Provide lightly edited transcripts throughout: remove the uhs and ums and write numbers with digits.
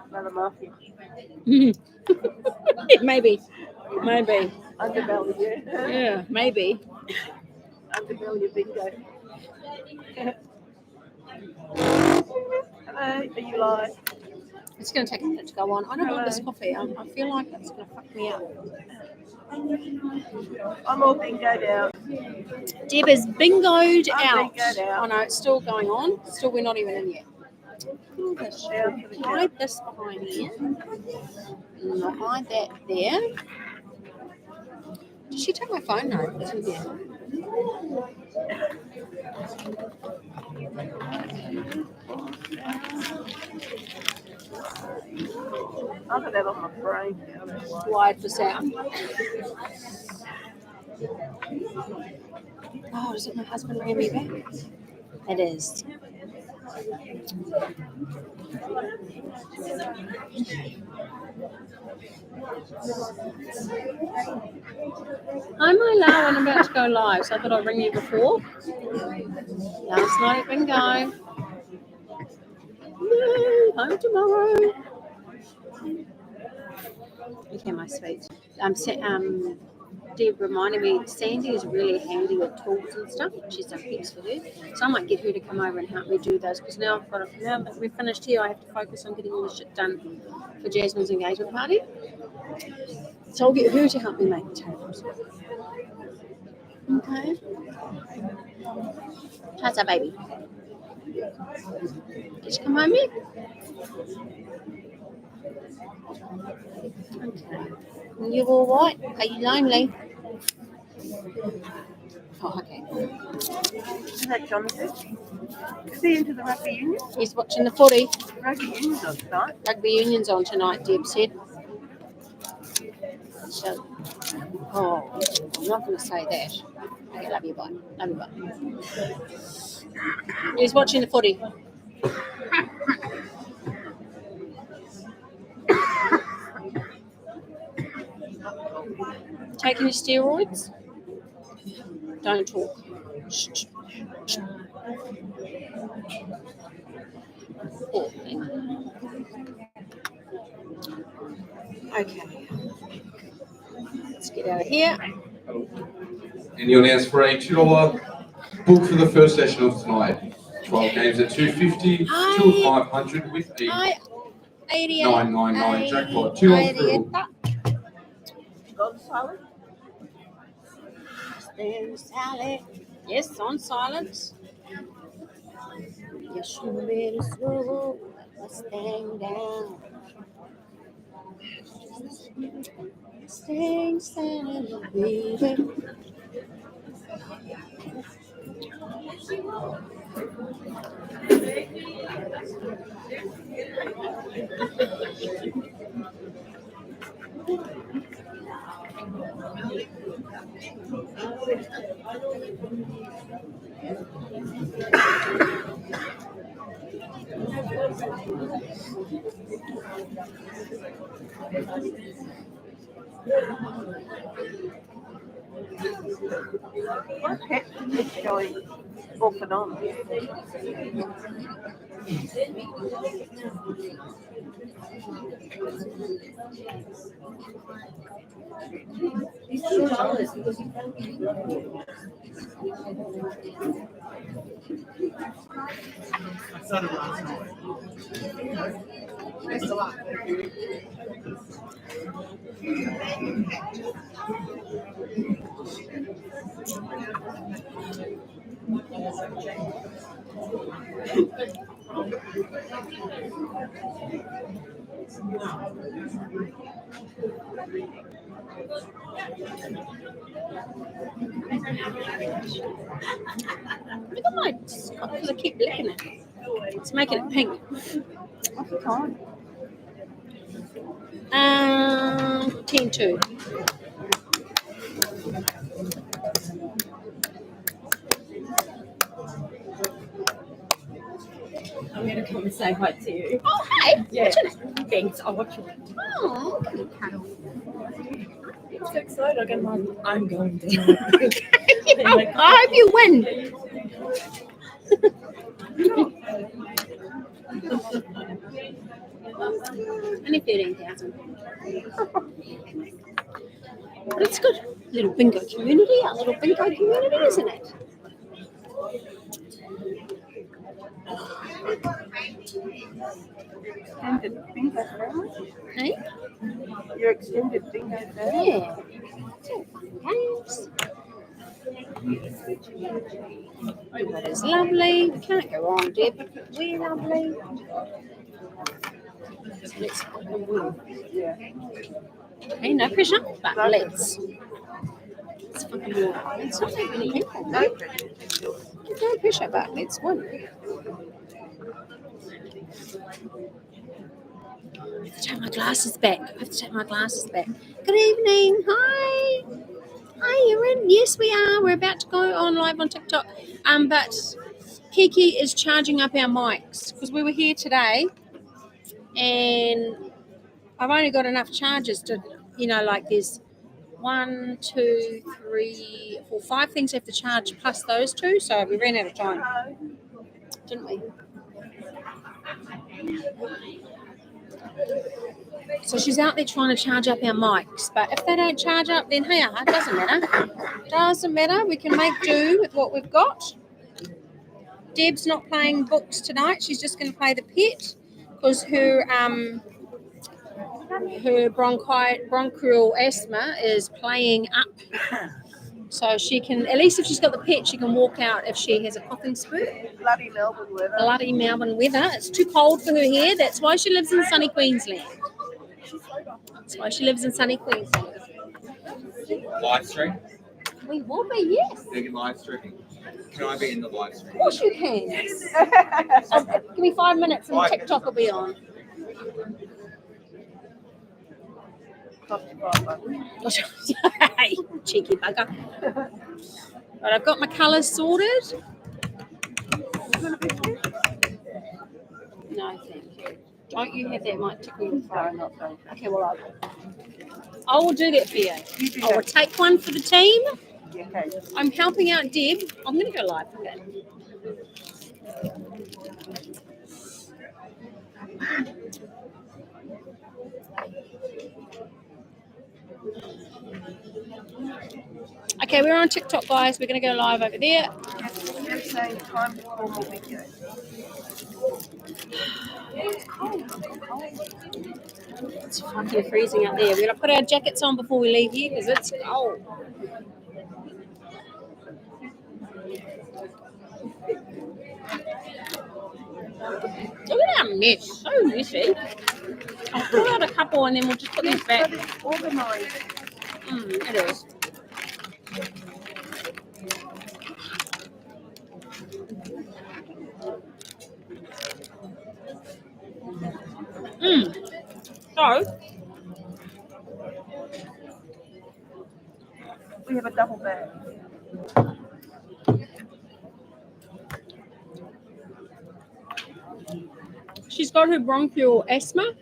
Another mafia. Maybe. Underbelly, yeah. Yeah, maybe. Underbelly of bingo. Hello, are you live? It's going to take a minute to go on. I don't want this coffee. I feel like it's going to fuck me up. I'm all bingoed out. Deb is bingoed I'm out. bingoed out. Oh no, it's still going on. Still, we're not even in yet. Hide this behind here. And I'll hide that there. Did she take my phone? No, it's in here. I've got that on my brain now. That's why. Wired for sound. Oh, is it my husband ringing me back? It is. Hi, my love. I'm about to go live, so I thought I'd ring you before. Last night at bingo. Yay, home tomorrow. Okay, my sweet. Deb reminded me, Sandy is really handy with tools and stuff. She's done heaps for her. So I might get her to come over and help me do those, because now that we've finished here, I have to focus on getting all the shit done for Jasmine's engagement party. So I'll get her to help me make the tables. Okay. How's our baby? Did she come home yet? Okay. Are you all right? Are you lonely? Oh, okay. Is that Jonathan? Is he into the rugby union? He's watching the footy. Rugby union's on tonight. Rugby union's on tonight, Deb said. So, oh, I'm not going to say that. Okay, love you, bye. Love you, bye. He's watching the footy. Taking your steroids? Don't talk. Shh. Oh, okay. Let's get out of here. And you'll announce for a $2 book for the first session of tonight. 12 games at $250, 2 at $500 with a 999 jackpot. 2 on through. Gone silent? There's Sally. Yes, on silence. Yes, you better slow this thing down. Stay silent, baby. What pet is going off and on? Look at my scotch, because I keep licking it. It's making it pink. What's the time? 10-2. I'm going to come and say hi to you. Oh, hey. Yeah. What's your name? Thanks. I'll watch you. Oh, look at the cuddle. I'm so excited. I'm going to. I hope you win. Only 13,000. But it's good. Little bingo community, our little bingo community, isn't it? Extended bingo family. Hey? Your extended bingo family. Yeah. It's all fun games. That is lovely. We can't go wrong, Deb. We're lovely. So let's fucking win. Yeah. Hey, no pressure, but let's. It's fucking win. It's not that many people. No No, pressure. no pressure, but let's win. I have to take my glasses back. Good evening. Hi. Hi, Erin. Yes, we are. We're about to go on live on TikTok. But Kiki is charging up our mics because we were here today, and I've only got enough charges to, like there's 1, 2, 3, 4, 5 things I have to charge plus those two. So we ran out of time, didn't we? So she's out there trying to charge up our mics, but if they don't charge up, then hey, it doesn't matter. Doesn't matter. We can make do with what we've got. Deb's not playing books tonight. She's just going to play the pet because her bronchial asthma is playing up. So she can, at least if she's got the pet, she can walk out if she has a coughing spurt. Bloody Melbourne weather. Bloody Melbourne weather. It's too cold for her here. That's why she lives in sunny Queensland. Live stream? We will be, yes. You can live streaming. Can I be in the live stream? Of course you can. Give me 5 minutes and TikTok will be on. Hey, cheeky bugger. But I've got my colours sorted. No, thank you. Don't you have that? Might tickle your throat. Okay, well, I will do that for you. I will take one for the team. Okay. I'm helping out Deb. I'm going to go live for that. Okay, we're on TikTok, guys. We're going to go live over there. Just saying time to form a video. It's fucking freezing out there. We're going to put our jackets on before we leave here because it's cold. Look at our mess. So messy. I'll pull out a couple and then we'll just put these back. But it's organised. It is. So, We have a double bag. she's got her bronchial asthma.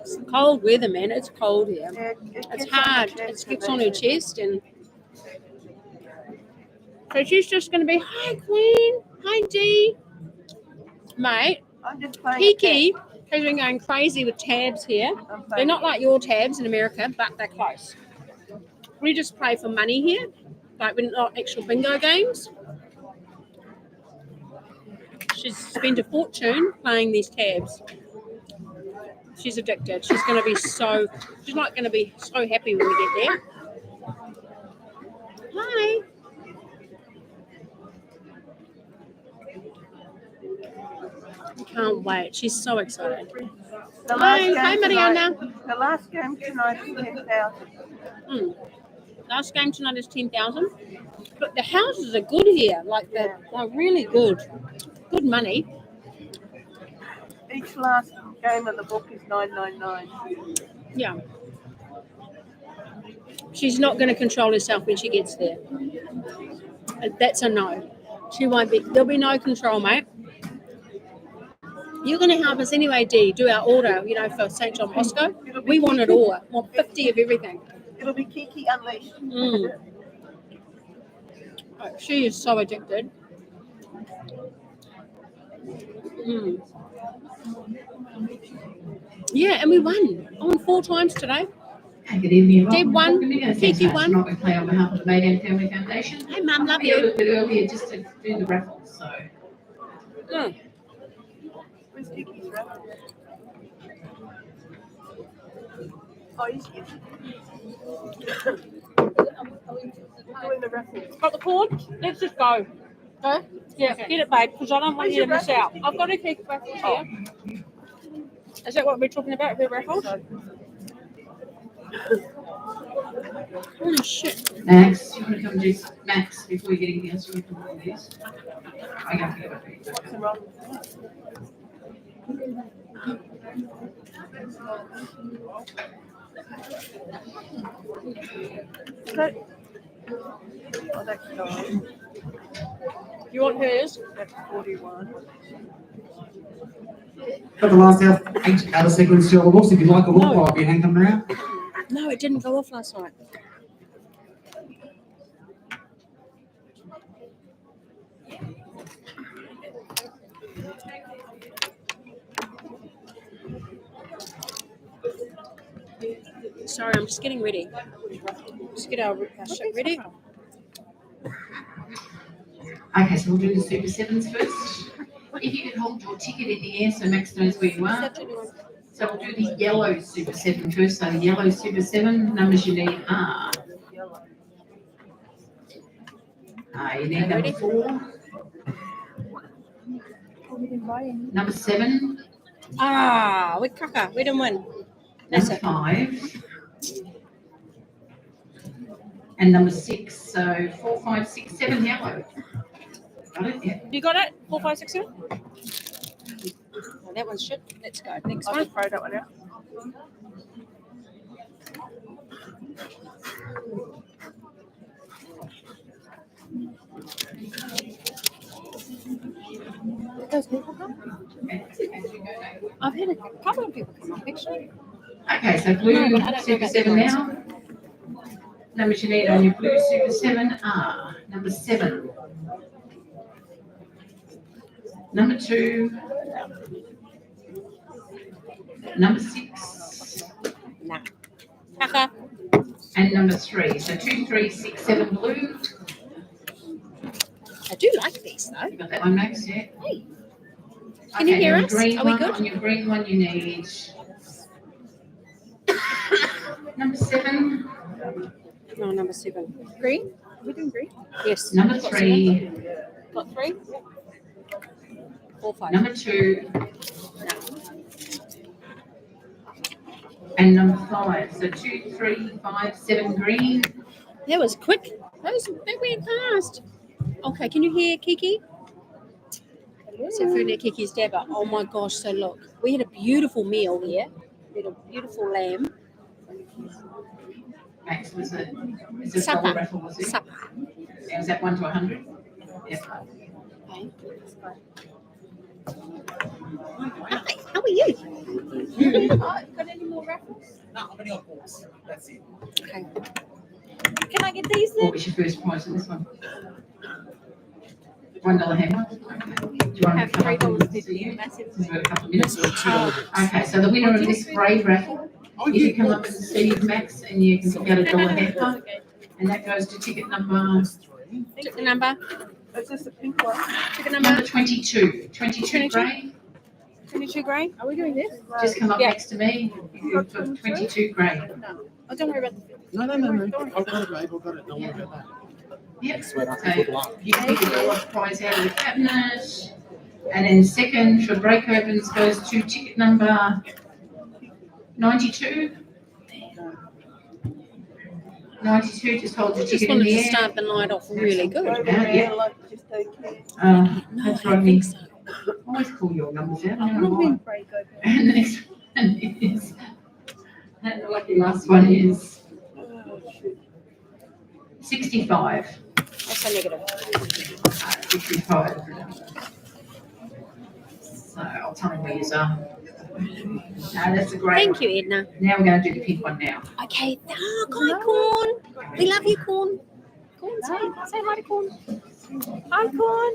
It's cold weather, man. It's cold here. Yeah, It's gets hard. on the It chest gets and on then- her chest, and so she's just going to be, hi, Queen. Hi, Dee. Mate, I'm just playing. Kiki has been going crazy with tabs here. They're not like your tabs in America, but they're close. We just play for money here, like we're not actual bingo games. She's spent a fortune playing these tabs. She's addicted. She's not going to be so happy when we get there. Hi. I can't wait. She's so excited. The Hi, last game Mariana. tonight- The last game tonight is 10,000. Last game tonight is 10,000. But the houses are good here. Like they're really good. Good money. Each last game of the book is 999. Yeah. She's not going to control herself when she gets there. That's a no. She won't be. There'll be no control, mate. You're going to help us anyway, Dee, do our order, for St. John Bosco. We want it all. We want 50 of everything. It'll be Kiki Unleashed. She is so addicted. Yeah, and we won. I won 4 times today. Hey, good evening. Deb Welcome. won. Welcome to Kiki won. Tonight we play on behalf of the Maydan Family Foundation. Hey, Mum, love Here a you. little bit earlier just to do the raffle. So Where's Kiki's raffle? Oh, he's here. Doing the raffle. Got the cord? Let's just go. Go? Yeah, get it, babe, because I don't want you to miss out. I've got a cake raffle here. Is that what we're talking about, the raffles? Holy shit. Max, you want to come do Max before you get anything else? You can do this. I got to go. What's wrong? That, oh, that's nine. You want hers? That's 41. Got the last out of sequence syllables. If you'd like a look, I'll be hanging them around. No, it didn't go off last night. Sorry, I'm just getting ready. Just get our shit ready. Okay, so we'll do the Super Sevens first. If you could hold your ticket in the air so Max knows where you are. So we'll do the yellow Super 7 first. So the yellow Super 7, numbers you need are. You need number 4. Number 7. Ah, we caca. We didn't win. That's Number it. 5. And number 6. So 4, 5, 6, 7 yellow. Got it? Yeah. You got it? 4, 5, 6, 7? Oh, that one's shit. Let's go. Next I'll one. just throw that one out. Those people come? I've had a couple of people come up actually. Okay, so blue No, but I don't know Super about 7 the ones. now. Numbers you need on your blue Super 7 are number 7. Number 2. Number 6. Nah. Caca. And number 3. So 2, 3, 6, 7 blue. I do like these though. You got that one, Max? Yeah. Hey. Can you hear your us? Green Are we one, good? On your green one, you need number 7. No, number 7. Green? Are we doing green? Yes. Number Got 3. Got 3? 4, 5. Number 2. And number 5. So 2, 3, 5, 7 green. That was quick. That went fast. Okay, can you hear Kiki? So Fune Kiki's dabber. Oh my gosh, so look. We had a beautiful meal here. We had a beautiful lamb. Max, was it? Is it Supper. double raffle, was it? Supper. Yeah, was that 1 to 100? Yeah. Okay. How are you? Got any more raffles? No, I'm only on course. That's it. Okay. Can I get these What then? was your first prize in this one? $1 hammer. Do you want Have to come up and $3.50 see you? massive. We've got a couple of minutes. $2. Okay, so the winner of this brave raffle, Oh, if you yeah. come up and see Max and you can get $1 hamper, Okay. and that goes to ticket number Check the number. Is this the pink one? Check the number number. 22. 22 grey. 22 grey. Are we doing this? Just come up Yeah. next to me. You've got 22 grey. No. Oh, don't worry about the No. I've got it, mate. I've got it. Don't worry about that. Yep. Sweat up So and good luck. you can pick $1 prize out of the cabinet. And then second for break opens goes to ticket number 92. 92, just hold your I just ticket in wanted the to air. start the night off really good. Over Yeah, there, yeah. like, just don't care. No, That's I right. think so. Always call your numbers out. I I'm don't know not why. being break open. And the next one is, and the lucky last one is Oh, shoot. 65. That's a negative. 65. So I'll tell him where you are. No, that's a great Thank you, Edna. Now we're going to do the pink one now. Okay. Oh, hi, Corn. We love you, Corn. Corn, say hi to Corn. Hi, Corn.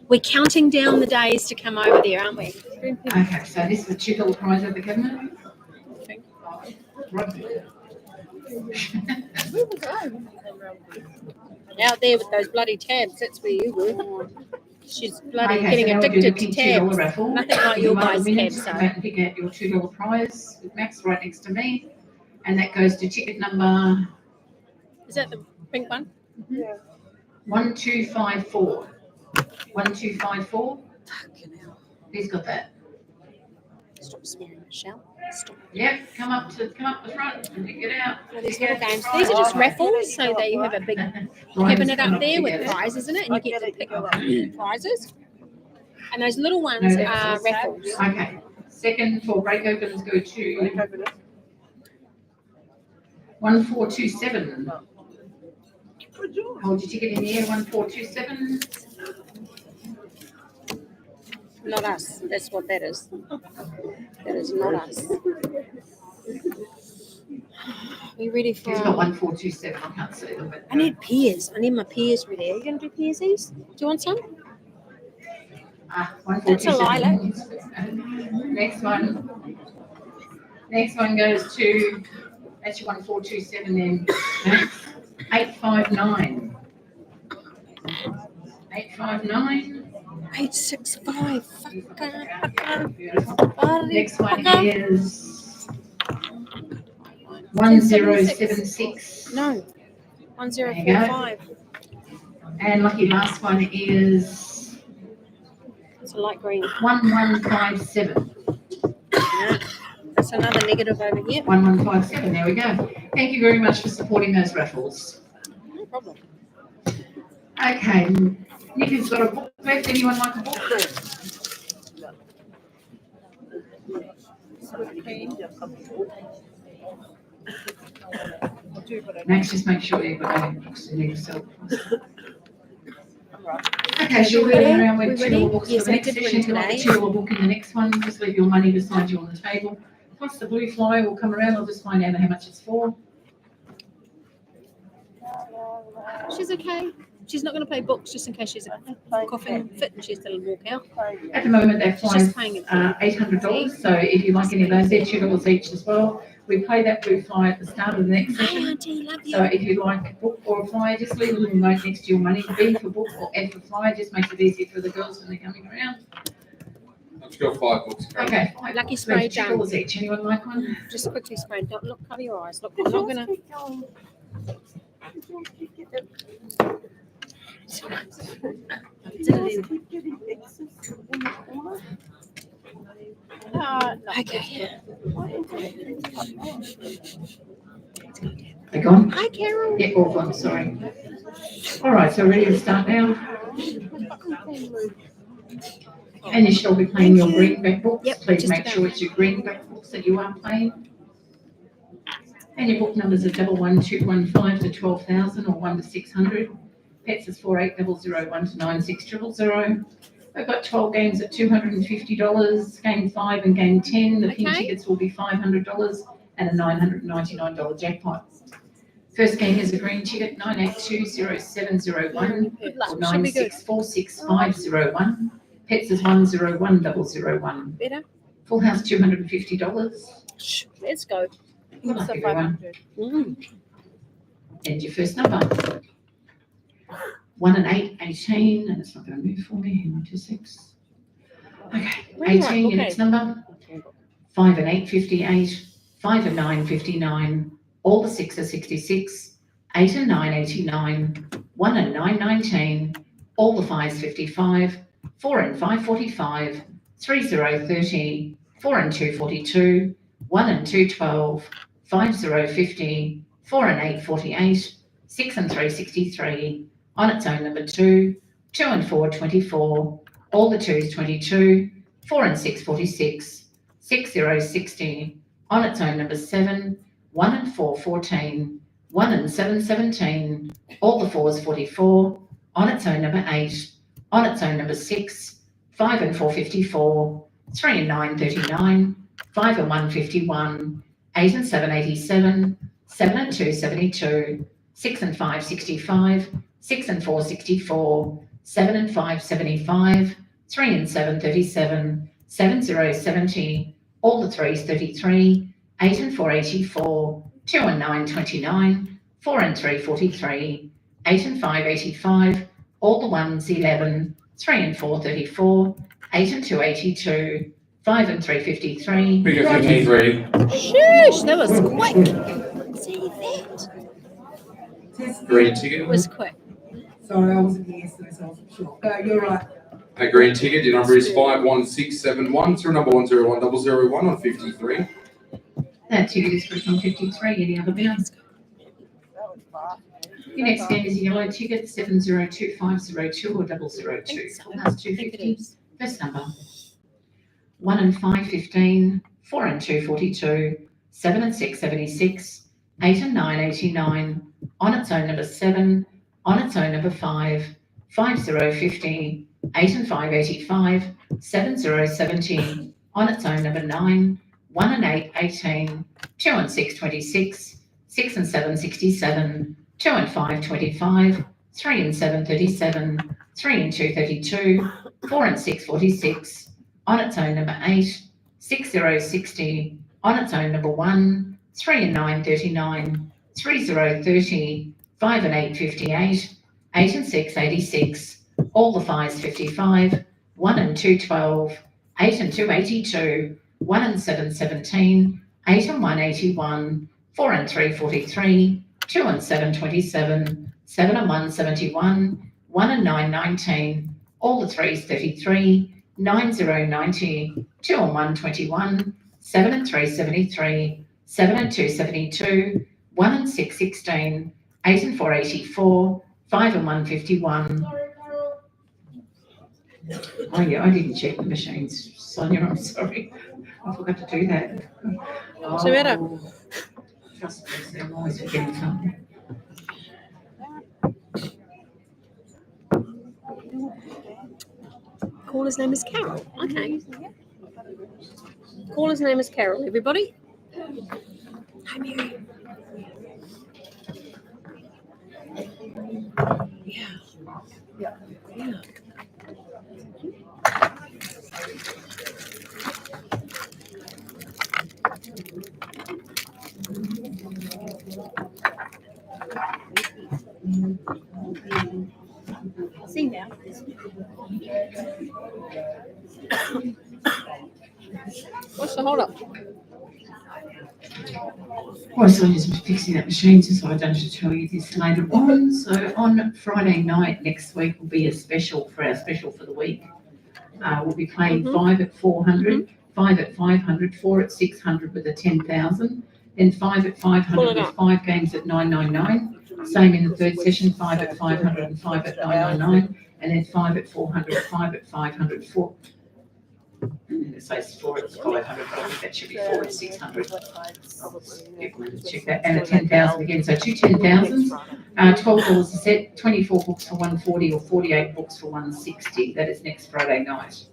We're counting down the days to come over there, aren't we? Okay, so this is a $2 prize at the cabinet. Out there with those bloody tabs, that's where you were. She's bloody Okay, getting so now we'll do the addicted to pink tabs. $2 raffle. Nothing like If your you want a guys' minute tabs, to so. come out and pick out your $2 prize with Max right next to me. And that goes to ticket number Is that the pink one? 1254. 1254. Fucking hell. Who's got that? Stop smearing, Michelle. Stop. Yep, come up the front and pick it out. These little games. These are just raffles, so that you have a big cabinet up there with prizes in it, and you get to pick prizes. And those little ones are raffles. Okay. Second for break opens go to 1427. Hold your ticket in the air, 1427. Not us. That's what that is. That is not us. Are you ready for? Who's got 1427? I can't see them. But I need pears. I need my pears ready. Are you going to do pearsies? Do you want some? That's a 1427. Next one goes to, that's your 1427 then. Max. 859. 859. 865. Beautiful. Next one is 1076. No. There 1045. And lucky last one is It's a light green. 1157. Yeah. That's another negative over here. 1157. There we go. Thank you very much for supporting those raffles. No problem. Okay. Nick has got a book left. Anyone like a book? Max, just make sure you've got any books in yourself. Okay, so we're going around with $2 books Yes, for the I next did session. win If you want the today. $2 book in the next one, just leave your money beside you on the table. Once the blue flyer will come around, I'll just find out how much it's for. She's okay. She's not going to play books just in case she's a coughing fit and she has to walk out. At the moment, they're She's just paying it. $800. So if you like any of those, they're $2 each as well. We play that blue flyer at the start of the next Hi, session. Auntie, love you. So if you like a book or a flyer, just leave a little note next to your money. B for book or F for flyer, just makes it easier for the girls when they're coming around. I've got 5 books. Karen. Okay. Lucky spray So done. $2 each. Anyone like one? Just quickly spray. Don't look, cover your eyes. Look, I'm not going to. Okay. They're gone? Hi, Carol. Yeah, all gone, sorry. All right, so ready to start now? And you shall be playing your greenback books. Yep, Please just make about. sure it's your greenback books that you are playing. And your book numbers are 11215 to 12,000 or 1 to 600. Pets is 48001 to 96000. We've got 12 games at $250. Game 5 and game 10. The pin Okay. tickets will be $500 and a $999 jackpot. First game is a green ticket 9820701 Good or luck. Should be good. 9646501. Pets is 101001. Better? Full house $250. Shh, let's go. Good luck, everyone. Mm. And your first number. 1 and 8, 18, and it's not going to move for me. Hang on 2 6. Okay, 18, your next number. 5 and 8, 58. 5 and 9, 59. All the 6 are 66. 8 and 9, 89. 1 and 9, 19. All the 5s, 55. 4 and 5, 45. 3 0, 30. 4 and 2, 42. 1 and 2, 12. 5 0, 50. 4 and 8, 48. 6 and 3, 63. On its own number 2. 2 and 4, 24. All the 2s, 22. 4 and 6, 46. 6 0, 60. On its own number 7. 1 and 4, 14. 1 and 7, 17. All the 4s, 44. On its own number 8. On its own number 6. 5 and 4, 54. 3 and 9, 39. 5 and 1, 51. 8 and 7, 87. 7 and 2, 72. 6 and 5, 65. 6 and 4, 64. 7 and 5, 75, 3 and 7, 37, 7, 0, 70, all the 3s, 33, 8 and 4, 84, 2 and 9, 29, 4 and 3, 43, 8 and 5, 85, all the 1s, 11, 3 and 4, 34, 8 and 2, 82, 5 and 3, 53. Bigger 53. Shush, that was quick. See that? Green It ticket. was quick. Sorry, I wasn't here yesterday, so I wasn't sure. You're right. A green ticket. Your number is 51671. Through number 101001 on 53. That ticket is booked on 53. Any other bids? Your next game is a yellow ticket, 702502 or 002. Last I think it 250. is. First number. 1 and 5, 15, 4 and 2, 42, 7 and 6, 76, 8 and 9, 89, on its own number 7, on its own number 5, 5, 0, 50, 8 and 5, 85, 7, 0, 70, on its own number 9, 1 and 8, 18, 2 and 6, 26, 6 and 7, 67, 2 and 5, 25, 3 and 7, 37, 3 and 2, 32, 4 and 6, 46, on its own number 8, 6, 0, 60, on its own number 1, 3 and 9, 39, 3, 0, 30, 5 and 8, 58, 8 and 6, 86, all the 5s, 55, 1 and 2, 12, 8 and 2, 82, 1 and 7, 17, 8 and 1, 81, 4 and 3, 43, 2 and 7, 27, 7 and 1, 71, 1 and 9, 19, all the 3s, 33, 9, 0, 90, 2 and 1, 21, 7 and 3, 73, 7 and 2, 72, 1 and 6, 16, 8 and 4, 84, 5 and 1, 51. Oh yeah, I didn't check the machines, Sonia, I'm sorry. I forgot to do that. What's the matter? Trust me, I'm always forgetting something. Caller's name is Carol. Okay. Caller's name is Carol, everybody. Hi, Mary. Yeah. Yeah. See now. What's the hold up? Well, so I'm just fixing that machine just so I don't have to tell you this later on. So on Friday night next week will be a special for our special for the week. We'll be playing 5 at 400, 5 at 500, 4 at 600 with a 10,000, then 5 at 500 with 5 games at 999. Same in the third session, 5 at 500 and 5 at 999, and then 5 at 400, 5 at 500, 4. It says 4 at 500, but I think that should be 4 at 600. Check that, and a 10,000 again, so two 10,000s, $12 a set, 24 books for 140 or 48 books for 160. That is next Friday night.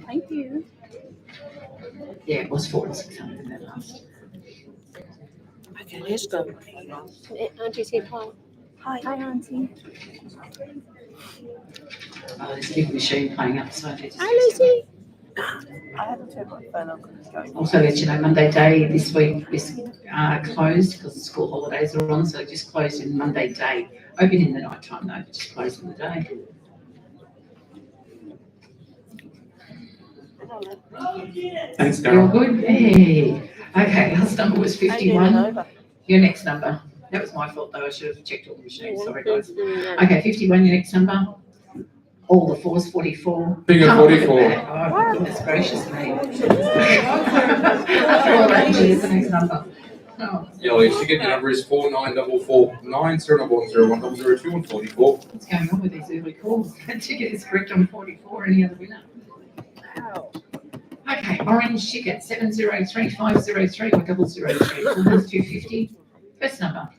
Thank you. Yeah, it was 4 and 600 in that last. Okay, let's go. Auntie said hi. Hi, Auntie. Oh, there's a big machine playing up, so I need to. Hi, Lucy. I haven't turned my phone on because it's going. Also let you know, Monday day this week is closed because the school holidays are on, so just closed in Monday day. Open in the night time though, but just closed in the day. Thanks, You're Carol. good? Hey. Okay, last number was 51. Your next number. That was my fault though, I should have checked all the machines, sorry guys. Okay, 51, your next number. All the 4s, 44. Bigger Oh, look at 44. that. Oh, goodness gracious me. After all that, here's the next number. Oh, Yellow ticket. Your number is 49449. Through number 101002 on 44. what's going on with these early calls? That ticket is correct on 44. Any other winner? Okay, orange ticket 703503 or 003. Full house 250. First number.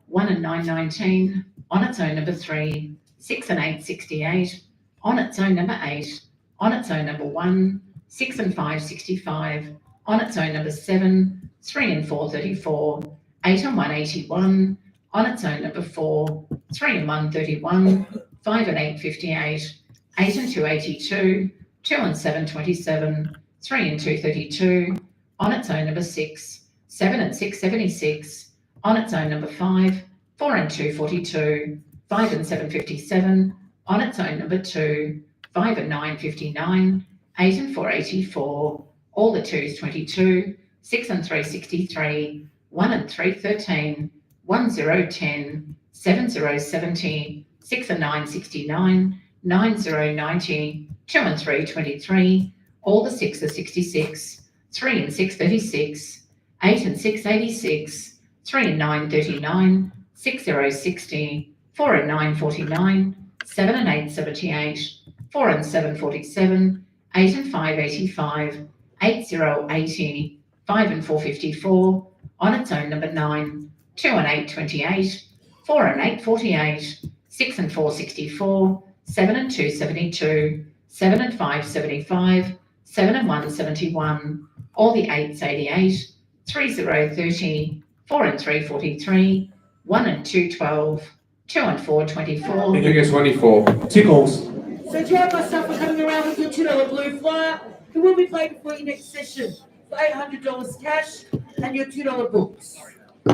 1 and 9, 19, on its own number 3, 6 and 8, 68, on its own number 8, on its own number 1, 6 and 5, 65, on its own number 7, 3 and 4, 34, 8 and 1, 81, on its own number 4, 3 and 1, 31, 5 and 8, 58, 8 and 2, 82, 2 and 7, 27, 3 and 2, 32, on its own number 6, 7 and 6, 76, on its own number 5, 4 and 2, 42, 5 and 7, 57, on its own number 2, 5 and 9, 59, 8 and 4, 84, all the 2s, 22, 6 and 3, 63, 1 and 3, 13, 1, 0, 10, 7, 0, 70, 6 and 9, 69, 9, 0, 90, 2 and 3, 23, all the 6 are 66, 3 and 6, 36, 8 and 6, 86, 3 and 9, 39, 6, 0, 60, 4 and 9, 49, 7 and 8, 78, 4 and 7, 47, 8 and 5, 85, 8, 0, 80, 5 and 4, 54, on its own number 9, 2 and 8, 28, 4 and 8, 48, 6 and 4, 64, 7 and 2, 72, 7 and 5, 75, 7 and 1, 71, all the 8s, 88, 3, 0, 30, 4 and 3, 43, 1 and 2, 12, 2 and 4, 24. You get 24. Tickles. So do you have myself for coming around with your $2 blue flyer? Who will be playing before your next session for $800 cash and your $2 books.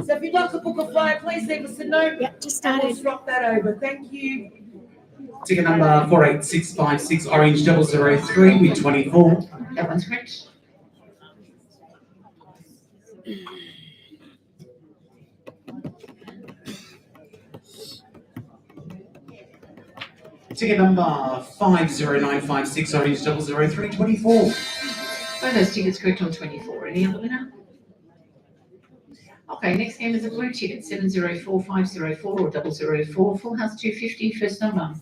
So if you'd like to book a flyer, please leave us a note. Yep, just And we'll started. swap that over. Thank you. Ticket number 48656, orange 003 with 24. That one's correct. Ticket number 50956, orange 003 24. Both those tickets correct on 24. Any other winner? Okay, next game is a blue ticket, 704504 or 004, full house 250, first number.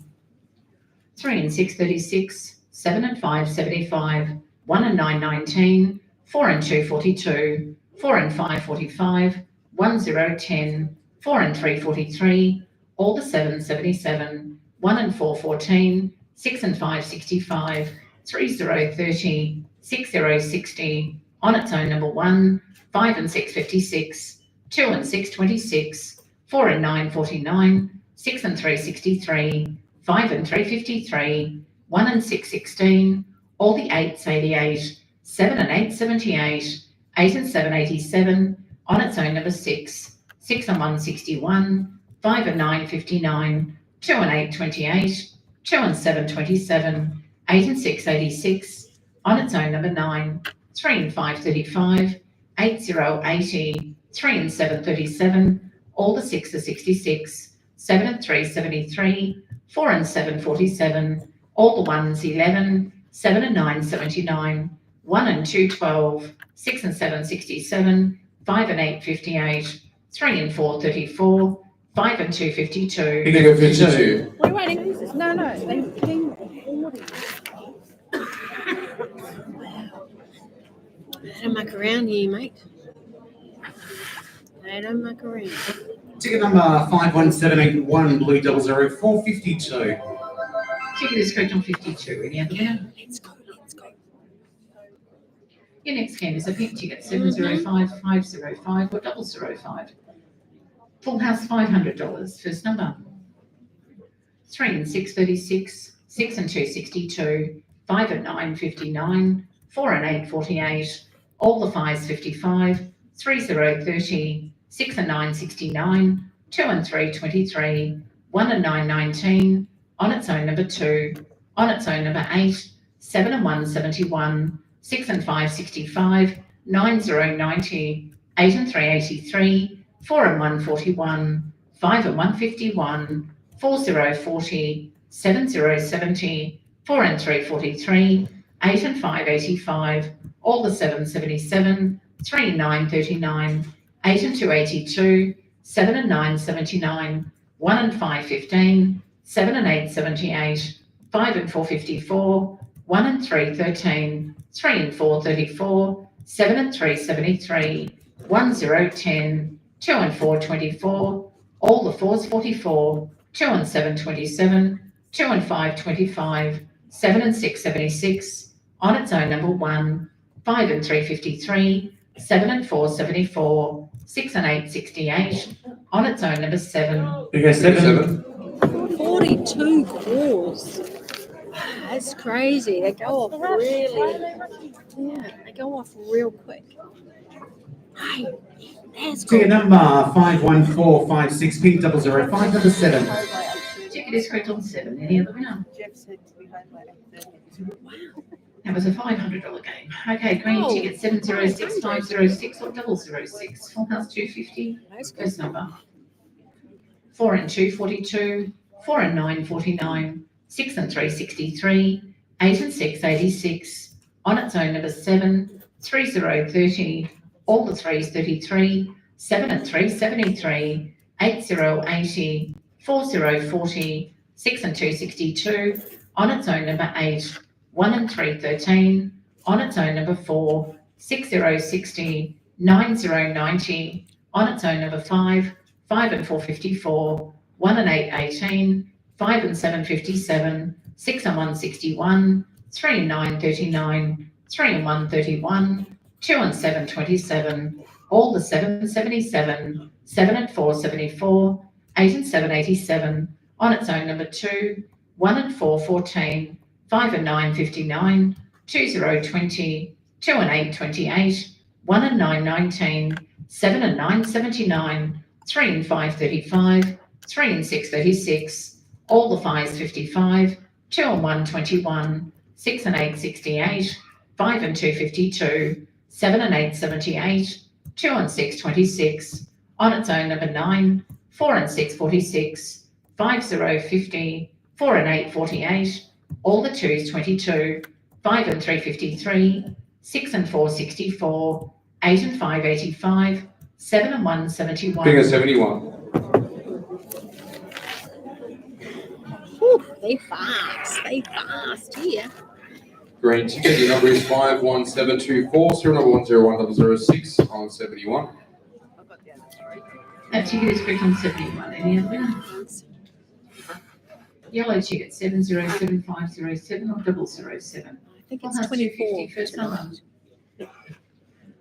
3 and 6, 36, 7 and 5, 75, 1 and 9, 19, 4 and 2, 42, 4 and 5, 45, 1, 0, 10, 4 and 3, 43, all the 7, 77, 1 and 4, 14, 6 and 5, 65, 3, 0, 30, 6, 0, 60, on its own number 1, 5 and 6, 56, 2 and 6, 26, 4 and 9, 49, 6 and 3, 63, 5 and 3, 53, 1 and 6, 16, all the 8s, 88, 7 and 8, 78, 8 and 7, 87, on its own number 6, 6 and 1, 61, 5 and 9, 59, 2 and 8, 28, 2 and 7, 27, 8 and 6, 86, on its own number 9, 3 and 5, 35, 8, 0, 80, 3 and 7, 37, all the 6 are 66, 7 and 3, 73, 4 and 7, 47, all the 1s, 11, 7 and 9, 79, 1 and 2, 12, 6 and 7, 67, 5 and 8, 58, 3 and 4, 34, 5 and 2, 52. You get 52. We're waiting. No, they They don't muck around here, mate. They don't muck around. Ticket number 51781, blue 004 52. Ticket is correct on 52. Any other winner? Let's go, let's go. Your next game is a pink ticket, 705 505 or 005. Full house $500, first number. 3 and 6, 36, 6 and 2, 62, 5 and 9, 59, 4 and 8, 48, all the 5s, 55, 3, 0, 30, 6 and 9, 69, 2 and 3, 23, 1 and 9, 19, on its own number 2, on its own number 8, 7 and 1, 71, 6 and 5, 65, 9, 0, 90, 8 and 3, 83, 4 and 1, 41, 5 and 1, 51, 4, 0, 40, 7, 0, 70, 4 and 3, 43, 8 and 5, 85, all the 7, 77, 3 and 9, 39, 8 and 2, 82, 7 and 9, 79, 1 and 5, 15, 7 and 8, 78, 5 and 4, 54, 1 and 3, 13, 3 and 4, 34, 7 and 3, 73, 1, 0, 10, 2 and 4, 24, All the 4s 44, 2 and 7 27, 2 and 5 25, 7 and 6 76, on its own number 1, 5 and 3 53, 7 and 4 74, 6 and 8 68, on its own number 7. Bingo 7. 42 calls. That's crazy. They go off they go off real quick. Hey, that's Ticket cool. number 51456 P005 number 7. Ticket is correct on 7. Any other winner? Jeff said to be home by 8:30. Wow. That was a $500 game. Okay, green Oh, ticket 706506 or 006. Full house 250. That's good. First number. 4 and 2 42, 4 and 9 49, 6 and 3 63, 8 and 6 86. On its own number 7, 30 30. All the 3s 33, 7 and 3 73, 80 80, 40 40, 6 and 2 62. On its own number 8, 1 and 3 13. On its own number 4, 60 60, 90 90. On its own number 5, 5 and 4 54, 1 and 8 18, 5 and 7 57, 6 and 1 61, 3 and 9 39, 3 and 1 31, 2 and 7 27, all the 7 77, 7 and 4 74, 8 and 7 87, on its own number 2, 1 and 4 14, 5 and 9 59, 2 0 20, 2 and 8 28, 1 and 9 19, 7 and 9 79, 3 and 5 35, 3 and 6 36, all the 5s 55, 2 and 1 21, 6 and 8 68, 5 and 2 52, 7 and 8 78, 2 and 6 26, on its own number 9, 4 and 6 46, 5 0 50, 4 and 8 48, all the 2s 22, 5 and 3 53, 6 and 4 64, 8 and 5 85, 7 and 1 71. Bingo 71. Whew, they fast here. Green ticket, your number is 51724, serial number 101006 on 71. I've got the other 3. That ticket is correct on 71. Any other winner? Yellow ticket 707507 or 007. I think Full it's house 24. 250, first number.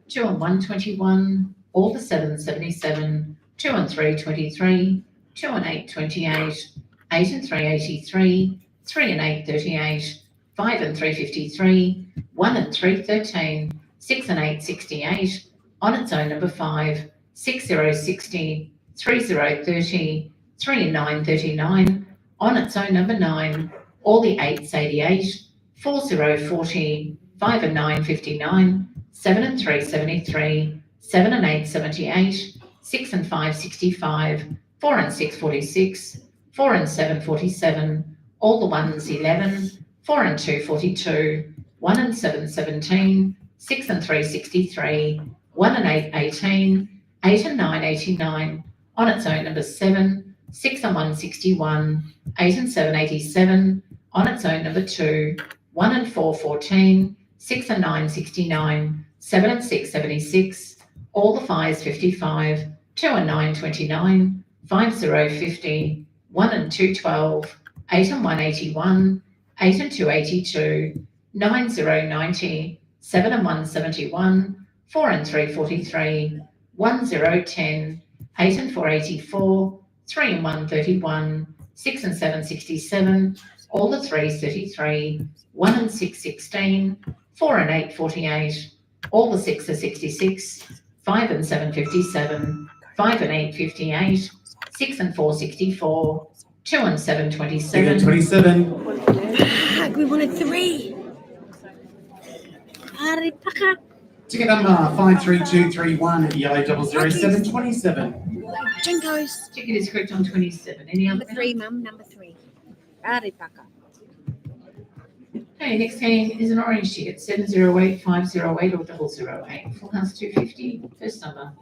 2 and 1 21, all the 7 77, 2 and 3 23, 2 and 8 28, 8 and 3 83, 3 and 8 38, 5 and 3 53, 1 and 3 13, 6 and 8 68, on its own number 5, 6 0 60, 3 0 30, 3 and 9 39, on its own number 9, all the 8s 88, 4 0 40, 5 and 9 59, 7 and 3 73, 7 and 8 78, 6 and 5 65, 4 and 6 46, 4 and 7 47, all the 1s 11, 4 and 2 42, 1 and 7 17, 6 and 3 63, 1 and 8 18, 8 and 9 89, on its own number 7, 6 and 1 61, 8 and 7 87, on its own number 2, 1 and 4 14, 6 and 9 69, 7 and 6 76, all the 5s 55, 2 and 9 29, 5 0 50, 1 and 2 12, 8 and 1 81, 8 and 2 82, 9 0 90, 7 and 1 71, 4 and 3 43, 1 0 10, 8 and 4 84, 3 and 1 31, 6 and 7 67, all the 3s 33, 1 and 6 16, 4 and 8 48, all the 6s are 66, 5 and 7 57, 5 and 8 58, 6 and 4 64, 2 and 7 Bingo 27. 27. We wanted 3. Aripaka. Ticket number 53231 yellow 007 27. Jinkos. Ticket is correct on 27. Any other? Number 3, Mum. Number 3. Aripaka. Okay, next game is an orange ticket 708508 or 008. Full house 250. First number.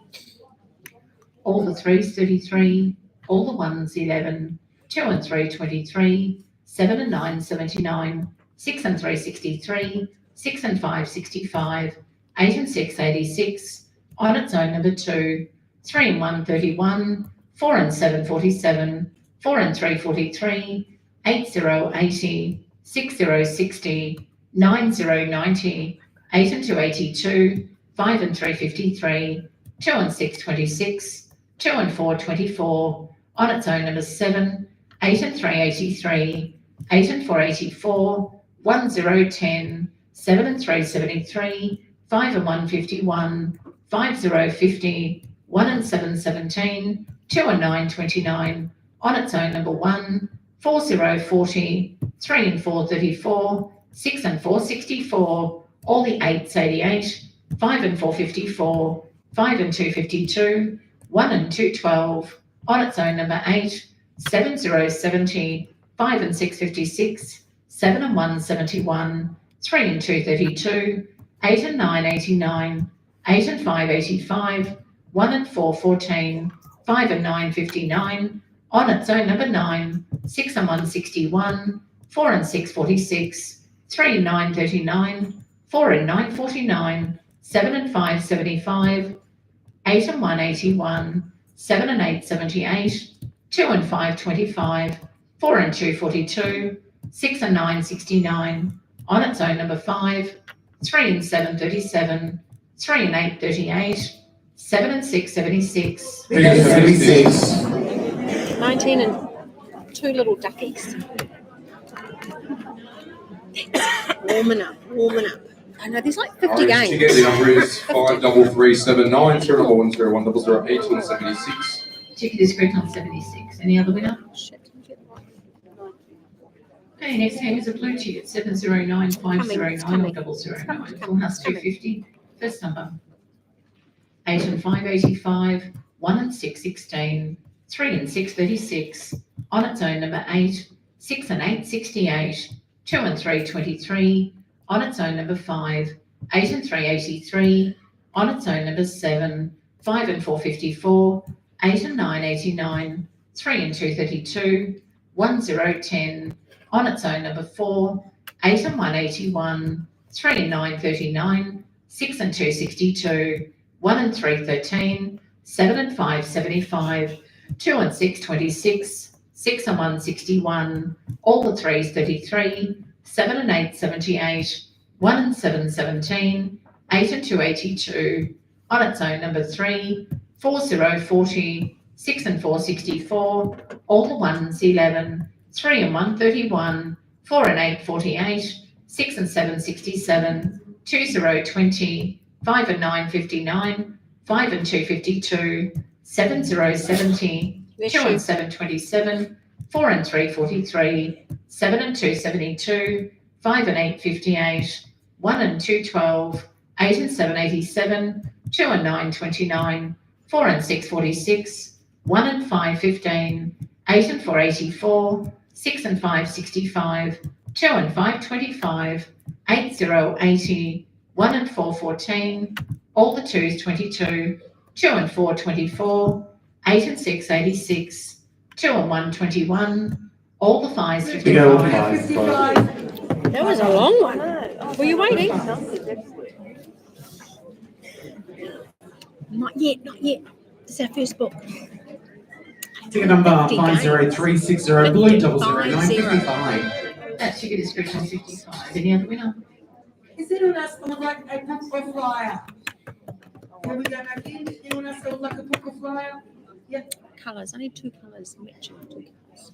All the 3s 33, all the 1s 11, 2 and 3 23, 7 and 9 79, 6 and 3 63, 6 and 5 65, 8 and 6 86, on its own number 2, 3 and 1 31, 4 and 7 47, 4 and 3 43, 80 80, 60 60, 90 90, 8 and 2 82, 5 and 3 53, 2 and 6 26, 2 and 4 24, on its own number 7, 8 and 3 83, 8 and 4 84, 1 0 10, 7 and 3 73, 5 and 1 51, 5 0 50, 1 and 7 17, 2 and 9 29, on its own number 1, 4 0 40, 3 and 4 34, 6 and 4 64, all the 8s 88, 5 and 4 54, 5 and 2 52, 1 and 2 12, on its own number 8, 7 0 70, 5 and 6 56, 7 and 1 71, 3 and 2 32, 8 and 9 89, 8 and 5 85, 1 and 4 14, 5 and 9 59, on its own number 9, 6 and 1 61, 4 and 6 46, 3 and 9 39, 4 and 9 49, 7 and 5 75, 8 and 1 81, 7 and 8 78, 2 and 5 25, 4 and 2 42, 6 and 9 69, on its own number 5, 3 and 7 37, 3 and 8 38, 7 and 6 76, 76. 19 and 2 little duckies. Warming up, warming up. I know there's like 50 Orange games. ticket, the number is 53379, serial number 101008 on 76. ticket is correct on 76. Any other winner? Shit. Okay, next game is a blue ticket, 709 509 It's coming. or 009. It's Full house coming. 250. First number. 8 and 5 85, 1 and 6 16, 3 and 6 36, on its own number 8, 6 and 8 68, 2 and 3 23, on its own number 5, 8 and 3 83, on its own number 7, 5 and 4 54, 8 and 9 89, 3 and 2 32, 1 0 10, on its own number 4, 8 and 1 81, 3 and 9 39, 6 and 2 62, 1 and 3 13, 7 and 5 75, 2 and 6 26, 6 and 1 61, all the 3s 33, 7 and 8 78, 1 and 7 17, 8 and 2 82, on its own number 3, 4 0 40, 6 and 4 64, all the 1s 11, 3 and 1 31, 4 and 8 48, 6 and 7 67, 2 0 20, 5 and 9 59, 5 and 2 52, 7 0 70, 2 and 7 27, 4 and 3 43, 7 and 2 72, 5 and 8 58, 1 and 2 12, 8 and 7 87, 2 and 9 29, 4 and 6 46, 1 and 5 15, 8 and 4 84, 6 and 5 65, 2 and 5 25, 8 0 80, 1 and 4 14, all the 2s 22, 2 and 4 24, 8 and 6 86, 2 and 1 21, all the 5s 55. 55. That was a long one. Were you waiting? Not yet, not yet. This is our first book. Ticket number 50 50360, blue 009 55. That ticket is correct on 55. Any other winner? Is anyone else that would like a book or flyer? Can we go back in? Anyone else that would like a book or flyer? Colours. I need 2 colours. Matching 2 colours.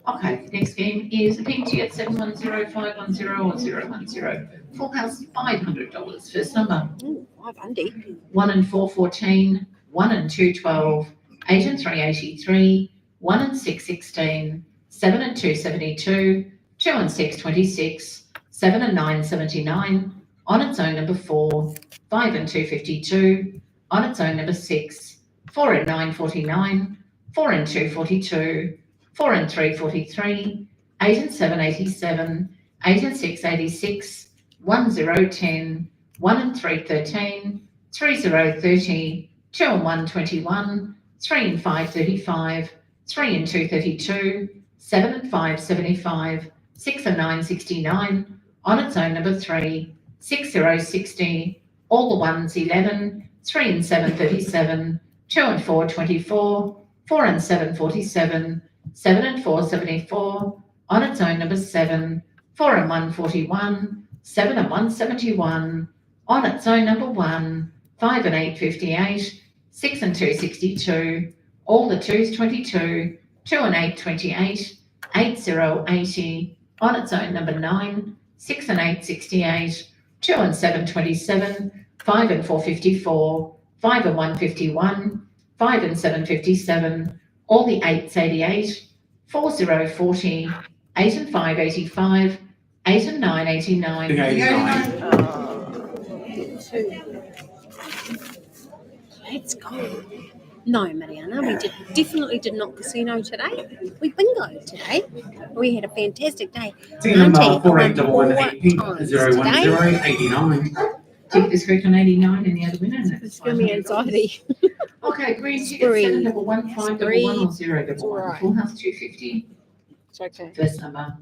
Okay, the next game is a pink ticket 710 510 or 010. Full house $500. First number. Ooh, 500. 1 and 4 14, 1 and 2 12, 8 and 3 83, 1 and 6 16, 7 and 2 72, 2 and 6 26, 7 and 9 79, on its own number 4, 5 and 2 52, on its own number 6, 4 and 9 49, 4 and 2 42, 4 and 3 43, 8 and 7 87, 8 and 6 86, 1 0 10, 1 and 3 13, 3 0 30, 2 and 1 21, 3 and 5 35, 3 and 2 32, 7 and 5 75, 6 and 9 69, on its own number 3, 6 0 60, all the 1s 11, 3 and 7 37, 2 and 4 24, 4 and 7 47, 7 and 4 74, on its own number 7, 4 and 1 41, 7 and 1 71, on its own number 1, 5 and 8 58, 6 and 2 62, all the 2s 22, 2 and 8 28, 8 0 80, on its own number 9, 6 and 8 68, 2 and 7 27, 5 and 4 54, 5 and 1 51, 5 and 7 57, all the 8s 88, 4 0 40, 8 and 5 85, 8 and 9 89. Big 89. Let's go. No, Mariana, we definitely did not casino today. We bingo today. We had a fantastic day. Ticket number Auntie, 4811 010 89. Ticket is correct on 89 and the other winner. And It's giving me anxiety. Okay, green ticket Three. 7 double 1 5 double 1 or 0 double 1. Alright. Full house 250. It's okay. First number.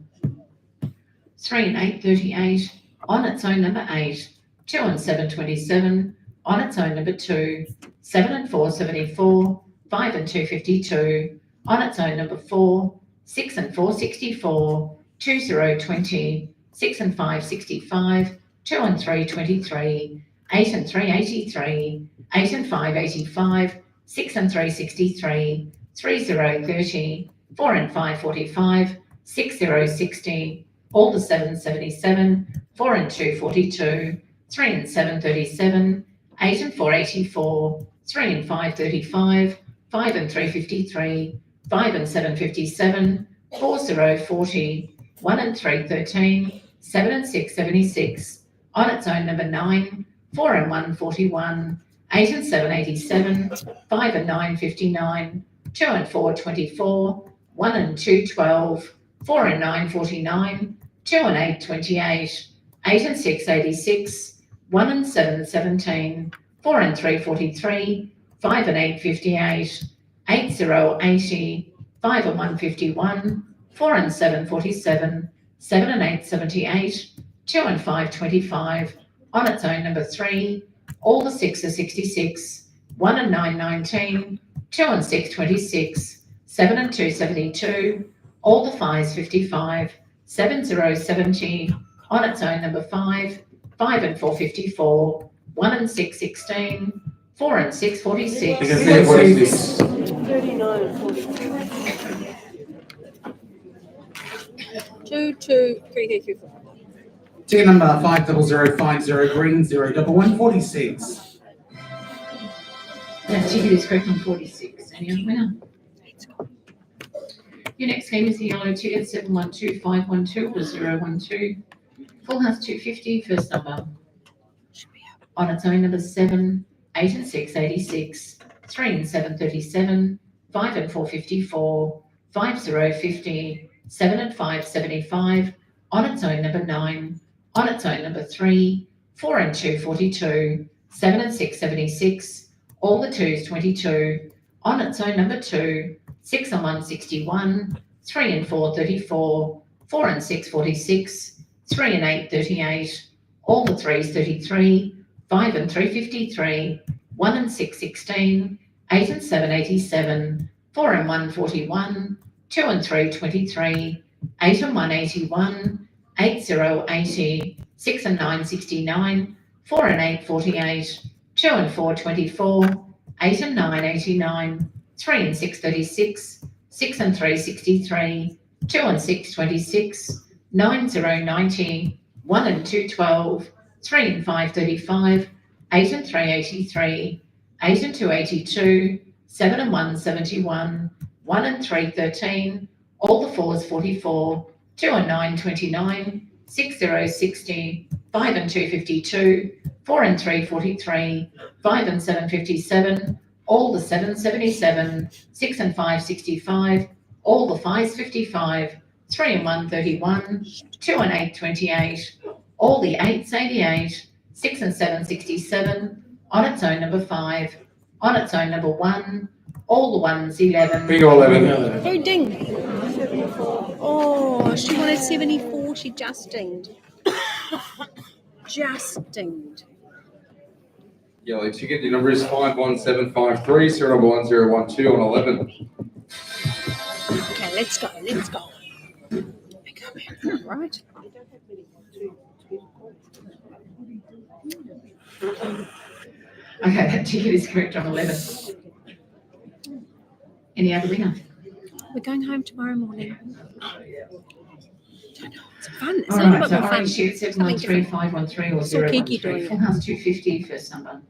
3 and 8 38. On its own number 8. 2 and 7 27. On its own number 2. 7 and 4 74. 5 and 2 52. On its own number 4. 6 and 4 64. 2 0 20. 6 and 5 65. 2 and 3 23. 8 and 3 83. 8 and 5 85. 6 and 3 63. 3 0 30. 4 and 5 45. 6 0 60. All the 7 77. 4 and 2 42. 3 and 7 37. 8 and 4 84. 3 and 5 35. 5 and 3 53. 5 and 7 57. 4 0 40. 1 and 3 13. 7 and 6 76. On its own number 9. 4 and 1 41. 8 and 7 87. 5 and 9 59. 2 and 4 24. 1 and 2 12. 4 and 9 49. 2 and 8 28. 8 and 6 86. 1 and 7 17. 4 and 3 43. 5 and 8 58. 8 0 80. 5 and 1 51. 4 and 7 47. 7 and 8 78. 2 and 5 25. On its own number 3. All the 6 are 66. 1 and 9 19. 2 and 6 26. 7 and 2 72. All the 5s 55. 7 0 70. On its own number 5. 5 and 4 54. 1 and 6 16. 4 and 6 46. Because they're 46. 39 and 42. 2 2 3 3 3 4. Ticket number 50050 green 011 46. That ticket is correct on 46. Any other winner? Your next game is the yellow ticket 712 512 or 012. Full house 250. First number. On its own number 7. 8 and 6 86. 3 and 7 37. 5 and 4 54. 5 0 50. 7 and 5 75. On its own number 9. On its own number 3. 4 and 2 42. 7 and 6 76. All the 2s 22. On its own number 2. 6 and 1 61. 3 and 4 34. 4 and 6 46. 3 and 8 38. All the 3s 33. 5 and 3 53. 1 and 6 16. 8 and 7 87. 4 and 1 41. 2 and 3 23. 8 and 1 81. 8 0 80. 6 and 9 69. 4 and 8 48. 2 and 4 24. 8 and 9 89. 3 and 6 36. 6 and 3 63. 2 and 6 26. 9 0 90. 1 and 2 12. 3 and 5 35. 8 and 3 83. 8 and 2 82. 7 and 1 71. 1 and 3 13. All the 4s 44. 2 and 9 29. 6 0 60. 5 and 2 52. 4 and 3 43. 5 and 7 57. All the 7 77. 6 and 5 65. All the 5s 55. 3 and 1 31. 2 and 8 28. All the 8s 88. 6 and 7 67. On its own number 5. On its own number 1. All the 1s 11. Bingo 11. Oh, ding. Oh, she wanted 74. She just dinged. Just dinged. Yellow ticket, your number is 51753, serial number 1012 on 11. let's go. Right. Okay, that ticket is correct on 11. Any other winner? We're going home tomorrow morning. It's fun. It's All a little right, bit so more fun. orange shoot 713-513 or Saw Kiki 013. doing Full it. house 250, first number.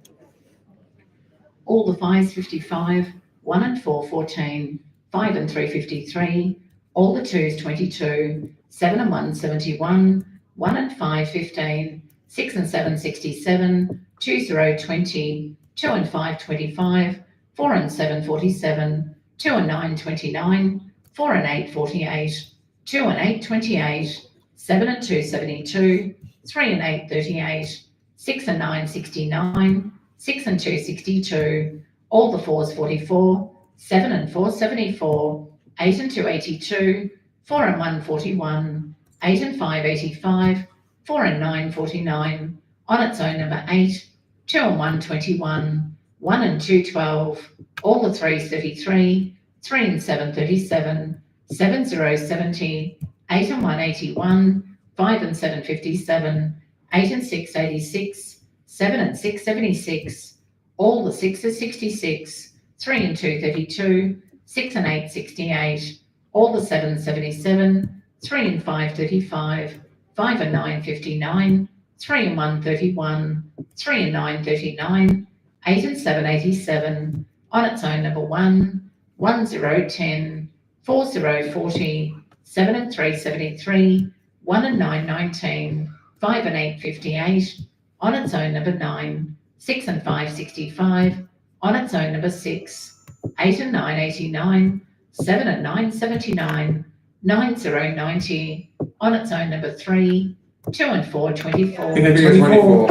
All the fives 55, 1 and 4 14, 5 and 3 53. All the twos 22, 7 and 1 71, 1 and 5 15, 6 and 7 67, 2 0 20, 2 and 5 25, 4 and 7 47, 2 and 9 29, 4 and 8 48, 2 and 8 28, 7 and 2 72, 3 and 8 38, 6 and 9 69, 6 and 2 62, all the fours 44, 7 and 4 74, 8 and 2 82, 4 and 1 41, 8 and 5 85, 4 and 9 49, on its own number 8, 2 and 1 21, 1 and 2 12, all the threes 33, 3 and 7 37, 7 0 70, 8 and 1 81, 5 and 7 57, 8 and 6 86, 7 and 6 76, all the sixes 66, 3 and 2 32, 6 and 8 68, all the sevens 77, 3 and 5 35, 5 and 9 59, 3 and 1 31, 3 and 9 39, 8 and 7 87, on its own number 1, 1 0 10, 4 0 40, 7 and 3 73, 1 and 9 19, 5 and 8 58, on its own number 9, 6 and 5 65, on its own number 6, 8 and 9 89, 7 and 9 79, 9 0 90, on its own number 3, 2 and 4 24. Ticket 24.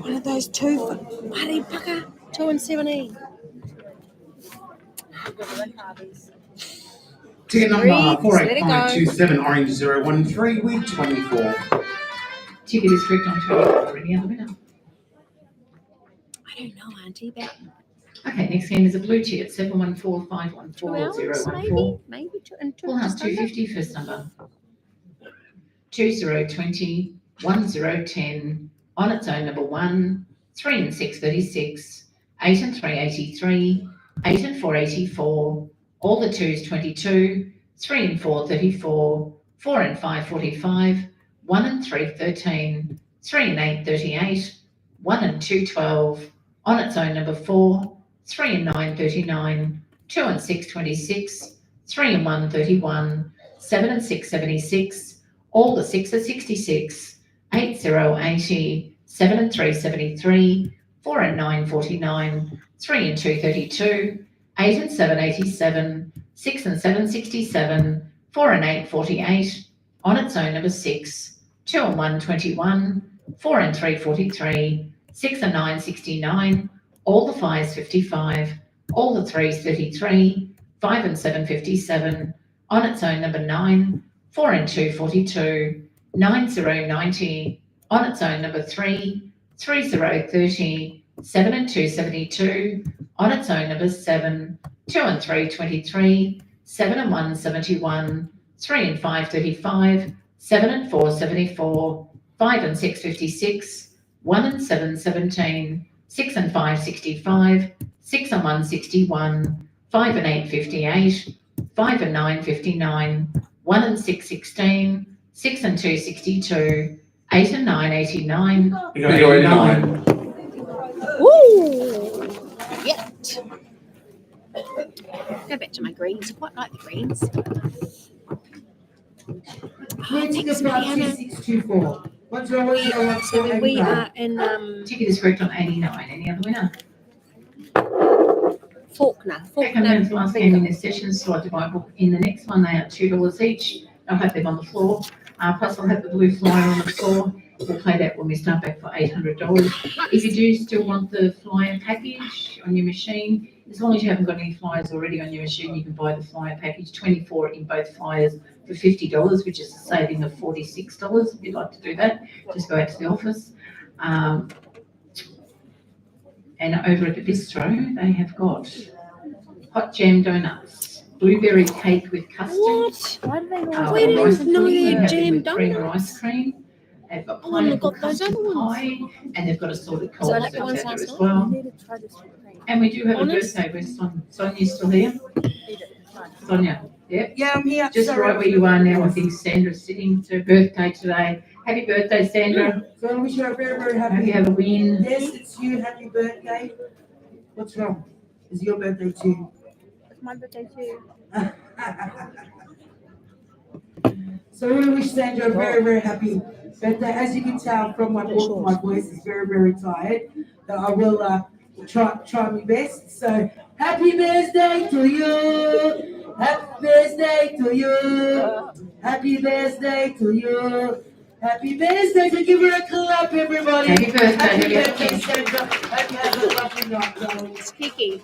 One of those two. Bloody pucker. 2 and 17. Ticket number Let it go. 48527, orange 013 with 24. Ticket is correct on 24. Any other winner? I don't know, Auntie. About Okay, next game is a blue ticket 714514 2 hours, 014. maybe 2 and 2. Full house just under. 250, first number. 2020, 1010, on its own number 1, 3 and 6 36, 8 and 3 83, 8 and 4 84, all the twos 22, 3 and 4 34, 4 and 5 45, 1 and 3 13, 3 and 8 38, 1 and 2 12, on its own number 4, 3 and 9 39, 2 and 6 26, 3 and 1 31, 7 and 6 76, all the sixes 66, 8 0 80, 7 and 3 73, 4 and 9 49, 3 and 2 32, 8 and 7 87, 6 and 7 67, 4 and 8 48, on its own number 6, 2 and 1 21, 4 and 3 43, 6 and 9 69, all the fives 55, all the threes 33, 5 and 7 57, on its own number 9, 4 and 2 42, 9 0 90, on its own number 3, 3 0 30, 7 and 2 72, on its own number 7, 2 and 3 23, 7 and 1 71, 3 and 5 35, 7 and 4 74, 5 and 6 56, 1 and 7 17, 6 and 5 65, 6 and 1 61, 5 and 8 58, 5 and 9 59, 1 and 6 16, 6 and 2 62, 8 and 9 89. You got 89. Woo! Yet. Go back to my greens. I quite like the greens. Green ticket Thanks, number Mariana. 2624. What's wrong with you? So we are in Ticket is correct on 89. Any other winner? FAWKNER. Second round's last game in this session, so I divide book in the next one. They are $2 each. I'll have them on the floor. Plus I'll have the blue flyer on the floor. We'll play that when we start back for $800. If you do still want the flyer package on your machine, as long as you haven't got any flyers already on your machine, you can buy the flyer package, 24 in both flyers for $50, which is a saving of $46. If you'd like to do that, just go out to the office. And over at the bistro, they have got hot jam donuts. blueberry cake with custard. What? Why do they always Uh, We didn't rice even know pudding, they had have them jam with cream or donuts. ice cream. They've got I wouldn't have pineapple got those custard other ones. pie, and they've got assorted So cold like the desserts ones out there last as night? well. need to try this with cream. And we do have Honest? a birthday. Where's Sonia still here? Sonia, yep. Yeah, I'm here. Just Sorry. right where you are now. I think Sandra's sitting. It's her birthday today. Happy birthday, Sandra. So I wish you a very, very Hope you happy. have a win. Yes, it's you. Happy birthday. What's wrong? It's your birthday too. It's my birthday too. So I want to wish Sandra a very, very happy birthday. As you can tell from my voice is very, very tired. But I will try my best. So happy birthday to you. Happy birthday to you. Happy birthday to you. Happy birthday. So give her a clap, everybody. Happy birthday. Happy birthday, Sandra. Happy, have a lovely night, darling. It's Kiki.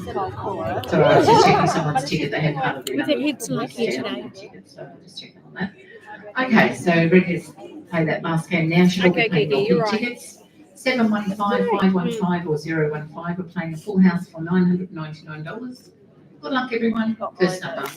So I was just checking someone's ticket. They hadn't had We think he'd some here today. So I'm just checking on that. Okay, so ready to play that last game now. Should all be Okay, playing Kiki, your you're big right. tickets. 715, 515 or 015. We're playing a full house for $999. Good luck, everyone. First number.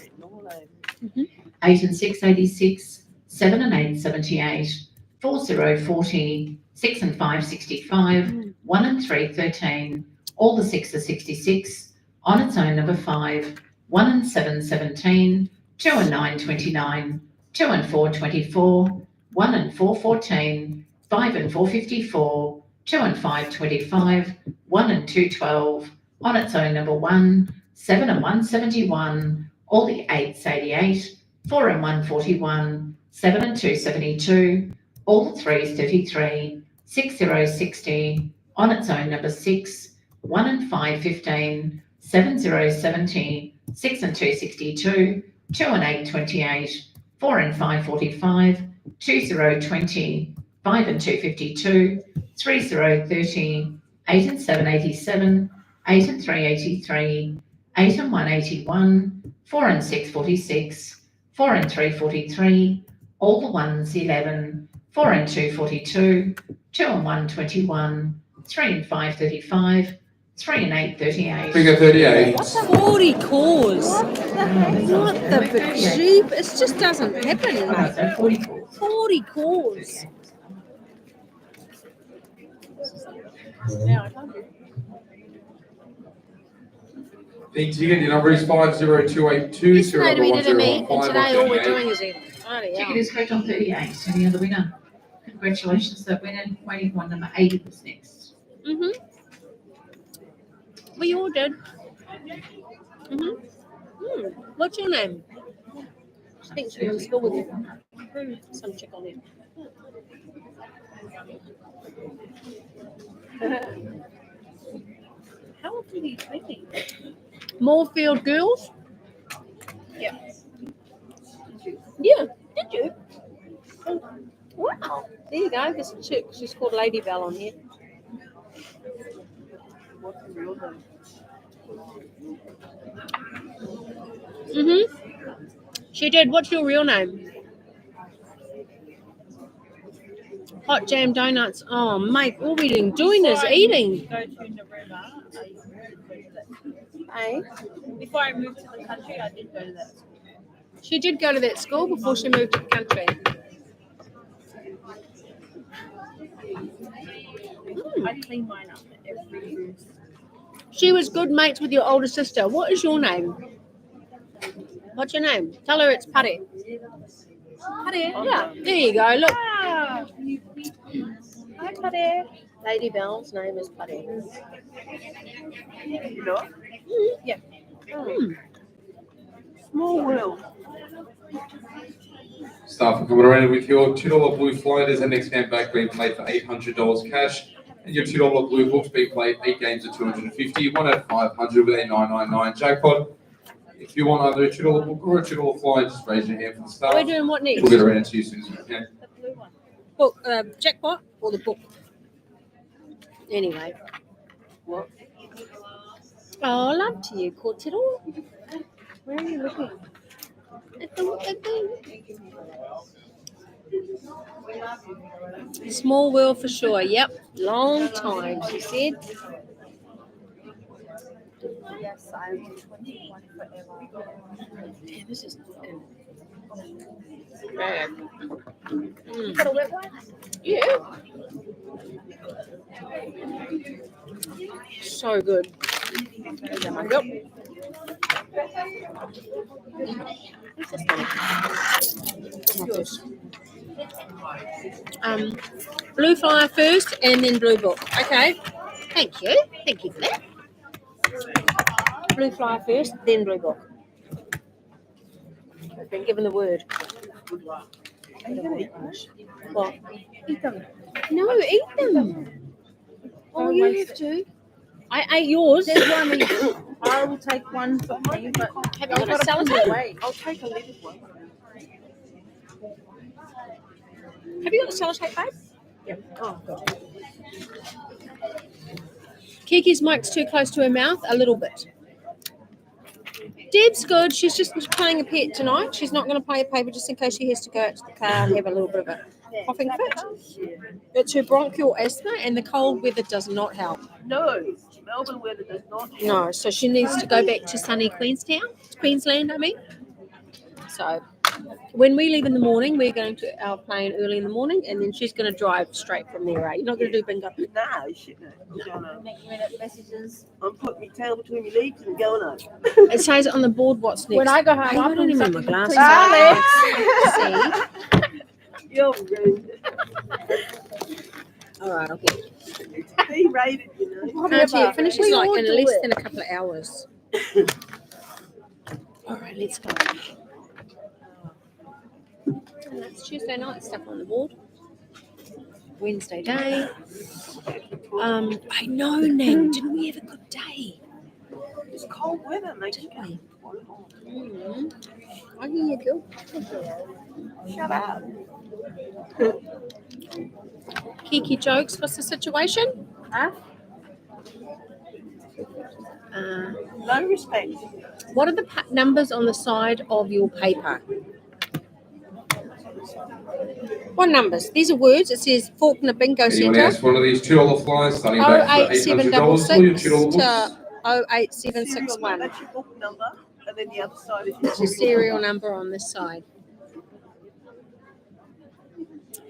8 and 6, 86. 7 and 8, 78. 4, 0, 40. 6 and 5, 65. 1 and 3, 13. All the 6 are 66. On its own, number 5. 1 and 7, 17. 2 and 9, 29. 2 and 4, 24. 1 and 4, 14. 5 and 4, 54. 2 and 5, 25. 1 and 2, 12. On its own, number 1. 7 and 1, 71. All the 8s, 88. 4 and 1, 41. 7 and 2, 72. All the 3s, 33. 6, 0, 60. On its own, number 6. 1 and 5, 15. 7, 0, 70. 6 and 2, 62. 2 and 8, 28. 4 and 5, 45. 2, 0, 20. 5 and 2, 52. 3, 0, 30. 8 and 7, 87. 8 and 3, 83. 8 and 1, 81. 4 and 6, 46. 4 and 3, 43. All the 1s, 11. 4 and 2, 42. 2 and 1, 21. 3 and 5, 35. 3 and 8, 38. Figure 38. 40 cores. What the bejeep? It just doesn't happen. Okay, so 44. 40 cores. Big ticket, your number is 50282. Yesterday we did a meet, and today all we're doing is eating. Bloody Ticket hell. is correct on 38. Any other winner? Congratulations, that winner. Waiting for number 80 was next. We all did. What's your name? I think she went to school with you. Some chick on it. How often are you drinking? Moorfield Girls? Yeah. Yeah. Did you? Oh, wow. There you go. This chick, she's called Lady Bell on here. What's the real name? She did. What's your real name? Hot jam donuts. Oh, mate, all we're doing is eating. Go to Narema. I used to go to that. Hey? Before I moved to the country, I did go to that school. She did go to that school before she moved to the country. I clean mine up every year. She was good mates with your older sister. What is your name? What's your name? Tell her it's Putty. Putty, yeah. There you go. Look. Ah, hi, Putty. Lady Bell's name is Putty. You know? Yeah. Small world. Staff are coming around with your $2 blue flighters and next game back being played for $800 cash. And your $2 blue books being played 8 games at $250, 1 at $500 with a $999 jackpot. If you want either a $2 book or a $2 flyer, just raise your hand for the staff. Are we doing what next? We'll get around to you as soon as we can. The blue one. Book, jackpot or the book? Anyway. What? Oh, love to you, Cortito. Where are you looking? At the Small world for sure. Yep. Long time, she said. Yes, I'm 21 forever. Damn, this is fucking bad. You got a wet one? Yeah. So good. Yep. Blue flyer first and then blue book. Okay. Thank you. Thank you for that. Blue flyer first, then blue book. I've been given the word. Are you going to eat them? What? Eat them. No, eat them. Oh, Don't you waste have to. I ate yours. There's one each. I will take one for me, but Have you got a sellotape? away. I'll take a little one. Have you got a sellotape, babe? Yeah. Oh, God. Kiki's mic's too close to her mouth, a little bit. Deb's good. She's just playing a pet tonight. She's not going to play a paper just in case she has to go out to the car and have a little bit of a coughing fit. It's her bronchial asthma, and the cold weather does not help. No, Melbourne weather does not help. No, so she needs to go back to sunny Queensland, I mean. So when we leave in the morning, we're going to our plane early in the morning, and then she's going to drive straight from there, right? You're not going to do bingo? No, shit, no. I'm gonna Make minute messages. I'm putting my tail between my legs and going on. It says on the board what's next. When I go home, Hey, I'll I don't put even have something my between glasses. my legs. See? You're rude. All right, okay. It's B-rated, you know. Auntie, it finishes We like all in do less it. than a couple of hours. All right, let's go. And that's Tuesday night stuff on the board. Wednesday day. I know, Nang. Didn't we have a good day? It's cold weather, makes you Didn't go. we? I hear you, girl. Shut up. Kiki jokes. What's the situation? Huh? No respect. What are the numbers on the side of your paper? What numbers? These are words. It says FAWKNER Bingo Anyone Centre. else? One of these $2 flyers starting back for $800. All your 08766 $2 books. to Serial 08761. number, that's your book number, and then the other side is It's your serial number on this side.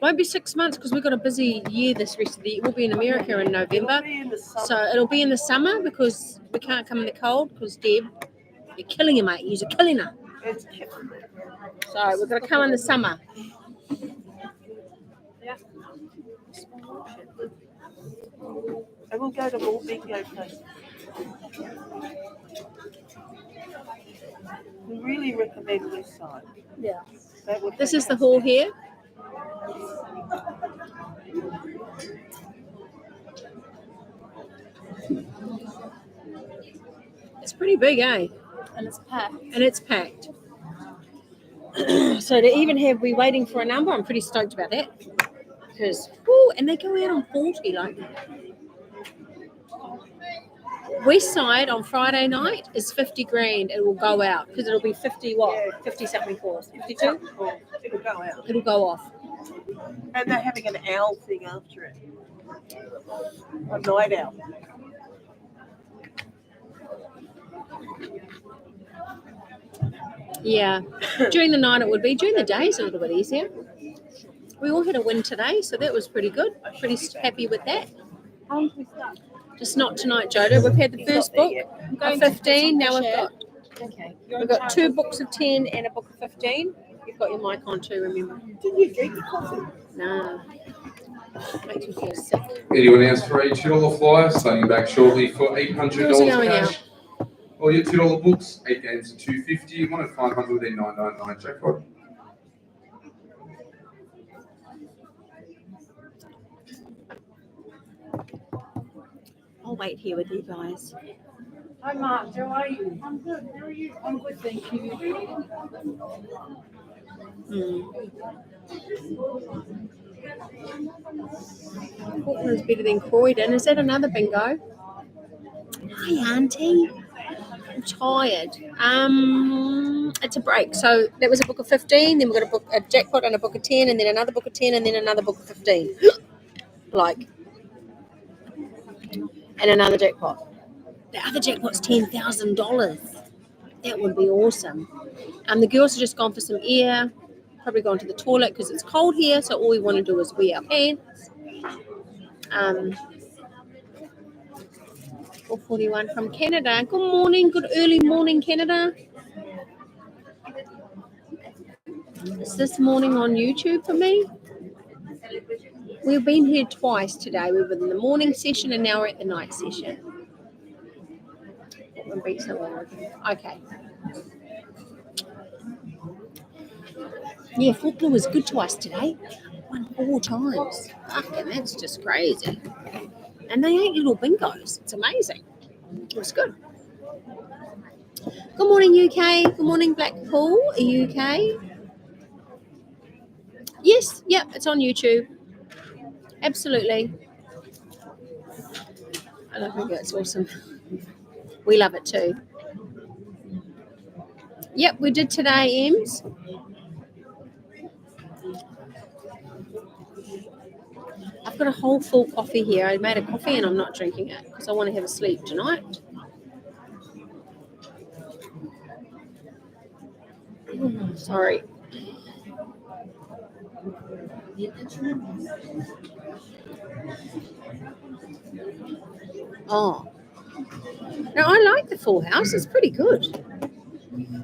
Won't be 6 months because we've got a busy year this rest of the year. We'll be in America in November. It'll be in the summer. So it'll be in the summer because we can't come in the cold because Deb, you're killing her, mate. You're killing her. It's killing me. So we're going to come in the summer. And we'll go to more bingo places. We really recommend West Side. Yeah. That would This be is the hall here. It's pretty big, eh? And it's packed. And it's packed. So to even have we waiting for a number, I'm pretty stoked about that. Because, and they go out on 40, like. West Side on Friday night is 50 grand. It will go out because it'll be 50 what? Yeah. 50 something course. 52? It'll go out. It'll go off. And they're having an owl thing after it. A night owl. Yeah. During the night it would be. During the day it's a little bit easier. We all had a win today, so that was pretty good. Pretty happy with that. How long do we start? Just not tonight, Jodo. We've had the first book I'm of going 15. Now we've share. got we've got 2 books of 10 and a book of 15. You've got your mic on too, remember? Didn't you drink the coffee? No. Makes me feel sick. Anyone else for a $2 flyer starting back shortly for $800 Who's going cash? All your $2 books, 8 games at $250, 1 at $500, then $999 jackpot. I'll wait here with you guys. Hi Mark, how are you? I'm good. How are you? I'm good, thank you. FAWKNER's better than Croydon. Is that another bingo? Hi, Auntie. I'm tired. It's a break. So that was a book of 15. Then we've got a jackpot and a book of 10, and then another book of 10, and then another book of 15. Like, and another jackpot. The other jackpot's $10,000. That would be awesome. The girls have just gone for some air, probably gone to the toilet because it's cold here, so all we want to do is wear our pants. 441 from Canada. Good morning, good early morning, Canada. It's this morning on YouTube for me. We've been here twice today. We were in the morning session and now we're at the night session. Okay. Yeah, FAWKNER was good to us today. Won 4 times. Fucking, that's just crazy. And they ain't little bingos. It's amazing. It was good. Good morning, UK. Good morning, Blackpool. Are you okay? Yes, yep, it's on YouTube. Absolutely. I love it. It's awesome. We love it too. Yep, we did today, Ems. I've got a whole full coffee here. I made a coffee and I'm not drinking it because I want to have a sleep tonight. Sorry. Oh. No, I like the Full House. It's pretty good.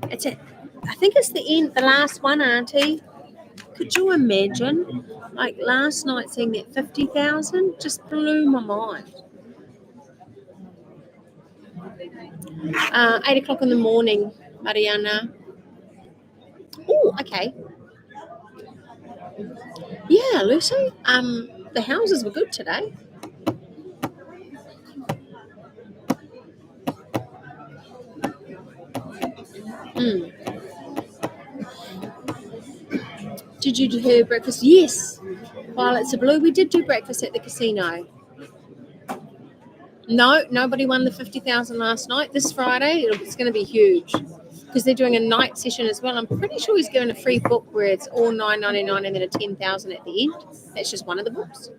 I think it's the last one, Auntie. Could you imagine? Like last night seeing that 50,000 just blew my mind. 8 o'clock in the morning, Mariana. Oh, okay. Yeah, Lucy. The houses were good today. Did you do breakfast? Yes. Violets are blue. We did do breakfast at the casino. No, nobody won the 50,000 last night. This Friday, it's going to be huge because they're doing a night session as well. I'm pretty sure he's given a free book where it's all $9.99 and then a 10,000 at the end. That's just one of the books.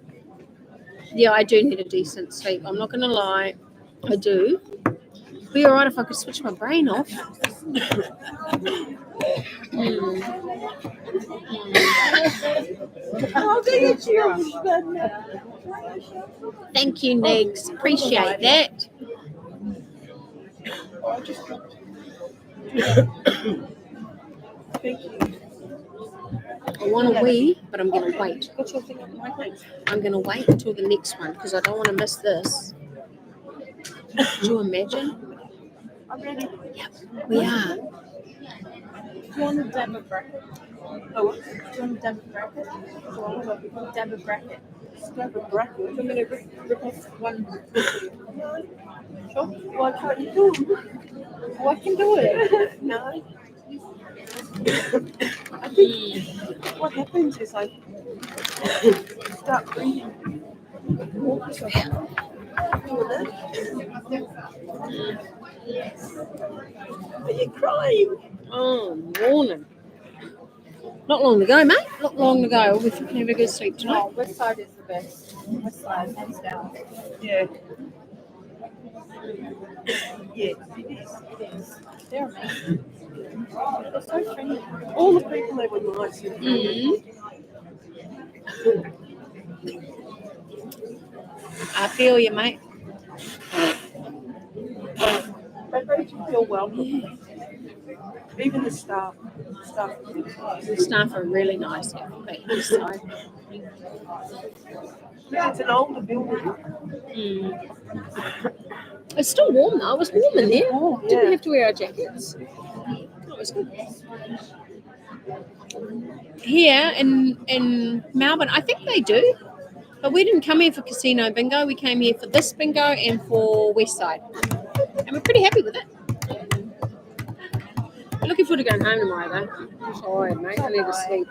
Yeah, I do need a decent sleep. I'm not going to lie. I do. It'd be all right if I could switch my brain off. Thank you, Negs. Appreciate that. I want to wee, but I'm going to wait. I'm going to wait until the next one because I don't want to miss this. Do you imagine? Yep, we are. Do you want a dab of bracket? Oh, do you want a dab of bracket? Dab of bracket. Dab of bracket? Do you want me to rip off one? Sure. Why can't you do it? Oh, I can do it. No. I think what happens is I start breathing. But you're crying. Oh, morning. Not long to go, mate. Not long to go. We can have a good sleep tonight. Oh, West Side is the best. West Side, hands down. Yeah. Yeah, it is. They're amazing. They're so friendly. All the people there were nice. I feel you, mate. They made you feel welcome. Even the staff. The staff are really nice here. So. It's an older building. It's still warm though. It was warm in there. Didn't have to wear our jackets. It was good. Here in Melbourne, I think they do. But we didn't come here for casino bingo. We came here for this bingo and for West Side. And we're pretty happy with it. I'm looking forward to going home tomorrow though. I'm tired, mate. I need to sleep.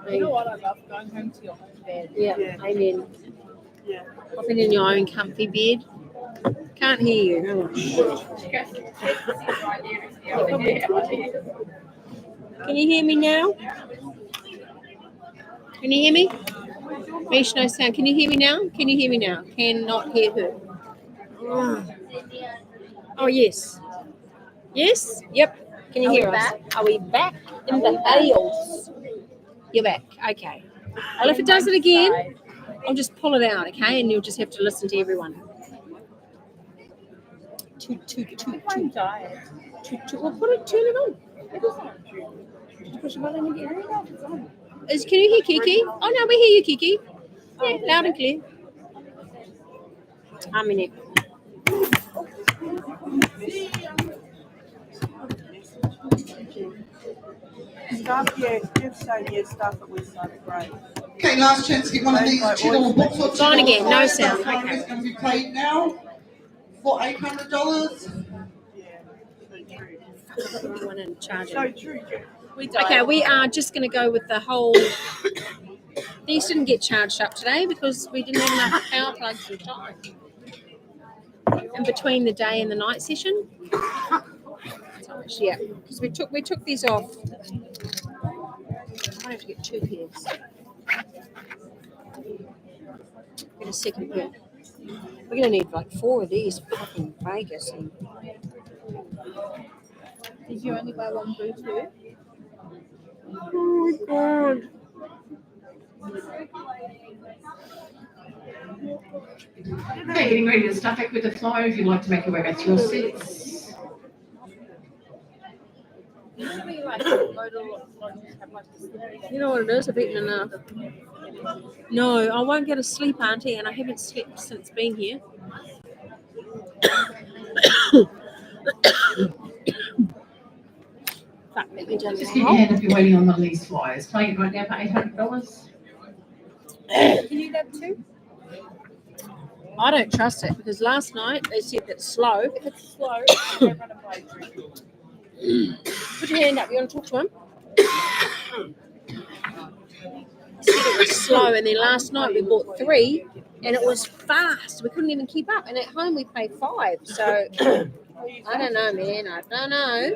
You know what I love? Going home to your own bed. Yeah, amen. Yeah. Popping in your own comfy bed. Can't hear you. Can you hear me now? Can you hear me? Mish, no sound. Can you hear me now? Can you hear me now? Cannot hear her. Oh, yes. Yes? Yep. Can you Are hear we us? back? Are we back in the house? You're back. Okay. Well, if it does it again, I'll just pull it out, okay? And you'll just have to listen to everyone. Toot, toot, toot, toot. Toot, toot. Well, turn it on. Just push the button again. Can you hear Kiki? Oh, no, we hear you, Kiki. Yeah, loud and clear. I'm in it. Stuff, yeah, just so yeah, stuff that we started great. Okay, last chance to get one of these $2 books or $2 Gone again, no flyers. sound, That flyer okay. is going to be paid now for $800. Yeah, so true. I want to charge So it. true. Okay, we are just going to go with the whole. These didn't get charged up today because we didn't have enough power plugs and time. In between the day and the night session. Yeah, because we took these off. I have to get 2 pairs. Get a second pair. We're gonna need like 4 of these fucking Vegas. And... Did you only buy one blue too? Oh God. Okay, getting ready to start back with the flyer if you'd like to make your way back to your seats. Usually like go to have like You know what it is? I've eaten enough. No, I won't get a sleep, Auntie, and I haven't slept since being here. Fuck, let me Just keep your hand up, you're waiting on one of these flyers. Playing it right now for $800. Can you grab 2? I don't trust it because last night they said it's slow. If it's slow, don't run and buy 3. Put your hand up. You want to talk to him? Said it was slow, and then last night we bought 3, and it was fast. We couldn't even keep up. And at home we pay 5. So I don't know, man. I don't know.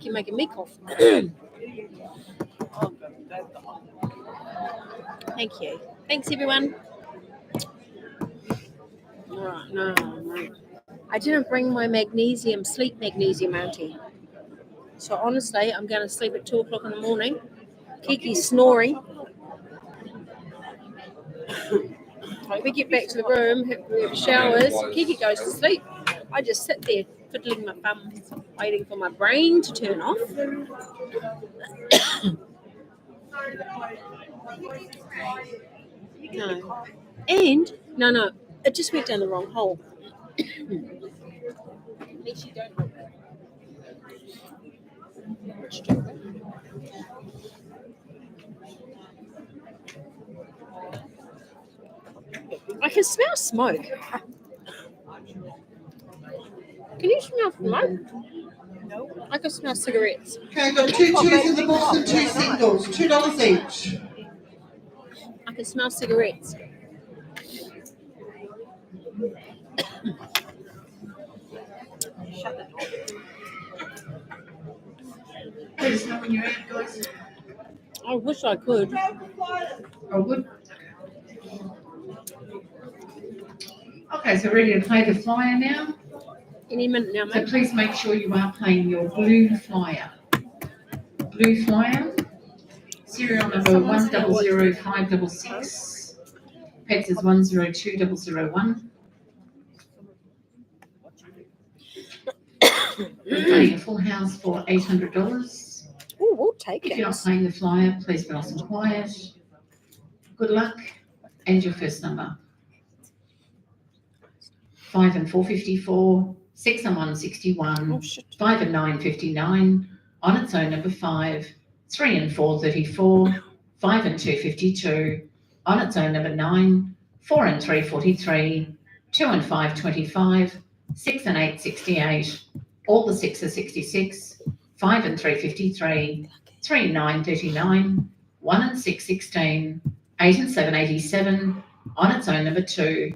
You're making me cough. Thank you. Thanks, everyone. Right, no. I didn't bring my sleep magnesium, Auntie. So honestly, I'm going to sleep at 2 o'clock in the morning. Kiki's snoring. We get back to the room, we have showers, Kiki goes to sleep. I just sit there fiddling my thumbs, waiting for my brain to turn off. No. And, no, it just went down the wrong hole. At least you don't know that. I can smell smoke. Can you smell smoke? No. I can smell cigarettes. Okay, I've got 2 twos in the box and 2 singles, $2 each. I can smell cigarettes. Shut the door. Let us know when you're out, guys. I wish I could. Oh, good. Okay, so ready to play the flyer now. Any minute now, So mate. please make sure you are playing your blue flyer. Blue flyer, serial number 100566. Pets is 102001. We're playing a full house for $800. Oh, we'll take If you're not it. playing the flyer, please be nice and quiet. Good luck, and your first number. 5 and 454, 6 and 161, Oh, shit. 5 and 959, on its own number 5, 3 and 434, 5 and 252, on its own number 9, 4 and 343, 2 and 525, 6 and 868, all the 6 are 66, 5 and 353, 3 and 939, 1 and 616, 8 and 787, on its own number 2,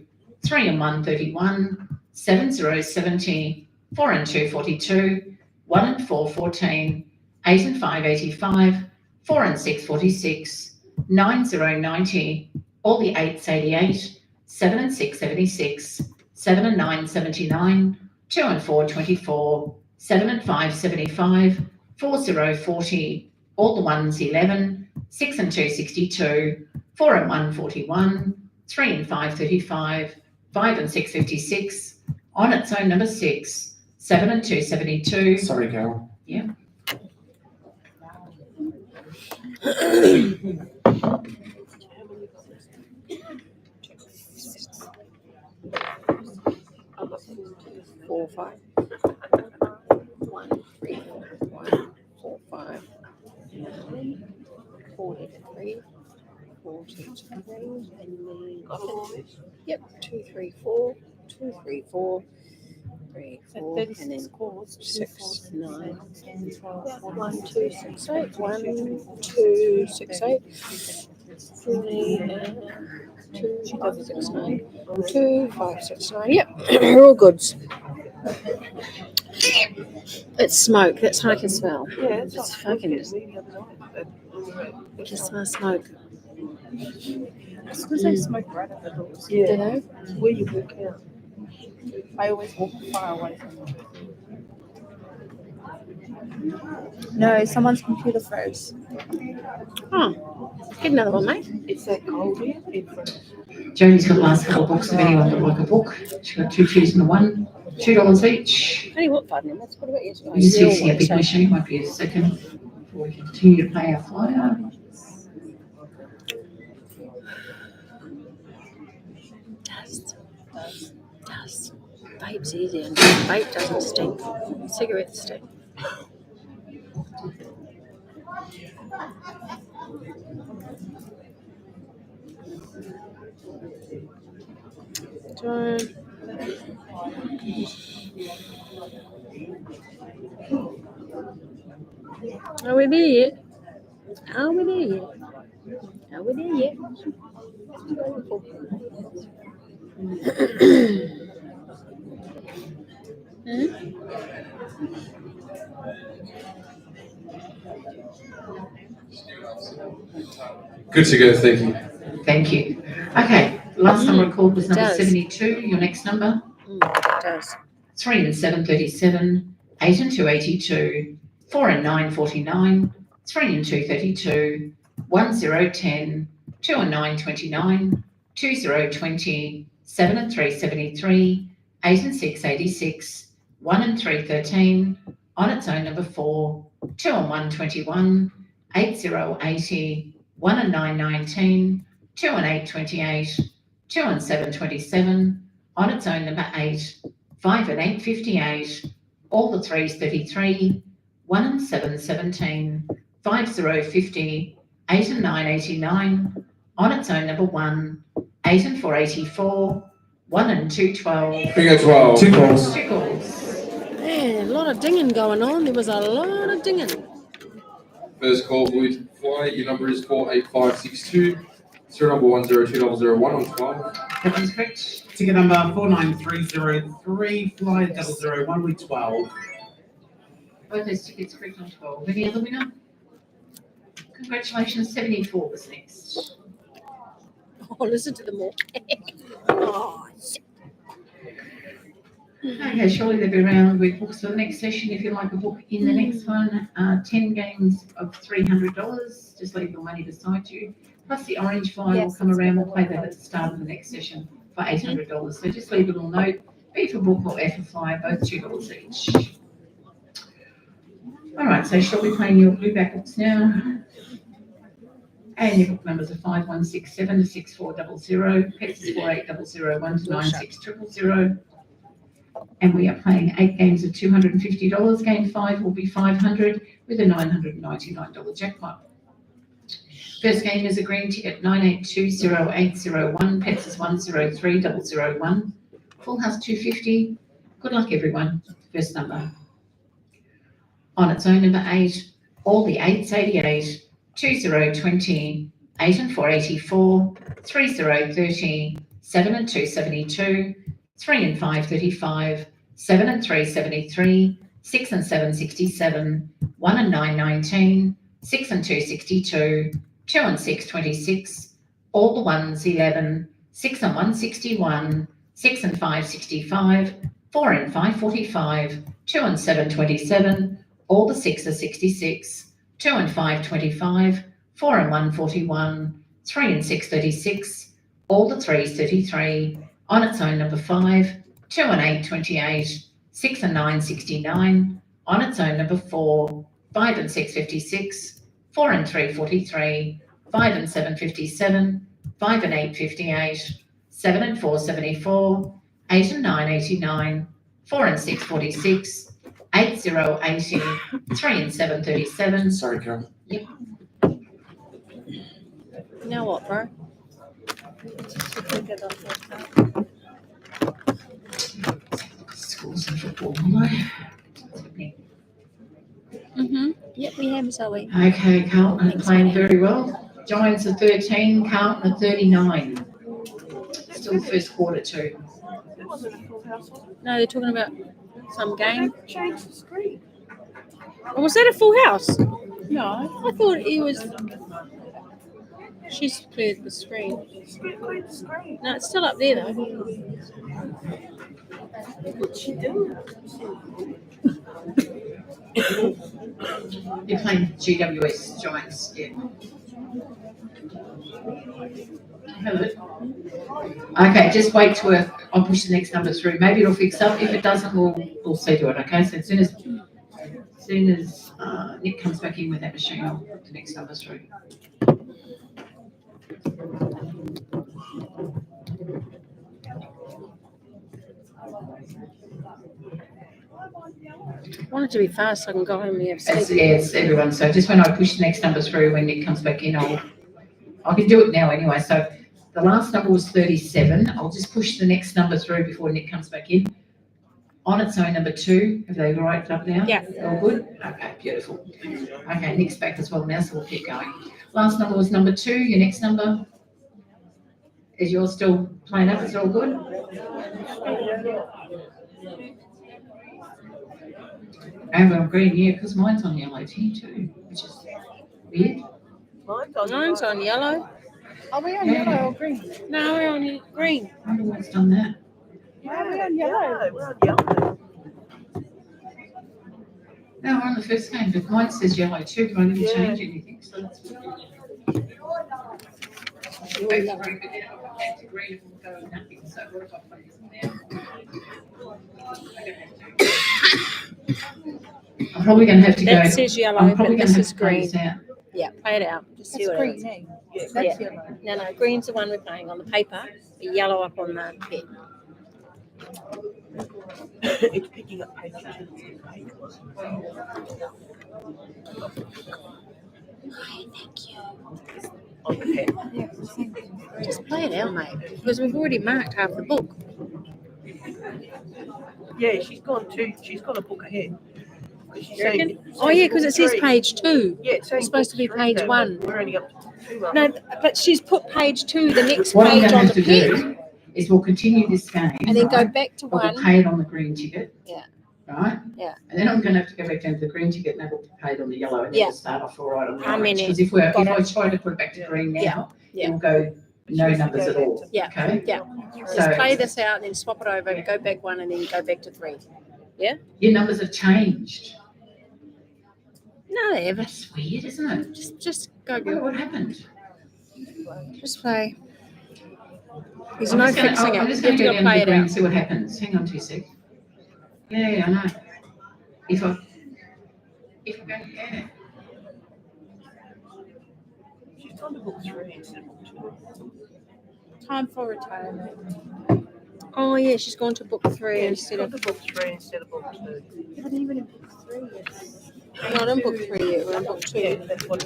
3 and 131, 7070, 4 and 242, 1 and 414, 8 and 585, 4 and 646, 9090, all the 8s 88, 7 and 6 76, 7 and 9 79, 2 and 4 24, 7 and 5 75, 4 0 40, all the 1s 11, 6 and 2 62, 4 and 1 41, 3 and 5 35, 5 and 6 56, on its own number 6, 7 and 2 72. Sorry, Carol. Yeah. Four, 5. 1, 3, 1, 4, 5. 43, 42, and then yep, 2, 3, 4, 2, 3, 4, 3, 4, and then scores. 6, 9, 10, 12, 1, 2, 6, 8, 1, 2, 6, 8, 3, 2, 5, 6, 9, 2, 5, 6, 9. Yep, we're all goods. It's smoke. That's how I can smell. Yeah, It's fucking. You can smell smoke. It's because they smoke right at the doors. You know? Where you work out. I always walk far away from them. No, someone's computer froze. Oh, get another one, mate. It's that cold here. Jodie's got the last couple of books if anyone would like a book. She's got 2 2s and a 1, $2 each. Only what 5 minutes? What about you? We're just fixing a big machine, might be a second before we continue to play our flyer. Dust. Vape's easy, and vape doesn't stink. Cigarettes stink. Don't. Are we there yet? Are we there yet? Are we there yet? Good to go, thank you. Thank you. Okay, last number I called was number Does. 72. Your next number? It does. 3 and 7 37, 8 and 2 82, 4 and 9 49, 3 and 2 32, 1 0 10, 2 and 9 29, 2 0 20, 7 and 3 73, 8 and 6 86, 1 and 3 13, on its own number 4, 2 and 1 21, 8 0 80, 1 and 9 19, 2 and 8 28, 2 and 7 27, on its own number 8, 5 and 8 58, all the 3s 33, 1 and 7 17, 5 0 50, 8 and 9 89, on its own number 1, 8 and 4 84, 1 and 2 12. Bingo 12. 2 calls. 2 calls. Man, a lot of dinging going on. There was a lot of dinging. First call, Blue Fly. Your number is 48562. Serial number 10201 on 12. That one's correct. Ticket number 49303, fly 001 with 12. Both those tickets correct on 12. Any other winner? Congratulations, 74 was next. Oh, listen to them all. Oh, shit. Okay, surely they'll be around with books for the next session. If you like a book in the next one, 10 games of $300. Just leave your money beside you. Plus the orange fly will come around. We'll play that at the start of the next session for $800. So just leave a little note. B for book or F for fly, both $2 each. All right, so shall we play your blue back books now? And your book numbers are 5167 to 6400, pets is 48001 to 96000. And we are playing 8 games of $250. Game 5 will be $500 with a $999 jackpot. First game is a green ticket 98208001, pets is 103001, full house 250. Good luck everyone. First number. On its own number 8, all the 8s 88, 2020, 8 and 4 84, 30 30, 7 and 2 72, 3 and 5 35, 7 and 3 73, 6 and 7 67, 1 and 9 19, 6 and 2 62, 2 and 6 26, all the 1s 11, 6 and 1 61, 6 and 5 65, 4 and 5 45, 2 and 7 27, all the 6 are 66, 2 and 5 25, 4 and 1 41, 3 and 6 36, all the 3s 33, on its own number 5, 2 and 8 28, 6 and 9 69, on its own number 4, 5 and 6 56, 4 and 3 43, 5 and 7 57, 5 and 8 58, 7 and 4 74, 8 and 9 89, 4 and 6 46, 8 0 80, 3 and 7 37. Sorry, Carol. Now what, bro? Schools and football, aren't Mm-hmm. Yep, we have Zoe. they? Okay, Carlton are playing very well. Giants are 13, Carlton are 39. Still first quarter too. It wasn't a full house, was it? No, they're talking about some game. They changed the screen. Oh, was that a full house? No. I thought it was. She's cleared the screen. Cleared the screen. No, it's still up there though. What's she doing? They're playing GWS Giants, yeah. Hello. Okay, just wait till I'll push the next number through. Maybe it'll fix up. If it doesn't, we'll see to it. Okay, so as soon as Nick comes back in with that machine, I'll put the next number through. I want it to be fast so I can go home and have sleep. It's everyone. So just when I push the next number through, when Nick comes back in, I can do it now anyway. So the last number was 37. I'll just push the next number through before Nick comes back in. On its own, number 2. Have they right up now? Yeah. All good? Okay, beautiful. Okay, Nick's back as well now, so we'll keep going. Last number was number 2. Your next number? Is yours still playing up? It's all good? And we're on green, yeah, because mine's on yellow here too, which is weird. Mine's on yellow. Are we on Yeah. yellow or green? No, we're on green. I wonder what's done that. Yeah, we're on yellow. We're on yellow. No, we're on the first game, but mine says yellow too, but I didn't Yeah. change anything, so that's weird. Back to green, but then I'll go back to green and we'll go nothing, so what if I play this now? I'm probably going to have to go. That says yellow, I'm probably but going to this have is to play green. this out. Yeah, play it out. Just see That's what it green, is. eh? Yeah, that's Yeah. yellow. No, green's the one we're playing on the paper. The yellow up on the bed. It's picking up page 2. Thank you. On the pen. Just play it out, mate. Because we've already marked half the book. Yeah, she's gone a book ahead. 'Cause she's You reckon? saying- Oh yeah, because it says three. page 2. Yeah, it's saying It's supposed to be book 3 page now. 1. We're only up to 2. aren't No, we? but she's put page 2, the next What I'm page going to on have the to pen, do is we'll continue this game. and then go right? back to But we'll 1. pay it on the green ticket. Yeah. Right? Yeah. And then I'm going to have to go back down to the green ticket and have it paid on the yellow and then Yeah. we'll start off all right on the How orange. many? Because if I Got try to put it back to green now, Yeah. Yeah. it will go no numbers at all. Yeah. Okay? Yeah. So Just play this out, then swap it over, go back 1, and then go back to 3. your numbers have changed. No, they haven't. That's weird, isn't it? Just go, I wonder girl. what happened. Just play. There's I'm no just gonna- fixing it. I'm You just have going to to go go down play to the it green out. and see what happens. Hang on 2 seconds. Yeah, I know. If I go, yeah. She's gone to book 3 instead of book 2. Time for retirement. Oh yeah, she's gone to book 3 Yeah, instead she's of. gone to book 3 instead of book 2. But even in book 3, it's We're not in book 3 yet. We're in book 2. Yeah, that's what,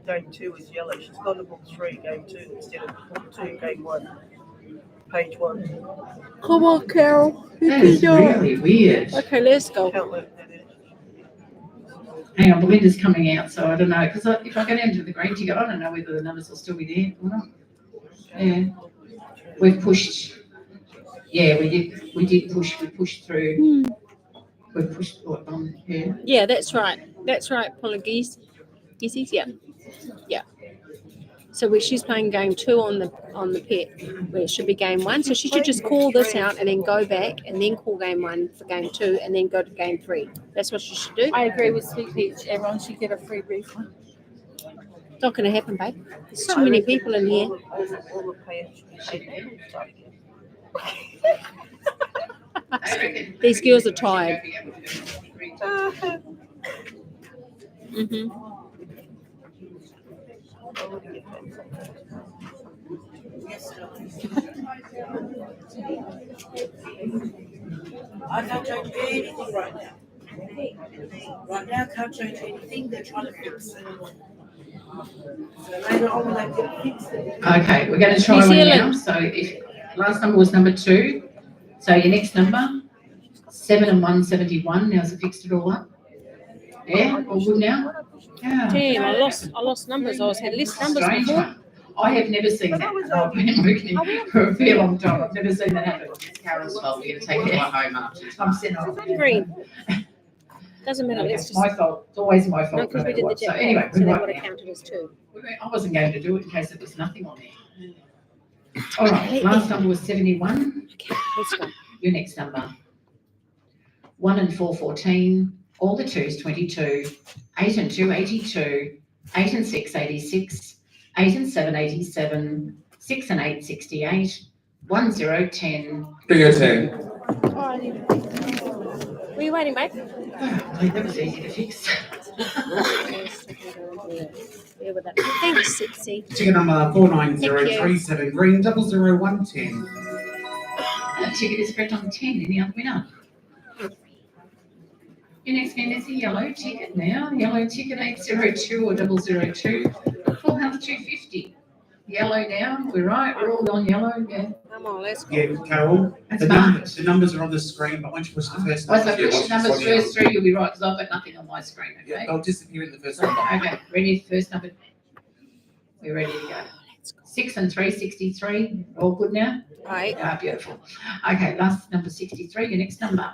game 2 is yellow. She's gone to book 3, game 2 instead of book 2, game 1. Page 1. Come on, Carol. That is really weird. Okay, let's go. Can't work that out. Hang on, Belinda's coming out, so I don't know. Because if I go down to the green ticket, I don't know whether the numbers will still be there or not. Yeah. We've pushed. Yeah, we did push. We pushed through. We pushed what on here. Yeah, that's right. That's right, Apologies. Yeah. Yeah. So she's playing game 2 on the pet, where it should be game 1. So she should just call this out and then go back and then call game 1 for game 2 and then go to game 3. That's what she should do. I agree with Sweet Peach. Everyone should get a free refund. It's not going to happen, babe. There's too many people in here. All the players should be paid and stuff. These girls are tired. Mm-hmm. I can't change anything right now. Right now, I can't change anything. They're trying to fix it. So later on, when they get fixed it. Okay, we're going to try New one now. Zealand. So if last number was number 2, so your next number 7 and 171. Now's it fixed it all up. Yeah, all good now. Yeah. Damn, I lost numbers. I had less numbers Strange before. one. I have never seen that. I've been working for a fair long time. I've never seen that happen. It's Carol's fault. We're going to take that home after. I'm sent off. Green. Doesn't matter. Okay, Let's it's just. my fault. It's always my No, fault. because we did the So jackpot, anyway, so we're that right would have now. counted as 2. I wasn't going to do it in case there was nothing on there. All right, last number was 71. Okay, let's go. Your next number. 1 and 4, 14. All the 2s, 22. 8 and 2, 82. 8 and 6, 86. 8 and 7, 87. 6 and 8, 68. 1, 0, 10. Bingo 10. Were you waiting, babe? That was easy to fix. Yeah, with that. Thanks, Sexy. Ticket number 49037 green 00110. That ticket is correct on 10. Any other winner? Your next game is a yellow ticket now. Yellow ticket 802 or 002. Full house 250. Yellow now. We're right. We're all on yellow. Yeah. Come on, let's go. Yeah, Carol, That's the fine. numbers are on the screen, but once you push the first Once I number, push once the numbers it's on the first 3, you'll be right because I've got nothing on my screen. yeah, Okay. they'll disappear in the first number. Okay. Ready? First number. We're ready to go. Let's go. 6 and 3, 63. All good now? Right. Ah, beautiful. Okay, last number 63, your next number.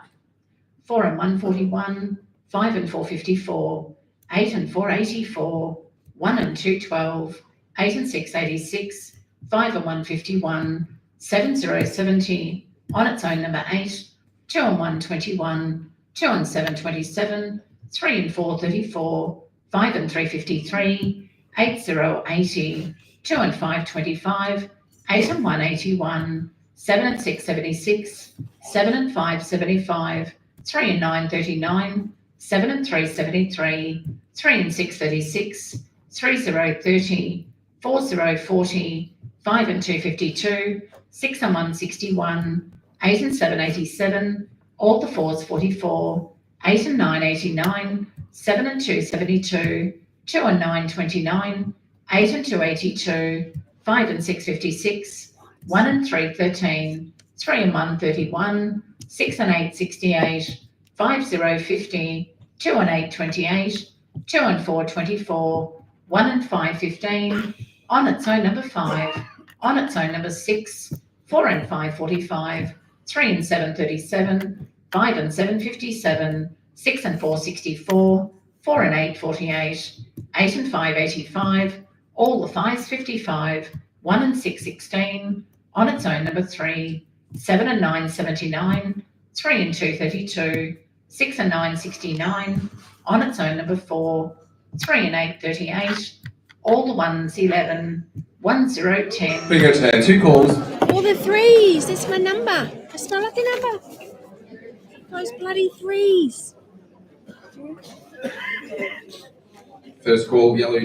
4 and 1, 41. 5 and 4, 54. 8 and 4, 84. 1 and 2, 12. 8 and 6, 86. 5 and 1, 51. 7, 0, 70. On its own, number 8. 2 and 1, 21. 2 and 7, 27. 3 and 4, 34. 5 and 3, 53. 8, 0, 80. 2 and 5, 25. 8 and 1, 81. 7 and 6, 76. 7 and 5, 75. 3 and 9, 39. 7 and 3, 73. 3 and 6, 36. 3, 0, 30. 4, 0, 40. 5 and 2, 52. 6 and 1, 61. 8 and 7, 87. All the 4s, 44. 8 and 9, 89. 7 and 2, 72. 2 and 9, 29. 8 and 2, 82. 5 and 6, 56. 1 and 3, 13. 3 and 1, 31. 6 and 8, 68. 5, 0, 50. 2 and 8, 28. 2 and 4, 24. 1 and 5, 15. On its own, number 5. On its own, number 6. 4 and 5, 45. 3 and 7, 37. 5 and 7, 57. 6 and 4, 64. 4 and 8, 48. 8 and 5, 85. All the 5s, 55. 1 and 6, 16. On its own, number 3. 7 and 9, 79. 3 and 2, 32. 6 and 9, 69. On its own, number 4. 3 and 8, 38. All the 1s, 11. 1, 0, 10. Bingo 10. 2 calls. All the 3s. That's my number. That's my lucky number. Those bloody 3s. First call, yellow.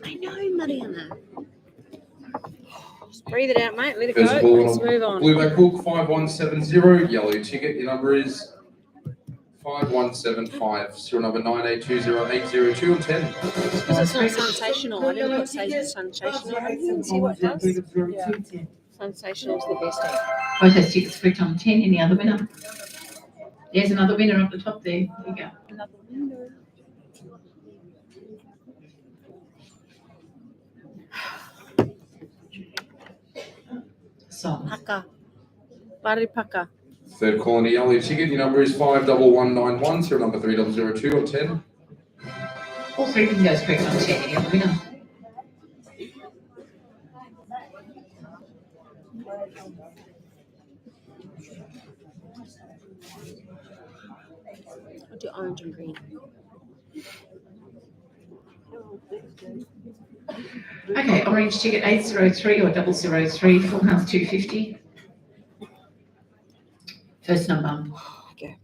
I know, Mariana. Just breathe it out, mate. Let it First go. call Let's move on. Blue back hook 5170. Yellow ticket. Your number is 5175. Serial number 9820802 and 10. Because it's not sensational. I didn't put sensational. See what it does? Sensational is the best. Both those tickets correct on 10. Any other winner? There's another winner up the top there. There you go. Another window. Song. Paka. Pari paka. Third call on a yellow ticket. Your number is 51191. Serial number 3002 on 10. All three bingo's correct on 10. Any other winner? I'll do orange and green. Okay, orange ticket 803 or 003, full house 250. First number. Okay.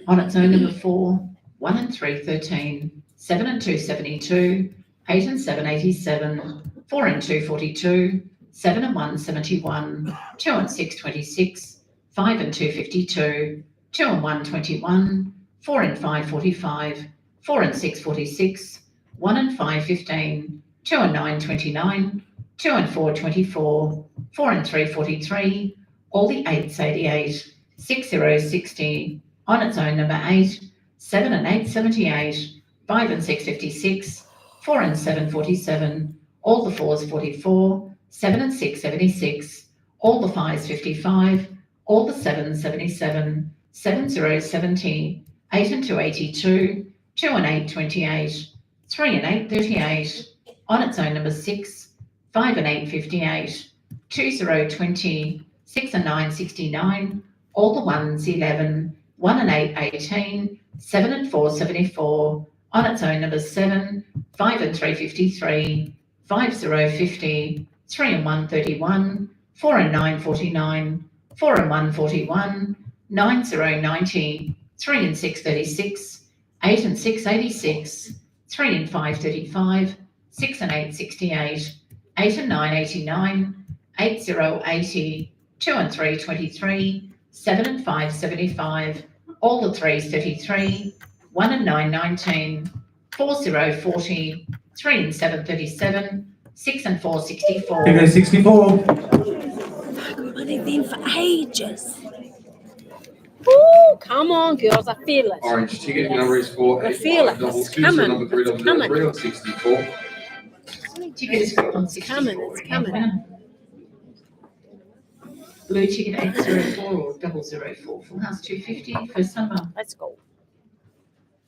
On its own, number 4, 1 and 3, 13, 7 and 2, 72, 8 and 7, 87, 4 and 2, 42, 7 and 1, 71, 2 and 6, 26, 5 and 2, 52, 2 and 1, 21, 4 and 5, 45, 4 and 6, 46, 1 and 5, 15, 2 and 9, 29, 2 and 4, 24, 4 and 3, 43, all the 8s, 88, 6 zeros, 60, on its own, number 8, 7 and 8, 78, 5 and 6, 56, 4 and 7, 47, all the 4s, 44, 7 and 6, 76, all the 5s, 55, all the 7s, 77, 7 zeros, 70, 8 and 2, 82, 2 and 8, 28, 3 and 8, 38, on its own, number 6, 5 and 8, 58, 2 0, 20, 6 and 9, 69, all the 1s, 11, 1 and 8, 18, 7 and 4, 74, on its own, number 7, 5 and 3, 53, 5 0, 50, 3 and 1, 31, 4 and 9, 49, 4 and 1, 41, 9 0, 90, 3 and 6, 36, 8 and 6, 86, 3 and 5, 35, 6 and 8, 68, 8 and 9, 89, 8 0, 80, 2 and 3, 23, 7 and 5, 75, all the 3s, 33, 1 and 9, 19, 4 0, 40, 3 and 7, 37, 6 and 4, 64. Bingo 64. Money been for ages. Ooh, come on, girls, I feel it. Orange ticket. Your number is 4 I 8 feel 5 it. double It's 2. coming. Serial number It's 3003 on 64. Ticket is correct on It's 64. coming, it's coming. Blue ticket 804 or 004, full house 250, first number. Let's go.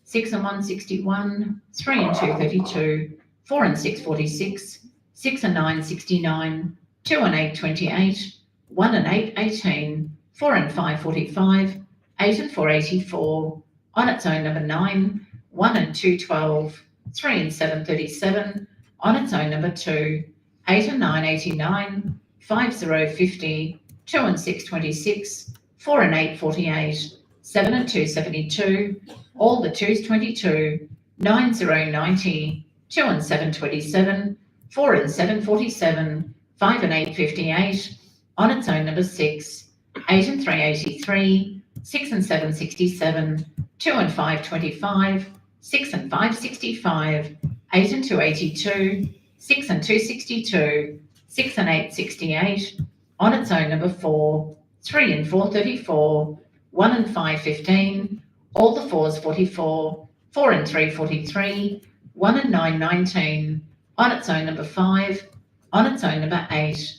6 and 1, 61, 3 and 2, 32, 4 and 6, 46, 6 and 9, 69, 2 and 8, 28, 1 and 8, 18, 4 and 5, 45, 8 and 4, 84, on its own, number 9, 1 and 2, 12, 3 and 7, 37, on its own, number 2, 8 and 9, 89, 5 0, 50, 2 and 6, 26, 4 and 8, 48, 7 and 2, 72, all the 2s, 22, 9 0, 90, 2 and 7, 27, 4 and 7, 47, 5 and 8, 58, on its own, number 6, 8 and 3, 83, 6 and 7, 67, 2 and 5, 25, 6 and 5, 65, 8 and 2, 82, 6 and 2, 62, 6 and 8, 68, on its own, number 4, 3 and 4, 34, 1 and 5, 15, all the 4s, 44, 4 and 3, 43, 1 and 9, 19, on its own, number 5, on its own, number 8,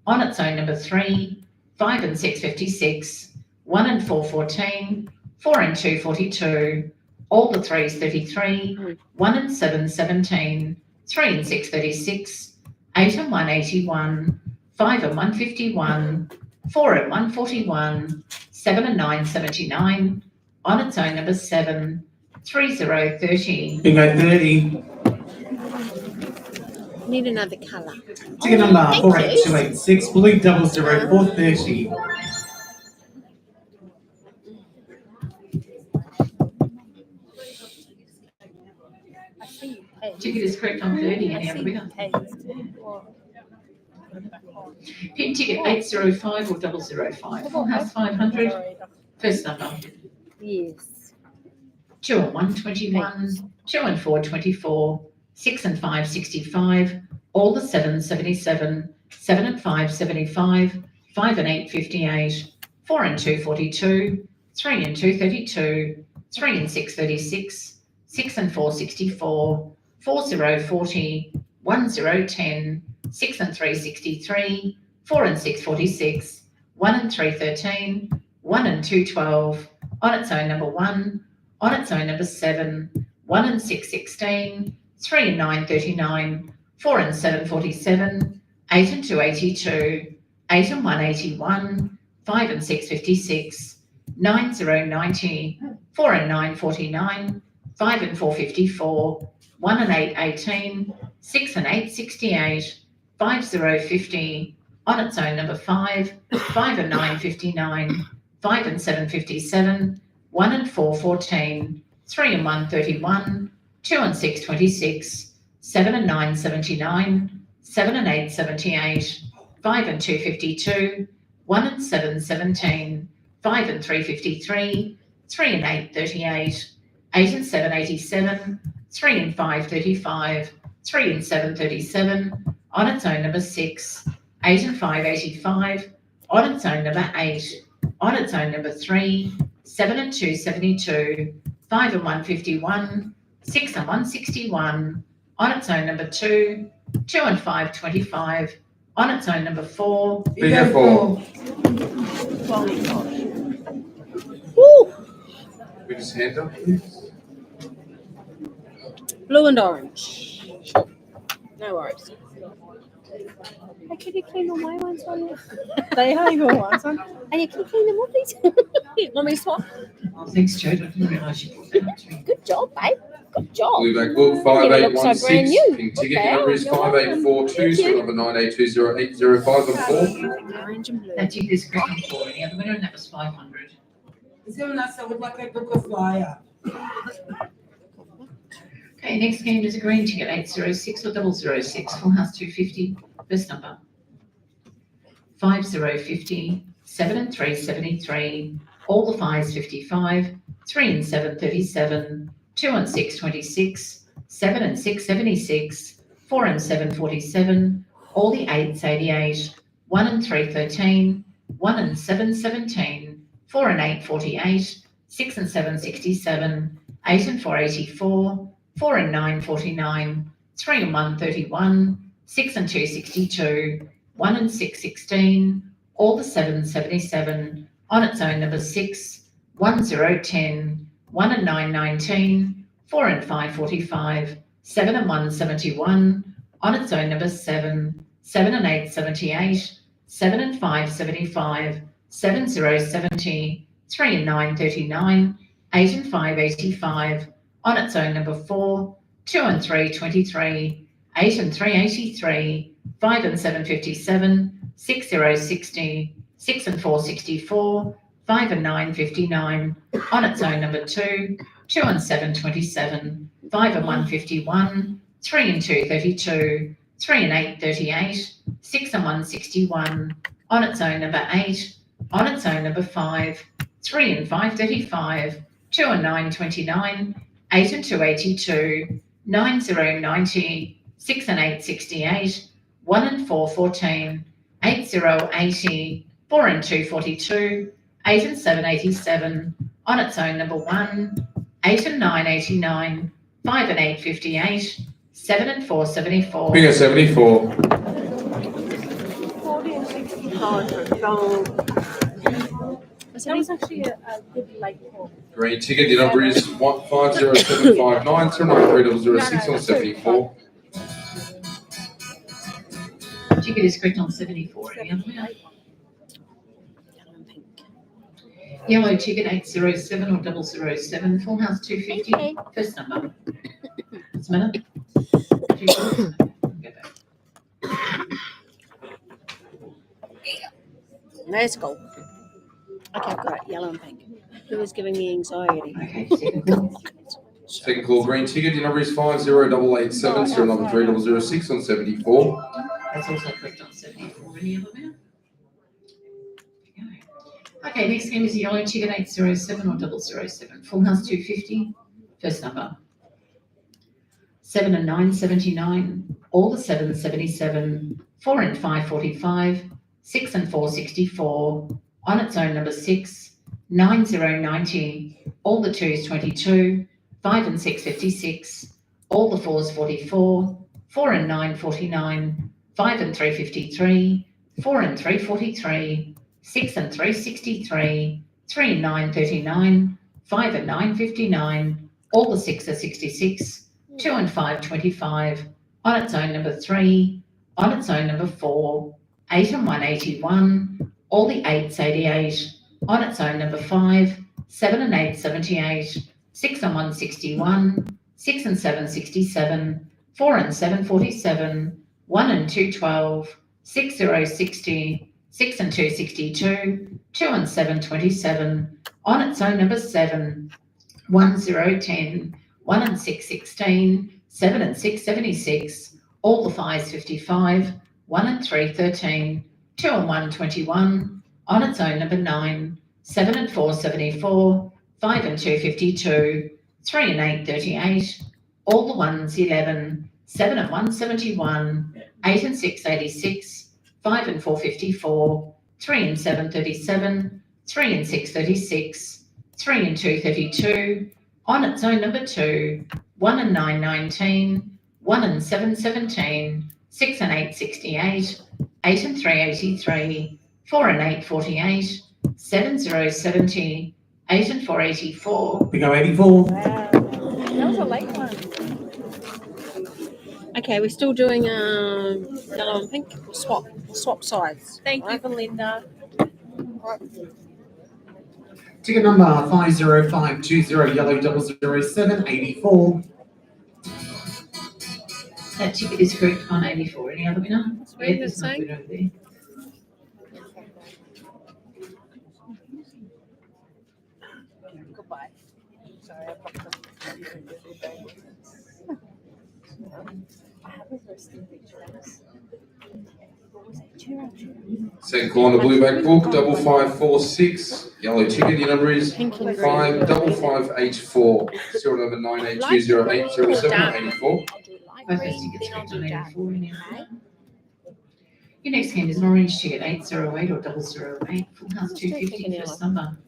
on its own, number 3, 5 and 6, 56, 1 and 4, 14, 4 and 2, 42, all the 3s, 33, 1 and 7, 17, 3 and 6, 36, 8 and 1, 81, 5 and 1, 51, 4 and 1, 41, 7 and 9, 79, on its own, number 7, 3 0, 30. Bingo 30. Need another colour. Ticket number Thank 48286. Blue 00430. I see you paid. Ticket is correct on 30, I any other see you winner? paid. Pin ticket 805 or 005, full house 500, first number. Yes. 2 and 1, 21, 2 and 4, 24, 6 and 5, 65, all the 7s, 77, 7 and 5, 75, 5 and 8, 58, 4 and 2, 42, 3 and 2, 32, 3 and 6, 36, 6 and 4, 64, 4 0, 40, 1 0, 10, 6 and 3, 63, 4 and 6, 46, 1 and 3, 13, 1 and 212, on its own number 1, on its own number 7, 1 and 6 16, 3 and 9 39, 4 and 7 47, 8 and 2 82, 8 and 1 81, 5 and 6 56, 9 0 90, 4 and 9 49, 5 and 4 54, 1 and 8 18, 6 and 8 68, 5 0 50, on its own number 5, 5 and 9 59, 5 and 7 57, 1 and 4 14, 3 and 1 31, 2 and 6 26, 7 and 9 79, 7 and 8 78, 5 and 2 52, 1 and 7 17, 5 and 3 53, 3 and 8 38, 8 and 7 87, 3 and 5 35, 3 and 7 37, on its own number 6, 8 and 5 85, on its own number 8, on its own number 3, 7 and 2 72, 5 and 1 51, 6 and 1 61, on its own number 2, 2 and 5 25, on its own number 4, Bigger 4. Woo! We just hand up. Blue and orange. No worries. Hey, can you clean all my ones on you? They are your ones on. And you can clean them all, please. Want me to swap? Oh, thanks, Joe. I didn't realise you put that up to me. Good job, babe. Good job. Blue back book You look so brand 5816. new. Pink ticket. Okay. Your number is 5842. So number 98208005 and 4. Orange and blue. That ticket is correct on 4. Any other winner? And that was 500. Is there else that would like a book of flyer? Okay, next game is a green ticket, 806 or 006, full house 250, first number. 5050, 7 and 3 73, all the 5s 55, 3 and 7 37, 2 and 6 26, 7 and 6 76, 4 and 7 47, all the 8s 88, 1 and 3 13, 1 and 7 17, 4 and 8 48, 6 and 7 67, 8 and 4 84, 4 and 9 49, 3 and 1 31, 6 and 2 62, 1 and 6 16, all the 7 77, on its own number 6, 1 0 10, 1 and 9 19, 4 and 5 45, 7 and 1 71, on its own number 7, 7 and 8 78, 7 and 5 75, 7 0 70, 3 and 9 39, 8 and 5 85, on its own number 4, 2 and 3 23, 8 and 3 83, 5 and 7 57, 6 0 60, 6 and 4 64, 5 and 9 59, on its own number 2, 2 and 7 27, 5 and 1 51, 3 and 2 32, 3 and 8 38, 6 and 1 61, on its own number 8, on its own number 5, 3 and 5 35, 2 and 9 29, 8 and 2 82, 9 0 90, 6 and 8 68, 1 and 4 14, 8 0 80, 4 and 2 42, 8 and 7 87, on its own number 1, 8 and 9 89, 5 and 8 58, 7 and 4 74. Bigger 74. 40 and 65. That was actually a good late call. Green ticket. Your number is 150759. So number 3006 on 74. Ticket is correct on 74. Any other winner? Yellow and pink. Yellow ticket 807 or 007, full house 250, Okay. first number. It's a minute. 250. Go back. Let's go. Okay, I've got it. Yellow and pink. Who was giving me anxiety? Okay, second call. Second call. Green ticket. Your number is 50887. So number 3006 on 74. That's also correct on 74. Any other winner? There we go. Okay, next game is yellow ticket 807 or 007, full house 250, first number. 7 and 9 79, all the 7 77, 4 and 5 45, 6 and 4 64, on its own number 6, 9 0 90, all the 2s 22, 5 and 6 56, all the 4s 44, 4 and 9 49, 5 and 3 53, 4 and 3 43, 6 and 3 63, 3 and 9, 39, 5 and 9, 59, all the 6 are 66, 2 and 5, 25, on its own number 3, on its own number 4, 8 and 1, 81, all the 8s 88, on its own number 5, 7 and 8, 78, 6 and 1, 61, 6 and 7, 67, 4 and 7, 47, 1 and 2, 12, 6, 0, 60, 6 and 2, 62, 2 and 7, 27, on its own number 7, 1, 0, 10, 1 and 6, 16, 7 and 6, 76, all the 5s 55, 1 and 3, 13, 2 and 1, 21, on its own number 9, 7 and 4, 74, 5 and 2, 52, 3 and 8, 38, all the 1s 11, 7 and 1, 71, 8 and 6, 86, 5 and 4, 54, 3 and 7, 37, 3 and 6, 36, 3 and 2, 32, on its own number 2, 1 and 9, 19, 1 and 7, 17, 6 and 8, 68, 8 and 3, 83, 4 and 8, 48, 7, 0, 70, 8 and 4, 84. We go 84. Wow. That was a late one. Okay, we're still doing yellow and pink. Swap sides. Thank you, Belinda. Ticket number 50520, yellow 007, 84. That ticket is correct on 84. Any other winner? That's what you're there's no saying. winner there. Goodbye. Sorry, I popped up. I have a resting pictures. What was it? 200. Second corner, blue back book, 5546. Yellow ticket, your number is Pink and green. 55584. Serial number 98208074. I'll do light Both those green, tickets then I'll correct do on dark 84. Any other green. winner? Your next game is an orange ticket 808 or 008, full house Let's do pink 250, and first yellow. number.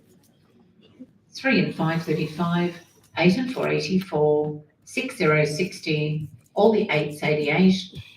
3 and 5, 35, 8 and 4, 84, 6, 0, 60, all the 8s 88,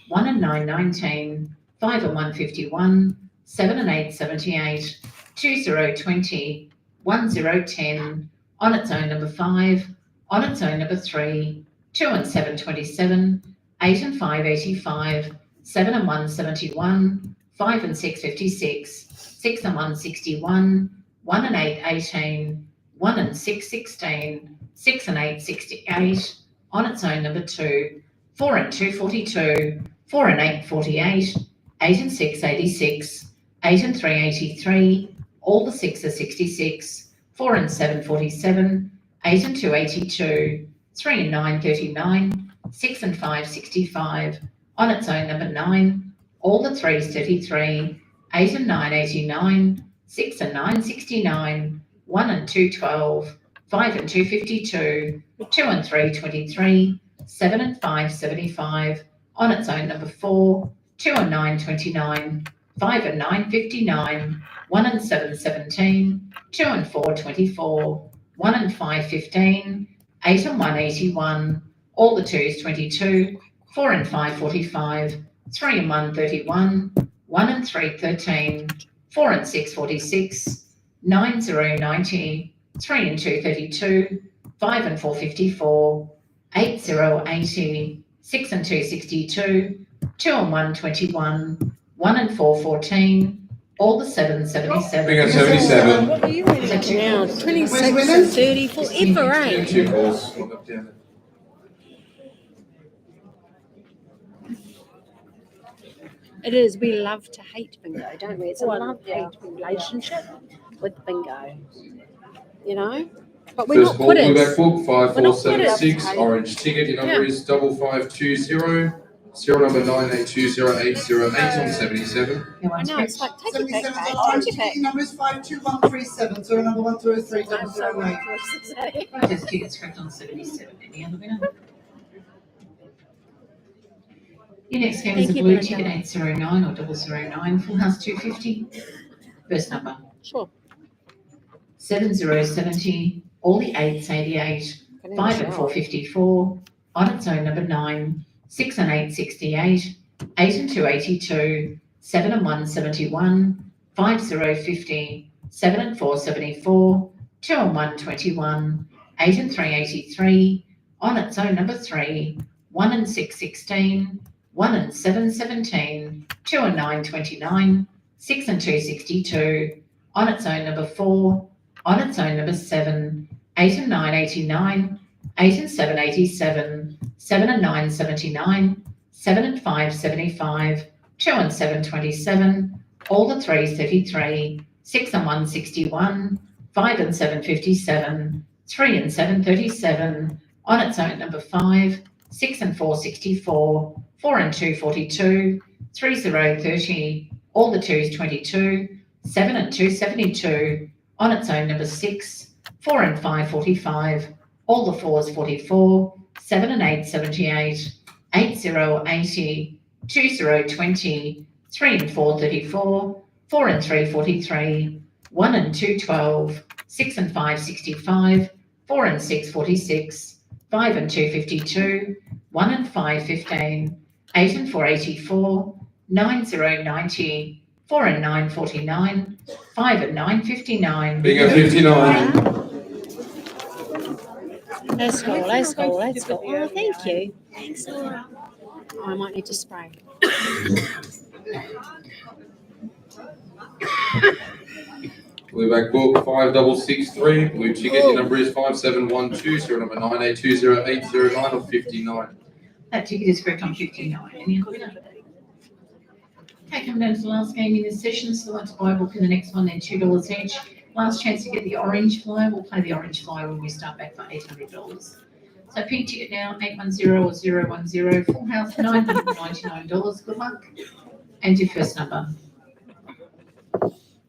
1 and 9, 19, 5 and 1, 51, 7 and 8, 78, 2, 0, 20, 1, 0, 10, on its own number 5, on its own number 3, 2 and 7, 27, 8 and 5, 85, 7 and 1, 71, 5 and 6, 56, 6 and 1, 61, 1 and 8, 18, 1 and 6, 16, 6 and 8, 68, on its own number 2, 4 and 2, 42, 4 and 8, 48, 8 and 6, 86, 8 and 3, 83, all the 6 are 66, 4 and 7, 47, 8 and 2, 82, 3 and 9, 39, 6 and 5, 65, on its own number 9, all the 3s 33, 8 and 9, 89, 6 and 9, 69, 1 and 2, 12, 5 and 2, 52, 2 and 3, 23, 7 and 5, 75, on its own number 4, 2 and 9, 29, 5 and 9, 59, 1 and 7, 17, 2 and 4, 24, 1 and 5, 15, 8 and 1, 81, all the 2s 22, 4 and 5, 45, 3 and 1, 31, 1 and 3, 13, 4 and 6, 46, 9, 0, 90, 3 and 2, 32, 5 and 4, 54, 8, 0, 80, 6 and 2, 62, 2 and 1, 21, 1 and 4, 14, all the 7s 77. Bring out 77. What were you winning? So two Now, calls. 26 winners? and 30 forever, eh? Two calls. One up, down there. It is. We love to hate bingo, don't we? It's a Well, love-hate yeah. relationship with bingo. You know? But we're First not call, blue back quitters. book, We're not 5476. quitters. Orange ticket, your number is 5520. Serial number 98208008 on 77. Yeah, I one's know, correct. it's like, take it back, 77 babe. orange Take it back. ticket number is 52137, so number 103 008. Both those tickets correct on 77. Any other winner? Your next game is Thank a you, blue Belinda. ticket 809 or 009, full house 250. First number. Sure. 7, 0, 70, all the 8s 88, 5 and 4, 54, on its own number 9, 6 and 8, 68, 8 and 2, 82, 7 and 1, 71, 5, 0, 50, 7 and 4 74, 2 and 1 21, 8 and 3 83, on its own number 3, 1 and 6 16, 1 and 7 17, 2 and 9 29, 6 and 2 62, on its own number 4, on its own number 7, 8 and 9 89, 8 and 7 87, 7 and 9 79, 7 and 5 75, 2 and 7 27, all the 3s 33, 6 and 1 61, 5 and 7 57, 3 and 7 37, on its own number 5, 6 and 4 64, 4 and 2 42, 3 0 30, all the 2s 22, 7 and 2 72, on its own number 6, 4 and 5 45, all the 4s 44, 7 and 8 78, 8 0 80, 2 0 20, 3 and 4 34, 4 and 3 43, 1 and 2 12, 6 and 5 65, 4 and 6 46, 5 and 2 52, 1 and 5 15, 8 and 4 84, 9 0 90, 4 and 9 49, 5 and 9 59. Bingo 59. Let's go, let's go, let's go. Oh, thank you. Thanks, Laura. Oh, I might need to spray. Blue back book 5663. Blue ticket. Your number is 5712. Serial number 9820809 or 59. That ticket is correct on 59. Any other winner? Okay, coming down to the last game in this session. So that's buy book in the next one, then $2 each. Last chance to get the orange flyer. We'll play the orange flyer when we start back for $800. So pink ticket now, 810 or 010, full house, $999. Good luck. And your first number.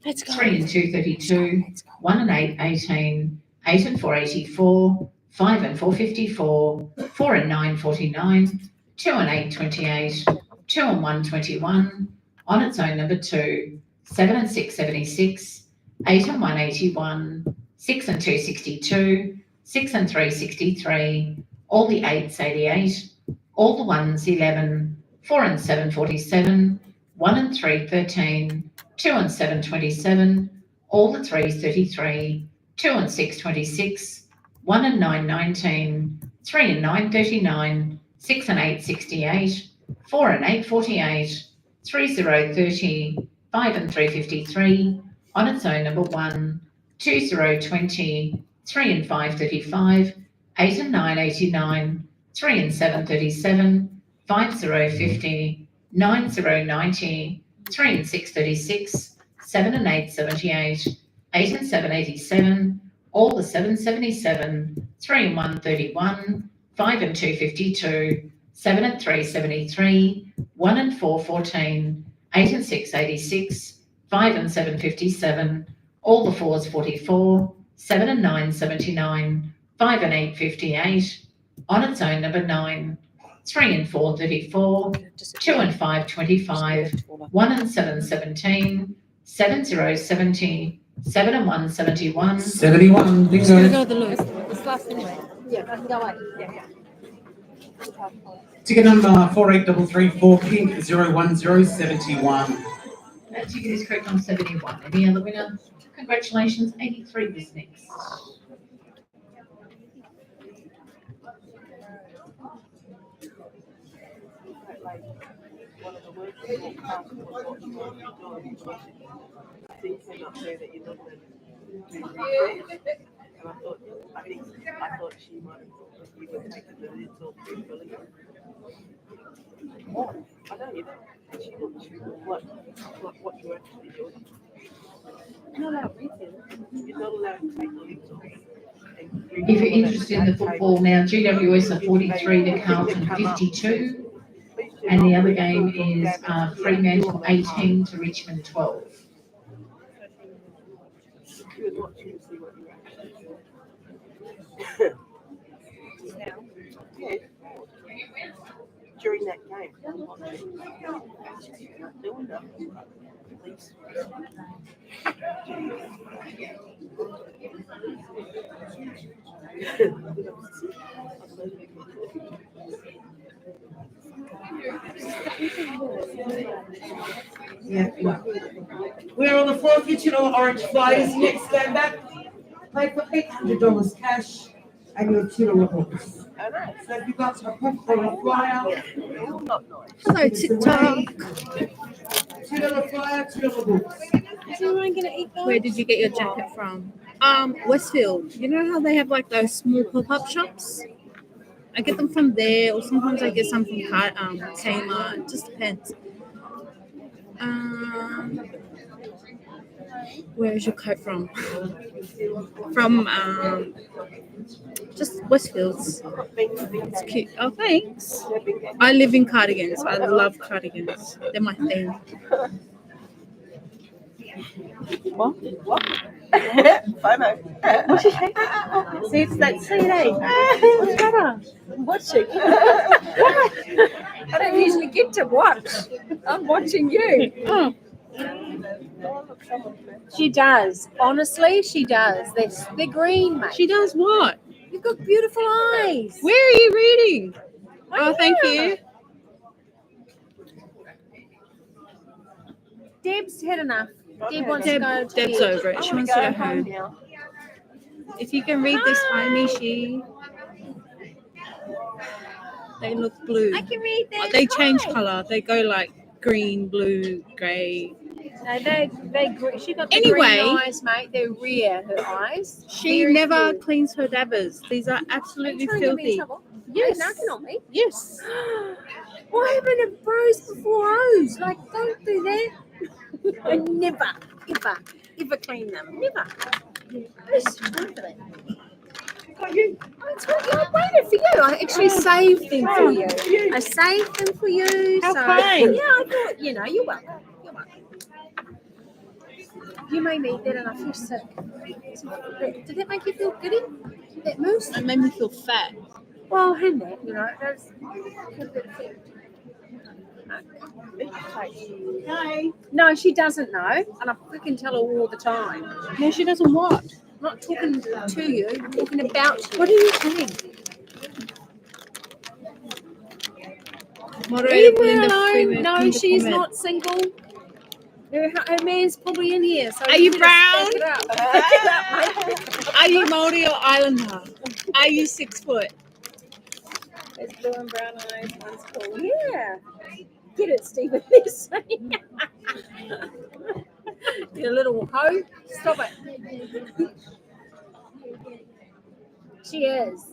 Let's go. 3 and 2 32, 1 and 8 18, 8 and 4 84, 5 and 4 54, 4 and 9 49, 2 and 8 28, 2 and 1 21, on its own number 2, 7 and 6 76, 8 and 1 81, 6 and 2 62, 6 and 3 63, all the 8s 88, all the 1s 11, 4 and 7 47, 1 and 3 13, 2 and 7 27, all the 3s 33, 2 and 6 26, 1 and 9 19, 3 and 9 39, 6 and 8 68, 4 and 8 48, 3 0 30, 5 and 3 53, on its own number 1, 2 0 20, 3 and 5 35, 8 and 9 89, 3 and 7 37, 5 0 50, 9 0 90, 3 and 6 36, 7 and 8 78, 8 and 7 87, all the 7 77, 3 and 1 31, 5 and 2 52, 7 and 3 73, 1 and 4 14, 8 and 6 86, 5 and 7 57, all the 4s 44, 7 and 9 79, 5 and 8 58, on its own number 9, 3 and 4 34, 2 and 5 25, 1 and 7 17, 7 0 70, 7 and 1 71. 71. Just gonna Bingo. go the loop. It's last anyway. Yeah, I can go away. Yeah. Ticket number 4833 pink 01071. That ticket is correct on 71. Any other winner? Congratulations, 83 was next. One of the worst things that things came up there that you're not going to do research. And I thought she might have thought that you would take it that it's all too brilliant. Oh, I know you don't. She looked like what you're actually doing. No, retail. You're not allowed to take the lips off. If you're interested in the football now, GWS are 43 to Carlton 52. And the other game is Fremantle 18 to Richmond 12. She was watching to see what you actually doing. Yeah. During that game, I was watching. Not doing nothing. Please. Yeah. We're on the floor for your $2 orange flyers. Next game back. Play for $800 cash and your $2 books. So if you've got a book or a flyer, Hello, TikTok. $2 flyer, $2 books. Is anyone gonna eat those? Where did you get your jacket from? Westfield. You know how they have like those small pop-up shops? I get them from there, or sometimes I get some from Kmart. It just depends. Where is your coat from? From just Westfields. It's cute. Oh, thanks. I live in cardigans. I love cardigans. They're my thing. What? FOMO. What's she saying? See, it's that CD. What's the matter? I'm watching. I don't usually get to watch. I'm watching you. Oh, She does. Honestly, she does. They're green, mate. she does what? You've got beautiful eyes. Where are you reading? Oh, thank you. Deb's had enough. Deb wants to go to Deb's bed. over it. She wants to go home. If you can read this, hi, Mishi. They look blue. I can read that. They change color. They go like green, blue, grey. No, she got the Anyway. green eyes, mate. They're rare, her eyes. She Very never cute. cleans her dabbers. These are Are you absolutely trying to get me in filthy. trouble? Yes. Are you knocking on me? Yes. Why haven't it bros before O's? Like, don't do that. I never, ever clean them. Never. I'm struggling. Got you. I waited for you. I actually saved them for you. I saved them for you. How so, kind. Yeah, I thought, you're welcome. You're welcome. You made me eat that and I feel sick. Did that make you feel goody? That mousse? It made me feel fat. Well, hang on, that's a bit of food. No, she doesn't know, and I freaking tell her all the time. No, she doesn't what? I'm not talking to you, I'm talking about you. What are you saying? Moderator Leave her Belinda alone. Freeman, No, leave a she's comment. not single. Her man's probably in here. So Are you better brown? step it up. Step it up, mate. Are you Māori or Islander? Are you 6 foot? There's blue and brown eyes. One's cool. Yeah. Get it, Stephen. They're saying. You little hoe. Stop it. She is.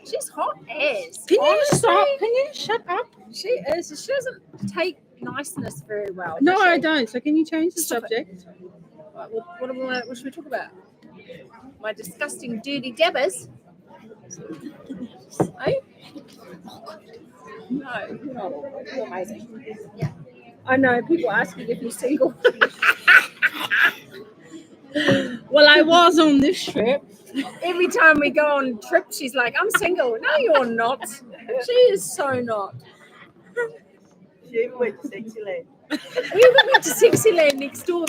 She's hot as. Can you Honestly, stop? Can you shut up? She is. She doesn't take niceness very well. No, does she? I don't. So can you change the Stop it. subject? Right, what should we talk about? My disgusting, dirty dabbers. Eh? No, you're not. You're amazing. Yeah. I know. People asking if you're single. Well, I was on this trip. Every time we go on trips, she's like, "I'm single." No, you're not. She is so not. She even went to Sexyland. We even went to Sexyland next door.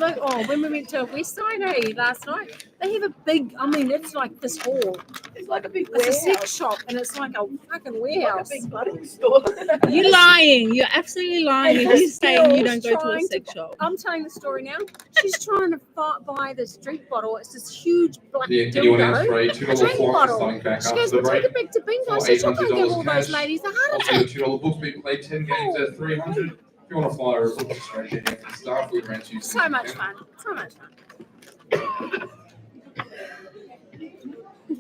When we went to West Side last night, they have a big. I mean, it's like this hall. It's like a big It's a warehouse. sex shop, and it's like a fucking warehouse. Like a big clothing store. You're lying. You're absolutely lying And if this you're saying you girl's don't go to a trying sex shop. I'm telling the story now. She's trying to buy this drink bottle. It's this huge black Yeah, anyone else dildo. free? Drink $2 flight bottle. starting back She after goes, the "We'll take break. it back to bingo." I For said, "You're going to give $800 all those cash. ladies a heart Also, attack." $2 books being played 10 games at 300. If you want a flyer, it's all straight ahead for staff. We ran Tuesday. So much fun. So much fun.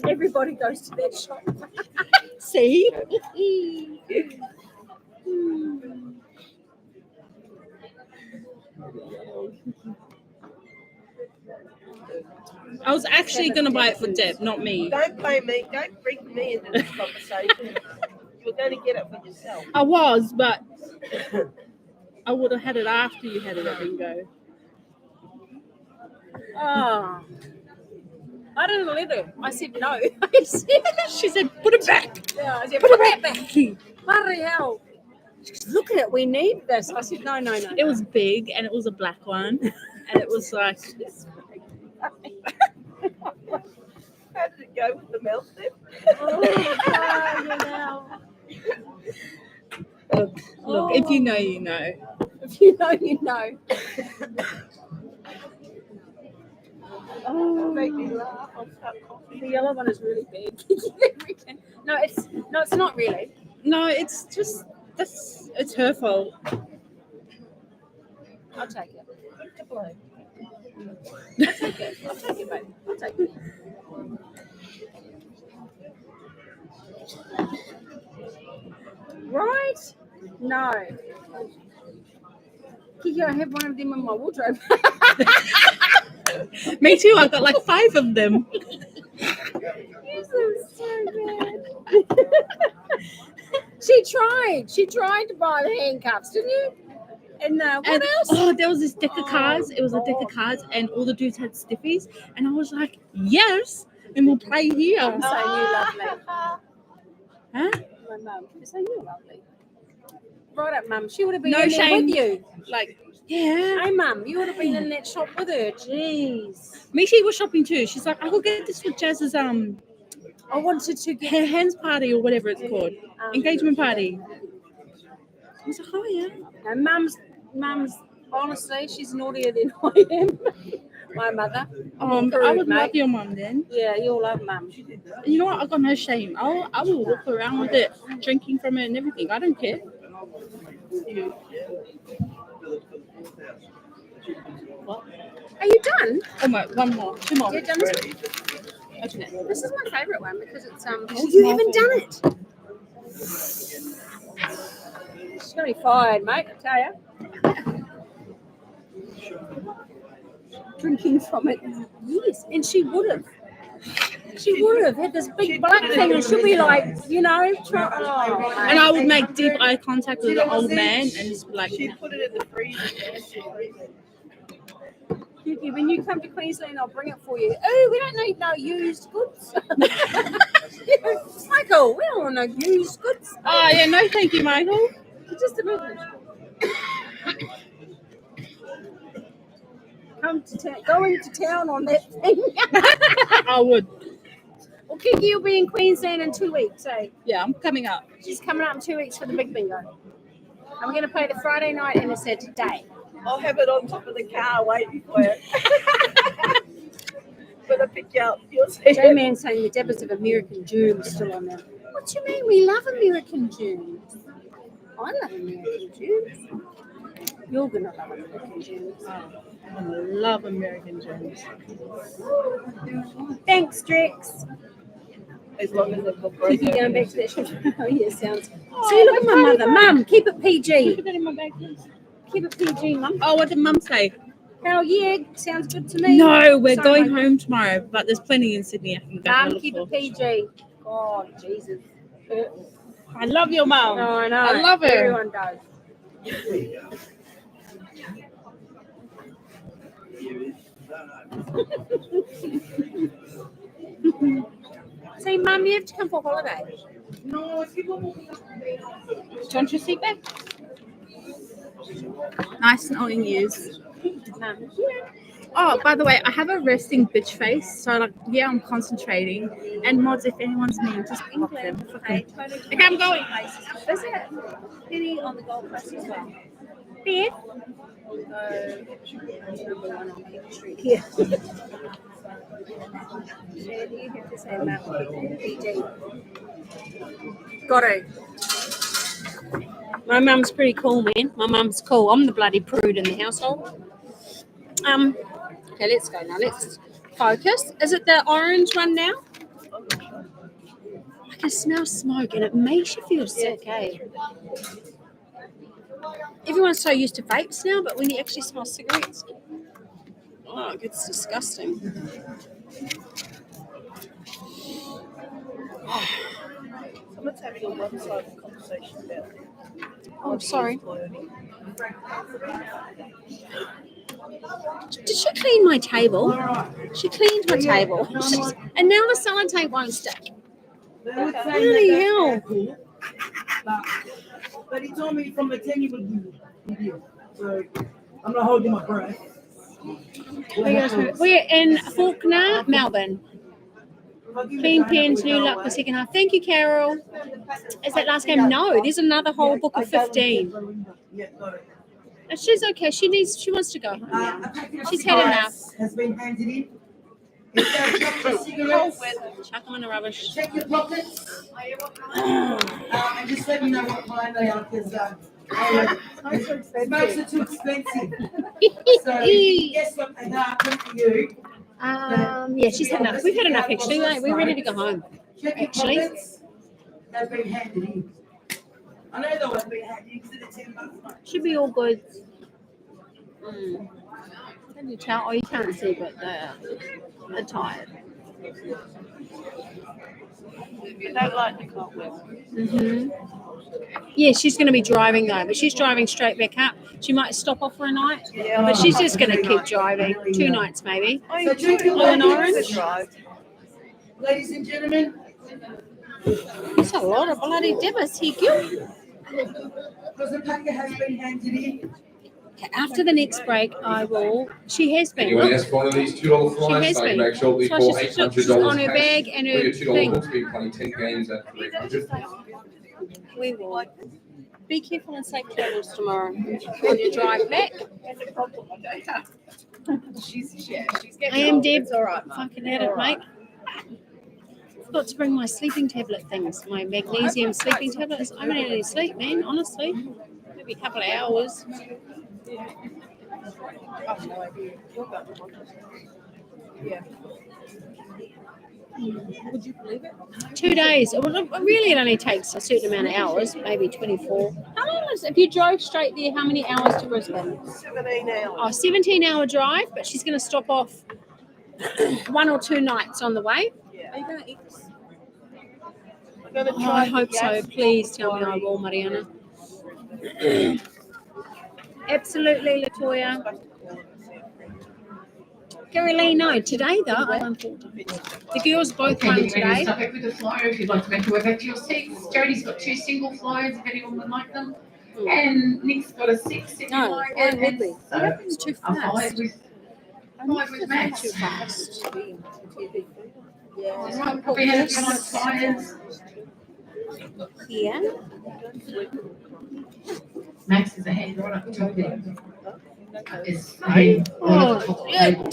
Everybody goes to that shop. See? I was actually going to buy it for Deb, not me. Don't blame me. Don't bring me into this conversation. You're going to get it for yourself. I was, but I would have had it after you had it at bingo. Oh. I didn't let her. I said no. She said, put it back. Yeah, I said, put that back. Bloody hell. She goes, "Look at it. We need this." I said, no. It was big and it was a black one. And it was like, How did it go with the mouth then? look, if you know, you know. If you know, you know. Oh, Make me laugh. I'll start coughing. the yellow one is really big. No, it's not really. No, it's just this. It's her fault. I'll take it. To blow. I'll take it. I'll take it, babe. I'll take it. Right? No. Kiki, I have one of them in my wardrobe. Me too. I got like 5 of them. This is so bad. She tried to buy the handcuffs, didn't you? And what And else? oh, there was this deck of cards. It was a deck of cards, and all the dudes had stiffies. And I was like, yes, and we'll play here. I'm saying you lovely. Huh? My mum. I'm saying you lovely. Right up, mum. She would have been No in there shame. with you. Like, yeah. Hey, mum, you would have been in that shop with her. Jeez. Mishi was shopping too. She's like, I could get this for Jazz's I wanted to get her hands party or whatever it's called, engagement party. I was like, oh yeah. And mum's honestly, she's naughtier than I am. My mother. I would love your mum then. Yeah, you'll love mum. And you know what? I got no shame. I will walk around with it, drinking from it and everything. I don't care. Are you done? Oh my, 1 more, 2 more. You're done this one? Open it. This is my favourite one because it's is you my haven't done it. She's gonna be fired, mate. I tell you. Drinking from it, yes, and she would have. She would have had this big black thing, and she'll be like, you know, And I would make deep eye contact with the old man and just be like, She put it in the freezer. Kiki, when you come to Queensland, I'll bring it for you. Oh, we don't need no used goods. Michael, we don't want no used goods. oh yeah, no thank you, Michael. Just a minute. Go into town on that thing. I would. Well, Kiki will be in Queensland in 2 weeks, eh? Yeah, I'm coming up. She's coming up in 2 weeks for the big bingo. And we're going to play the Friday night and the Saturday. I'll have it on top of the car waiting for you. When I pick you up, you'll see it. J-Man saying the dabbers of American germs still on there. What do you mean? We love American germs. I love American germs. You're going to love American germs. I love American germs. Thanks, Drex. As long as I've got Kiki broken. going back to that shop. Oh, yeah, sounds. See, look at my mother. Mum, keep it PG. Put that in my bag, please. Keep it PG, Mum. Oh, what did Mum say? Hell yeah, sounds good to me. No, we're Sorry, going Mum. home tomorrow, but there's plenty in Sydney I can go Mum, look keep for. it PG. God, Jesus. I love your mum. Oh, I know. I love her. Everyone does. See, Mum, you have to come for holiday. No, if you want. Do you want your seat back? Nice knowing yous. Mum. Oh, by the way, I have a resting bitch face, so like, yeah, I'm concentrating. And mods, if anyone's mean, just block them. Hey, Okay, I'm going. Is it Penny on the Gold Coast as well? Beth? Number 1 on King Street. Yeah. Shirley, you have to say Mum. PG. Got it. My mum's pretty cool, man. My mum's cool. I'm the bloody prude in the household. Okay, let's go now. Let's focus. Is it the orange one now? I can smell smoke and it makes you feel sick, eh? Everyone's so used to vapes now, but when you actually smell cigarettes, oh, it gets disgusting. Someone's having a one-sided conversation about it. Oh, sorry. Did she clean my table? She cleaned my table. And now the sellotape won't stick. Bloody hell. But he told me from the 10 you would do. So I'm not holding my breath. We're in FAWKNER, Melbourne. Clean pens, new luck for second half. Thank you, Carol. Is that last game? No, there's another whole book of 15. Yeah, got it. She's okay. She wants to go home now. A packet of She's had enough. cigarettes has been handed in. If they've dropped your cigarettes, Chuck them in the rubbish. check your pockets. And just let me know what kind they are, because smokes are too expensive. So if you guess what they are, good for you. Yeah, she's had enough. We've had enough actually. We're ready to go home. Check your Actually. pockets. They've been handed in. I know they'll have been handed in because they're $10. Should be all good. Can you tell? Oh, you can't see, but they're tired. You don't like the cartwheel. Yeah, she's going to be driving though, but she's driving straight back up. She might stop off for a night, but she's just going to keep driving. 2 nights maybe. So drink your On an orange. orange. Ladies and gentlemen, It's a lot of bloody dippers here, Gil. because the packet has been handed in. Okay, after the next break, I will. She has been. Anyone Look, else for one of these $2 She flies? has So you been. make sure we So call she's $800 on her cash. bag and For her your $2 thing. books, be playing 10 games at 300. We will. Be careful and safe travels tomorrow when you drive back. She's getting I am old. Deb. It's all right, Fucking at it, mate. Forgot to bring my sleeping tablet things, my magnesium sleeping tablets. I haven't had any sleep, man, honestly. Maybe a couple of hours. I have no idea. Yeah. Would you believe it? 2 days. Really, it only takes a certain amount of hours, maybe 24. How long is it? If you drove straight there, how many hours to Brisbane? 17 hours. Oh, 17-hour drive, but she's going to stop off 1 or 2 nights on the way. Yeah. Are you going to eat? I'm going to Oh, try I hope so. Please tell me I will, Mariana. Absolutely, Latoya. Gary Lee, no. Today, though, I'm important. The girls both Okay, won get ready to today. stop back with the flyer if you'd like to make your way back to your seats. Jody's got 2 single flyers if anyone would like them. And Nick's got a 6 if you No, like why it. would we? So It's too a fast. 5 with Max. Too fast. Yeah. We had 5 flyers. Yeah. Max is ahead right up the top there. It's ahead right up the top table.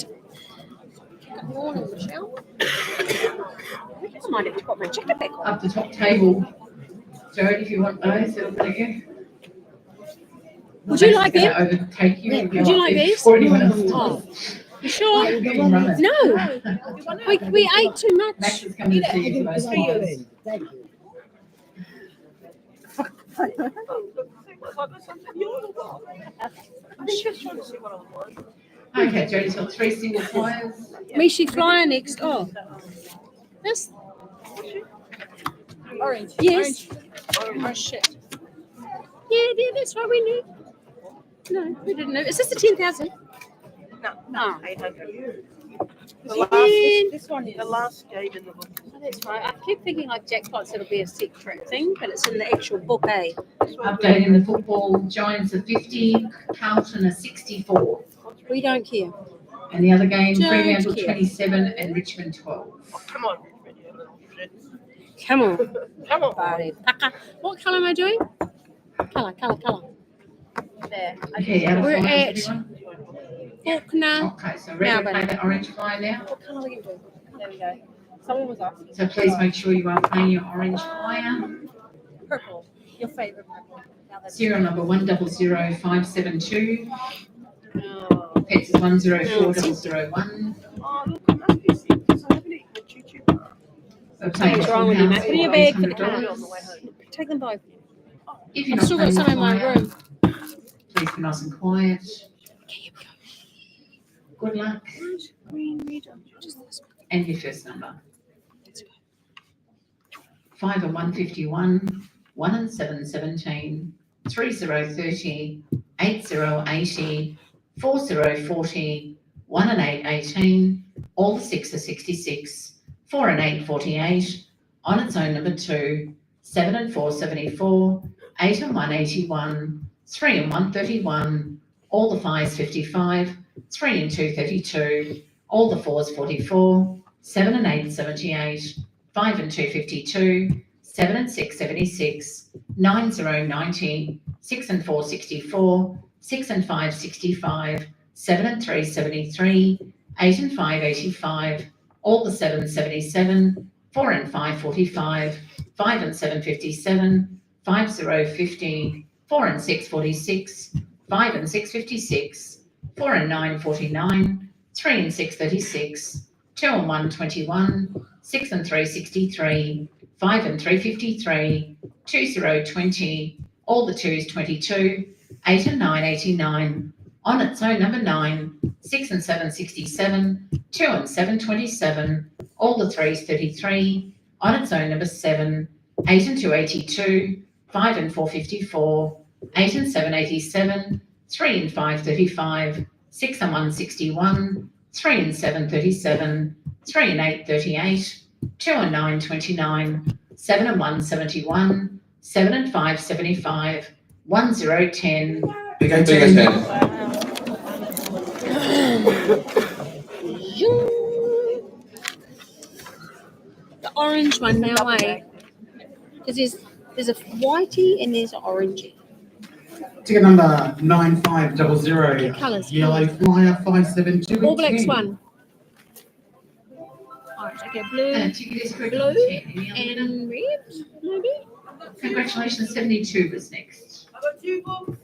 Good morning, Michelle. I might have to put my jacket back on. Up the top table. Jody, if you want those, it'll be you. Would you Max like is them? gonna overtake you. and Would go you up like there these? before anyone else Oh. does. You sure? You can run it. No. We ate too Max much. is coming to see you for those flyers. I think she's trying to see what I want. Okay, Jody's got 3 single flyers. Mishi flyer next. Oh. This? Orange. Yes. Oh, shit. Yeah, that's right. We knew. No, we didn't know. Is this the 10,000? No, Oh. 800. The Man. last, this one is the last game in the book. Oh, that's right. I keep thinking like jackpots, it'll be a secret thing, but it's in the actual book, eh? Updating the football, Giants are 50, Carlton are 64. We don't care. And the other game, Don't Fremantle care. 27 and Richmond 12. Oh, come on, you little shit. Come on. Come on. Buddy. What colour am I doing? Colour. There. Okay, out of We're flyers, at- everyone? FAWKNER. Okay, so ready to Melbourne. play the orange flyer now? What colour are you doing? There we go. Someone was asking. So please make sure you are playing your orange flyer. Purple. Your favourite purple. Now that's Serial number 100572. Oh, Pets is 104001. look, I'm happy to see because I haven't eaten the choo-choo. So playing What's wrong with you, mate? Put in your bag for the I'll car. do it on the way home. Take them both. If you're I've not still got playing some the in my flyer, room. please be nice and quiet. Okay, here we go. Good luck. Green, red, just this one. And your first number. 5 and 151, 1 and 7 17, 3030, 8080, 4040, 1 and 8 18, all the 6 are 66, 4 and 8 48, on its own number 2, 7 and 4 74, 8 and 1 81, 3 and 1 31, all the 5s 55, 3 and 2 32, all the 4s 44, 7 and 8 78, 5 and 2 52, 7 and 6 76, 9 0 90, 6 and 4 64, 6 and 5 65, 7 and 3 73, 8 and 5 85, all the 7 77, 4 and 5 45, 5 and 7 57, 5 0 50, 4 and 6 46, 5 and 6 56, 4 and 9 49, 3 and 6 36, 2 and 1 21, 6 and 3 63, 5 and 3 53, 2 0 20, all the 2s 22, 8 and 9 89, on its own number 9, 6 and 7 67, 2 and 7 27, all the 3s 33, on its own number 7, 8 and 2 82, 5 and 4 54, 8 and 7 87, 3 and 5 35, 6 and 1 61, 3 and 7 37, 3 and 8 38, 2 and 9 29, 7 and 1 71, 7 and 5 75, 1 0 10. Big Big 10. 10. The orange one now, eh? Because there's a whitey and there's an orangey. Ticket number 9500. Colours. Yellow flyer 572. All Blacks one. Orange, okay, blue, Ticket is correct. Blue 10. Any other winner? and red, maybe? Congratulations, 72 was next. I got 2 books.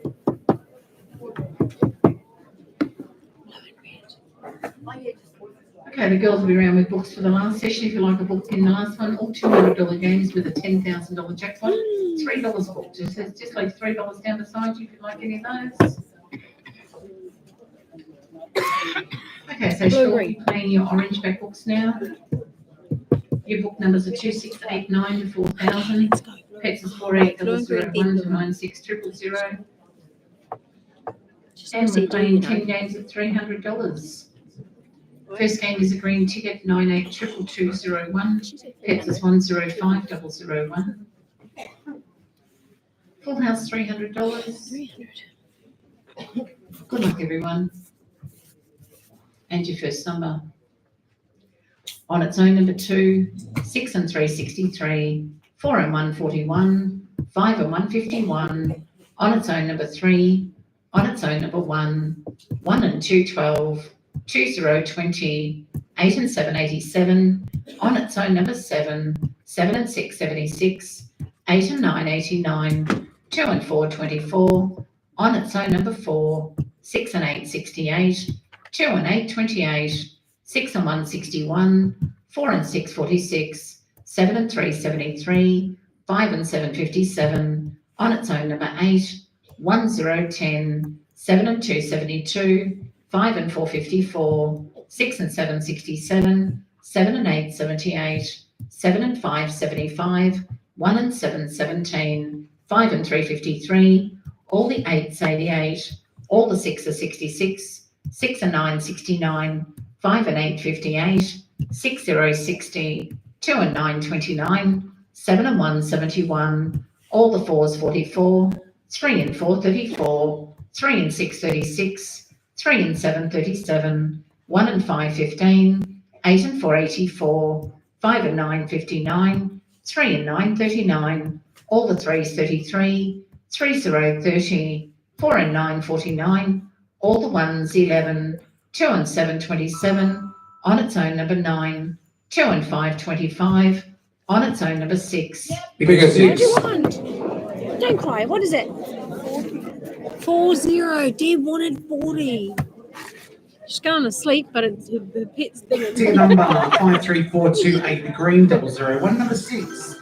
Okay, the girls will be around with books for the last session. If you like a book in the last one, all $200 games with a $10,000 jackpot. $3 book. Just leave $3 down beside you if you like any of those. Okay, so she'll be playing your orange back books now. Your book numbers are 2689 to 4000. Pets is 480001 to 96000. And we're playing 10 games at $300. First game is a green ticket, 982201. Pets is 105001. Full house, $300. Good luck, everyone. And your first number. On its own, number 2, 6 and 3 63, 4 and 1 41, 5 and 1 51. On its own, number 3. On its own, number 1, 1 and 2 12. 2 0 20, 8 and 7 87, on its own number 7, 7 and 6 76, 8 and 9 89, 2 and 4 24, on its own number 4, 6 and 8 68, 2 and 8 28, 6 and 1 61, 4 and 6 46, 7 and 3 73, 5 and 7 57, on its own number 8, 1 0 10, 7 and 2 72, 5 and 4 54, 6 and 7 67, 7 and 8 78, 7 and 5 75, 1 and 7 17, 5 and 3 53, all the 8s 88, all the 6s 66, 6 and 9 69, 5 and 8 58, 6 0 60, 2 and 9 29, 7 and 1 71, all the 4s 44, 3 and 4 34, 3 and 6 36, 3 and 7 37, 1 and 5 15, 8 and 4 84, 5 and 9 59, 3 and 9 39, all the 3s 33, 3 0 30, 4 and 9 49, all the 1s 11, 2 and 7 27, on its own number 9, 2 and 5 25, on its own number 6. Big What do 6. you want? Don't cry. What is it? 40. Deb wanted 40. She's going to sleep, but it's the pet's bigger. Ticket number 53428 green 001 number 6.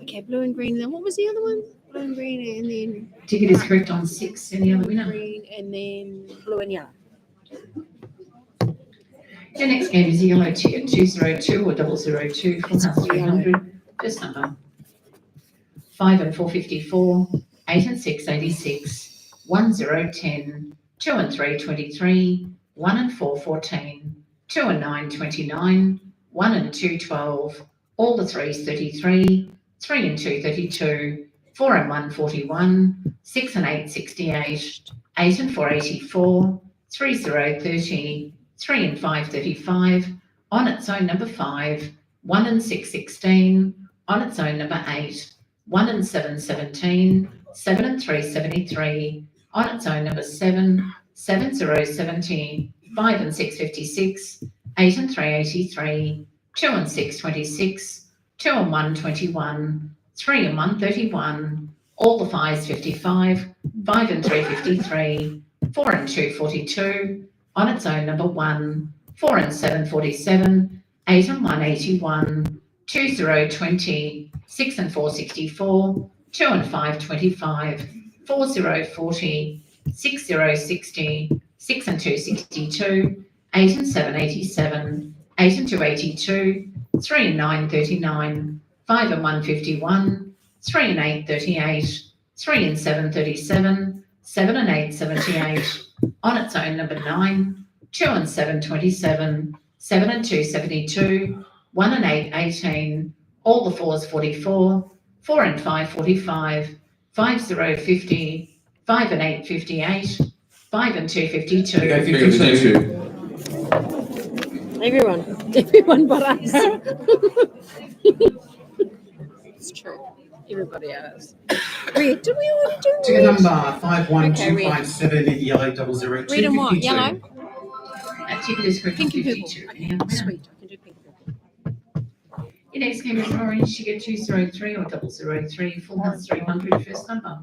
Okay, blue and green. Then what was the other one? Blue and green, and then Ticket is correct on 6. Any other blue and winner? green, and then blue and yellow. Your next game is a yellow ticket, 202 or 002, full house 300. First number. 5 and 4 54, 8 and 6 86, 1 0 10, 2 and 3 23, 1 and 4 14, 2 and 9 29, 1 and 2 12, all the 3s 33, 3 and 2 32, 4 and 1 41, 6 and 8 68, 8 and 4 84, 3 0 30, 3 and 5 35, on its own number 5, 1 and 6 16, on its own number 8, 1 and 7 17, 7 and 3 73, on its own number 7, 7 0 70, 5 and 6 56, 8 and 3 83, 2 and 6 26, 2 and 1 21, 3 and 1 31, all the 5s 55, 5 and 3 53, 4 and 2 42, on its own number 1, 4 and 7 47, 8 and 1 81, 2 0 20, 6 and 4 64, 2 and 5 25, 4 0 40, 6 0 60, 6 and 2 62, 8 and 7 87, 8 and 2 82, 3 and 9 39, 5 and 1 51, 3 and 8 38, 3 and 7 37, 7 and 8 78, on its own number 9, 2 and 7 27, 7 and 2 72, 1 and 8 18, all the 4s 44, 4 and 5 45, 5 0 50, 5 and 8 58, 5 and 2 52. Okay, Figure 52. Everyone but us. It's true. Everybody else. Red, did we already do Ticket red? number 51257, yellow 002 Red and what? 52. Yellow? That ticket is correct. Pink and purple. 52. Okay, sweet. I can do pink and purple. Your next game is orange, ticket 203 or 003, full house 300, first number.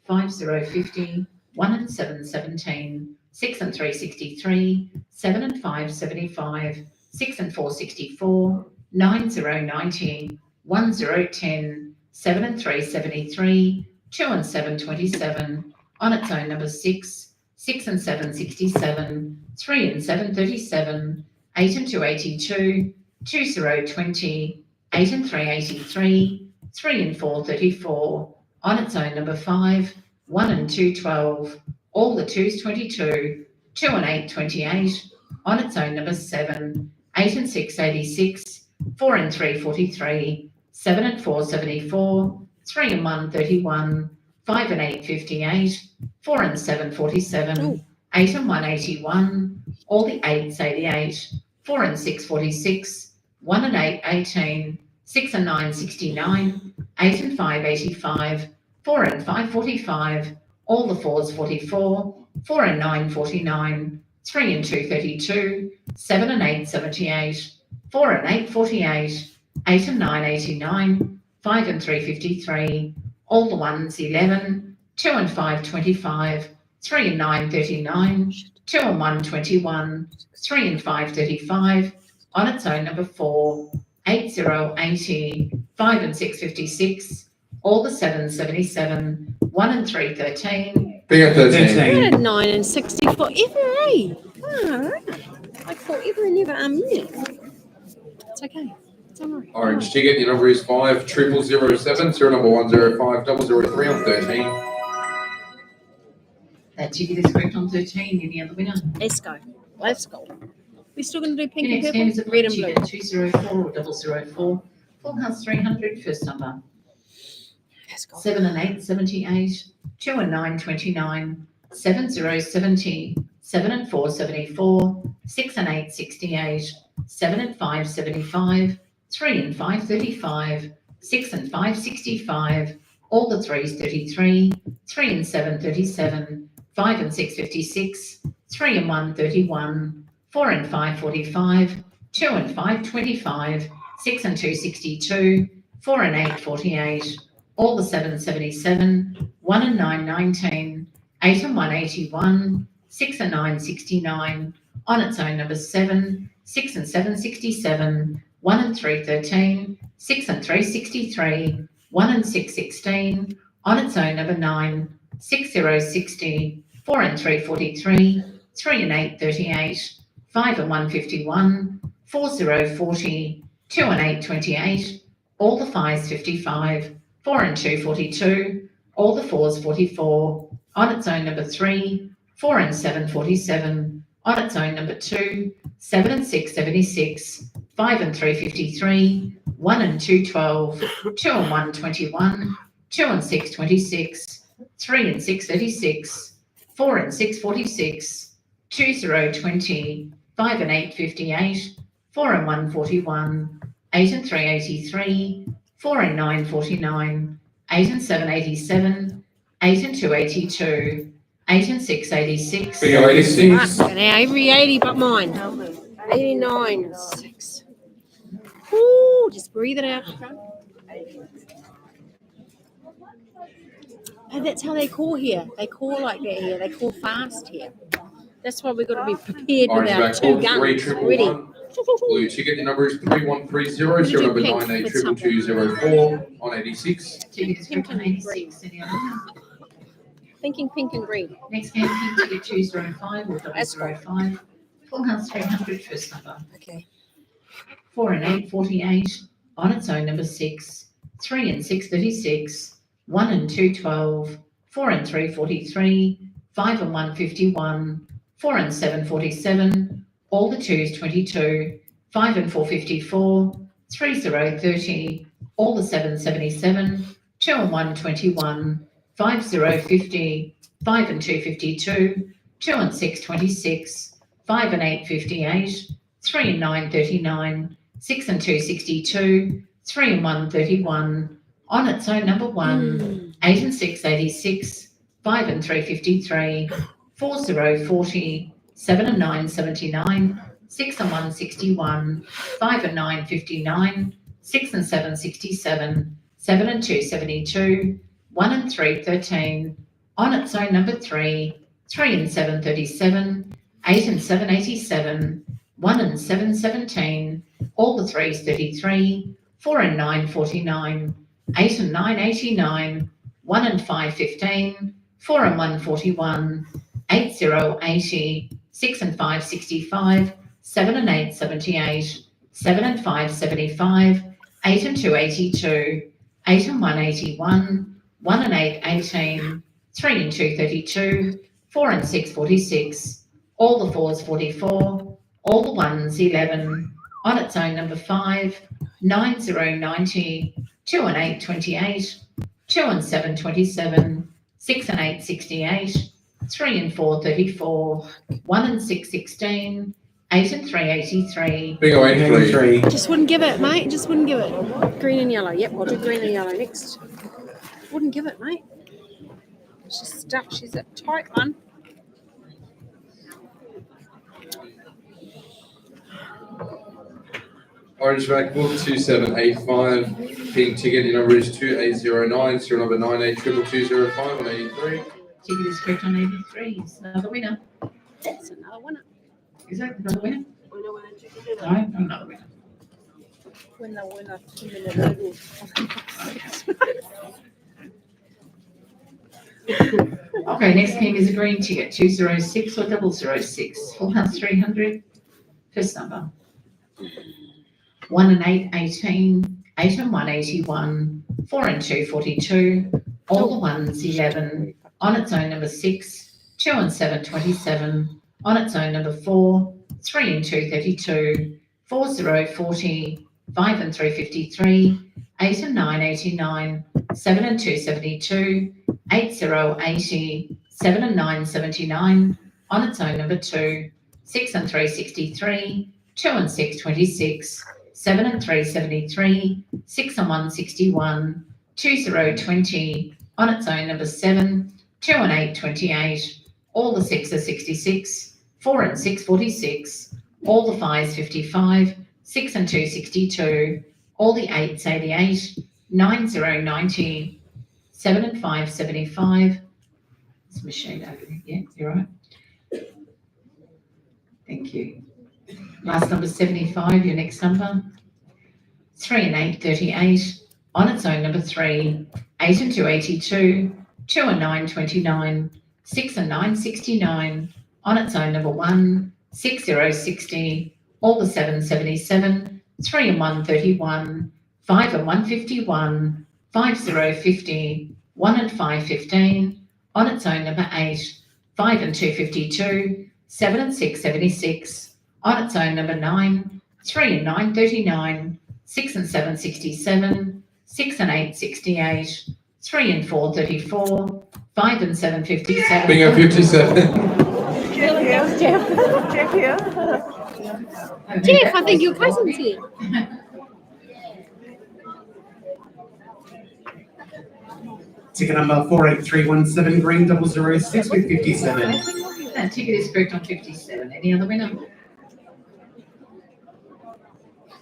5 0 50, 1 and 7 17, 6 and 3 63, 7 and 5 75, 6 and 4 64, 9 0 90, 1 0 10, 7 and 3 73, 2 and 7 27, on its own number 6, 6 and 7 67, 3 and 7 37, 8 and 2 82, 2 0 20, 8 and 3 83, 3 and 4 34, on its own number 5, 1 and 2 12, all the 2s 22, 2 and 8 28, on its own number 7, 8 and 6 86, 4 and 3 43, 7 and 4 74, 3 and 1 31, 5 and 8 58, 4 and 7 47, 8 and 1 81, all the 8s 88, 4 and 6 46, 1 and 8 18, 6 and 9 69, 8 and 5 85, 4 and 5 45, all the 4s 44, 4 and 9 49, 3 and 2 32, 7 and 8 78, 4 and 8 48, 8 and 9 89, 5 and 3 53, all the 1s 11, 2 and 5 25, 3 and 9 39, 2 and 1 21, 3 and 5 35, on its own number 4, 8 0 80, 5 and 6 56, all the 7s 77, 1 and 3 13. Figure 13. 13. I had 9 and 60 forever, eh? Oh, like forever and ever, It's okay. It's all right. Orange ticket, your number is 50007, serial number 105 003 on 13. That ticket is correct on 13. Any other winner? Let's go. Let's go. We still going to do pink Your and next game is a purple? Red and blue blue. ticket 204 or 004, full house 300, first number. Let's go. 7 and 8 78, 2 and 9 29, 7 0 70, 7 and 4 74, 6 and 8 68, 7 and 5 75, 3 and 5 35, 6 and 5 65, all the 3s 33, 3 and 7 37, 5 and 6 56, 3 and 1 31, 4 and 5 45, 2 and 5 25, 6 and 2 62, 4 and 8 48, all the 7s 77, 1 and 9 19, 8 and 1 81, 6 and 9 69, on its own number 7, 6 and 7 67, 1 and 3 13, 6 and 3 63, 1 and 6 16, on its own number 9, 6 0 60, 4 and 3 43, 3 and 8 38, 5 and 1 51, 4 0 40, 2 and 8 28, all the 5s 55, 4 and 2 42, all the 4s 44, on its own number 3, 4 and 7 47, on its own number 2, 7 and 6 76, 5 and 3 53, 1 and 2 12, 2 and 1 21, 2 and 6 26, 3 and 6 36, 4 and 6 46, 2 0 20, 5 and 8 58, 4 and 1 41, 8 and 3 83, 4 and 9 49, 8 and 7, 87, 8 and 2, 82, 8 and 6, 86, Bingo, 86. Fuck, now every 80 but mine. 89, 6. Ooh, just breathe it out. And that's how they call here. They call like that here. They call fast here. That's why we've got to be prepared with Orange our back two book, guns 3 ready. 1 Blue ticket, your number is 3130, serial number pink 982204 on 86. Ticket is correct on 86. Any other winner? Thinking pink and green. Next game, pink ticket 205 or 005. Full house 300, first number. Okay. 4 and 8, 48. On its own, number 6. 3 and 6, 36. 1 and 2, 12. 4 and 3, 43. 5 and 1, 51. 4 and 7, 47. All the 2s, 22. 5 and 4, 54. 3, 0, 30. All the 7s, 77. 2 and 1, 21. 5, 0, 50. 5 and 2, 52. 2 and 6, 26. 5 and 8, 58. 3 and 9, 39. 6 and 2, 62. 3 and 1, 31. On its own, number 1. 8 and 6, 86. 5 and 3, 53. 4, 0, 40. 7 and 9, 79. 6 and 1, 61. 5 and 9, 59. 6 and 7, 67. 7 and 2, 72. 1 and 3, 13. On its own, number 3. 3 and 7, 37. 8 and 7, 87. 1 and 7, 17. All the 3s, 33. 4 and 9, 49. 8 and 9, 89. 1 and 5, 15. 4 and 1, 41. 8, 0, 80. 6 and 5, 65. 7 and 8, 78. 7 and 5, 75. 8 and 2, 82. 8 and 1, 81. 1 and 8, 18. 3 and 2, 32. 4 and 6, 46. All the 4s, 44. All the 1s, 11. On its own, number 5. 9, 0, 90. 2 and 8, 28. 2 and 7, 27. 6 and 8, 68. 3 and 4, 34. 1 and 6, 16. 8 and 3, 83. Bingo, 83. Just wouldn't give it, mate. Just wouldn't give it. Green and yellow. Yep, I'll do green and yellow next. Wouldn't give it, mate. She's stuck. She's a tight one. Orange back book 2785. Pink ticket, your number is 2809, serial number 982205 on 83. Ticket is correct on 83. It's another winner. That's another winner. Is that another winner? Winner, winner, chicken dinner. No, another winner. Winner, 2-minute noodles. Okay, next game is a green ticket 206 or 006. Full house 300. First number. 1 and 8, 18. 8 and 1, 81. 4 and 2, 42. All the 1s, 11. On its own, number 6. 2 and 7, 27. On its own, number 4. 3 and 2, 32. 4, 0, 40. 5 and 3, 53. 8 and 9, 89. 7 and 2, 72. 8, 0, 80. 7 and 9, 79. On its own, number 2. 6 and 3, 63. 2 and 6, 26. 7 and 3, 73. 6 and 1, 61. 2, 0, 20. On its own, number 7. 2 and 8, 28. All the 6 are 66. 4 and 6, 46. All the 5s, 55. 6 and 2, 62. All the 8s, 88. 9, 0, 90. 7 and 5, 75. There's a machine over there. Yeah, you're right. Thank you. Last number 75, your next number. 3 and 8, 38. On its own, number 3. 8 and 2, 82. 2 and 9, 29. 6 and 9, 69. On its own, number 1. 6, 0, 60. All the 7, 77. 3 and 1, 31. 5 and 1, 51. 5, 0, 50. 1 and 5, 15. On its own, number 8. 5 and 2, 52. 7 and 6, 76. On its own, number 9. 3 and 9, 39. 6 and 7, 67. 6 and 8, 68. 3 and 4, 34. 5 and 7, 57. Bingo, 57. Jeff here. Jeff here. Jeff, I think your cousin's here. Ticket number 48317, green 006 with 57. That ticket is correct on 57. Any other winner?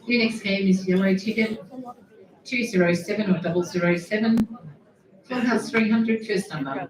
Your next game is yellow ticket 207 or 007. Full house 300, first number.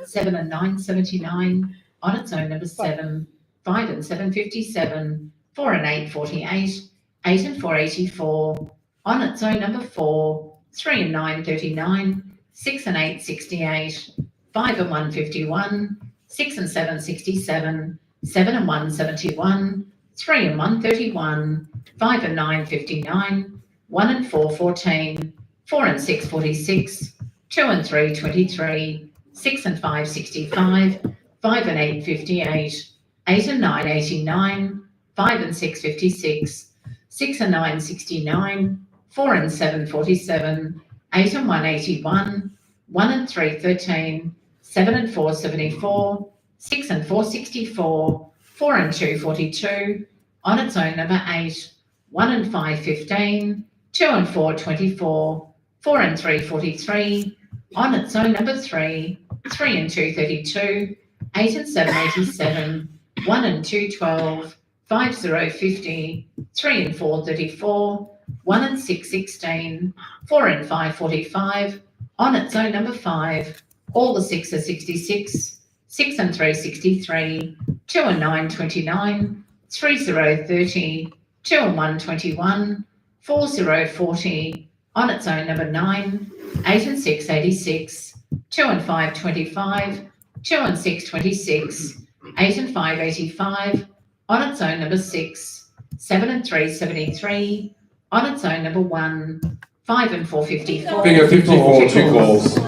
7 and 9, 79. On its own, number 7. 5 and 7, 57. 4 and 8, 48. 8 and 4, 84. On its own, number 4. 3 and 9, 39. 6 and 8, 68. 5 and 1, 51. 6 and 7, 67. 7 and 1, 71. 3 and 1, 31. 5 and 9, 59. 1 and 4, 14. 4 and 6, 46. 2 and 3, 23. 6 and 5, 65. 5 and 8, 58. 8 and 9, 89. 5 and 6, 56. 6 and 9, 69. 4 and 7, 47. 8 and 1, 81. 1 and 3, 13. 7 and 4, 74. 6 and 4, 64. 4 and 2, 42. On its own, number 8. 1 and 5, 15. 2 and 4, 24. 4 and 3, 43. On its own, number 3. 3 and 2, 32. 8 and 7, 87. 1 and 2, 12. 5, 0, 50. 3 and 4, 34. 1 and 6, 16. 4 and 5, 45. On its own, number 5. All the 6 are 66. 6 and 3, 63. 2 and 9, 29. 3, 0, 30. 2 and 1, 21. 4, 0, 40. On its own, number 9. 8 and 6, 86. 2 and 5, 25. 2 and 6, 26. 8 and 5, 85. On its own, number 6. 7 and 3, 73. On its own, number 1. 5 and 4, 54. Bingo 54, 2 calls.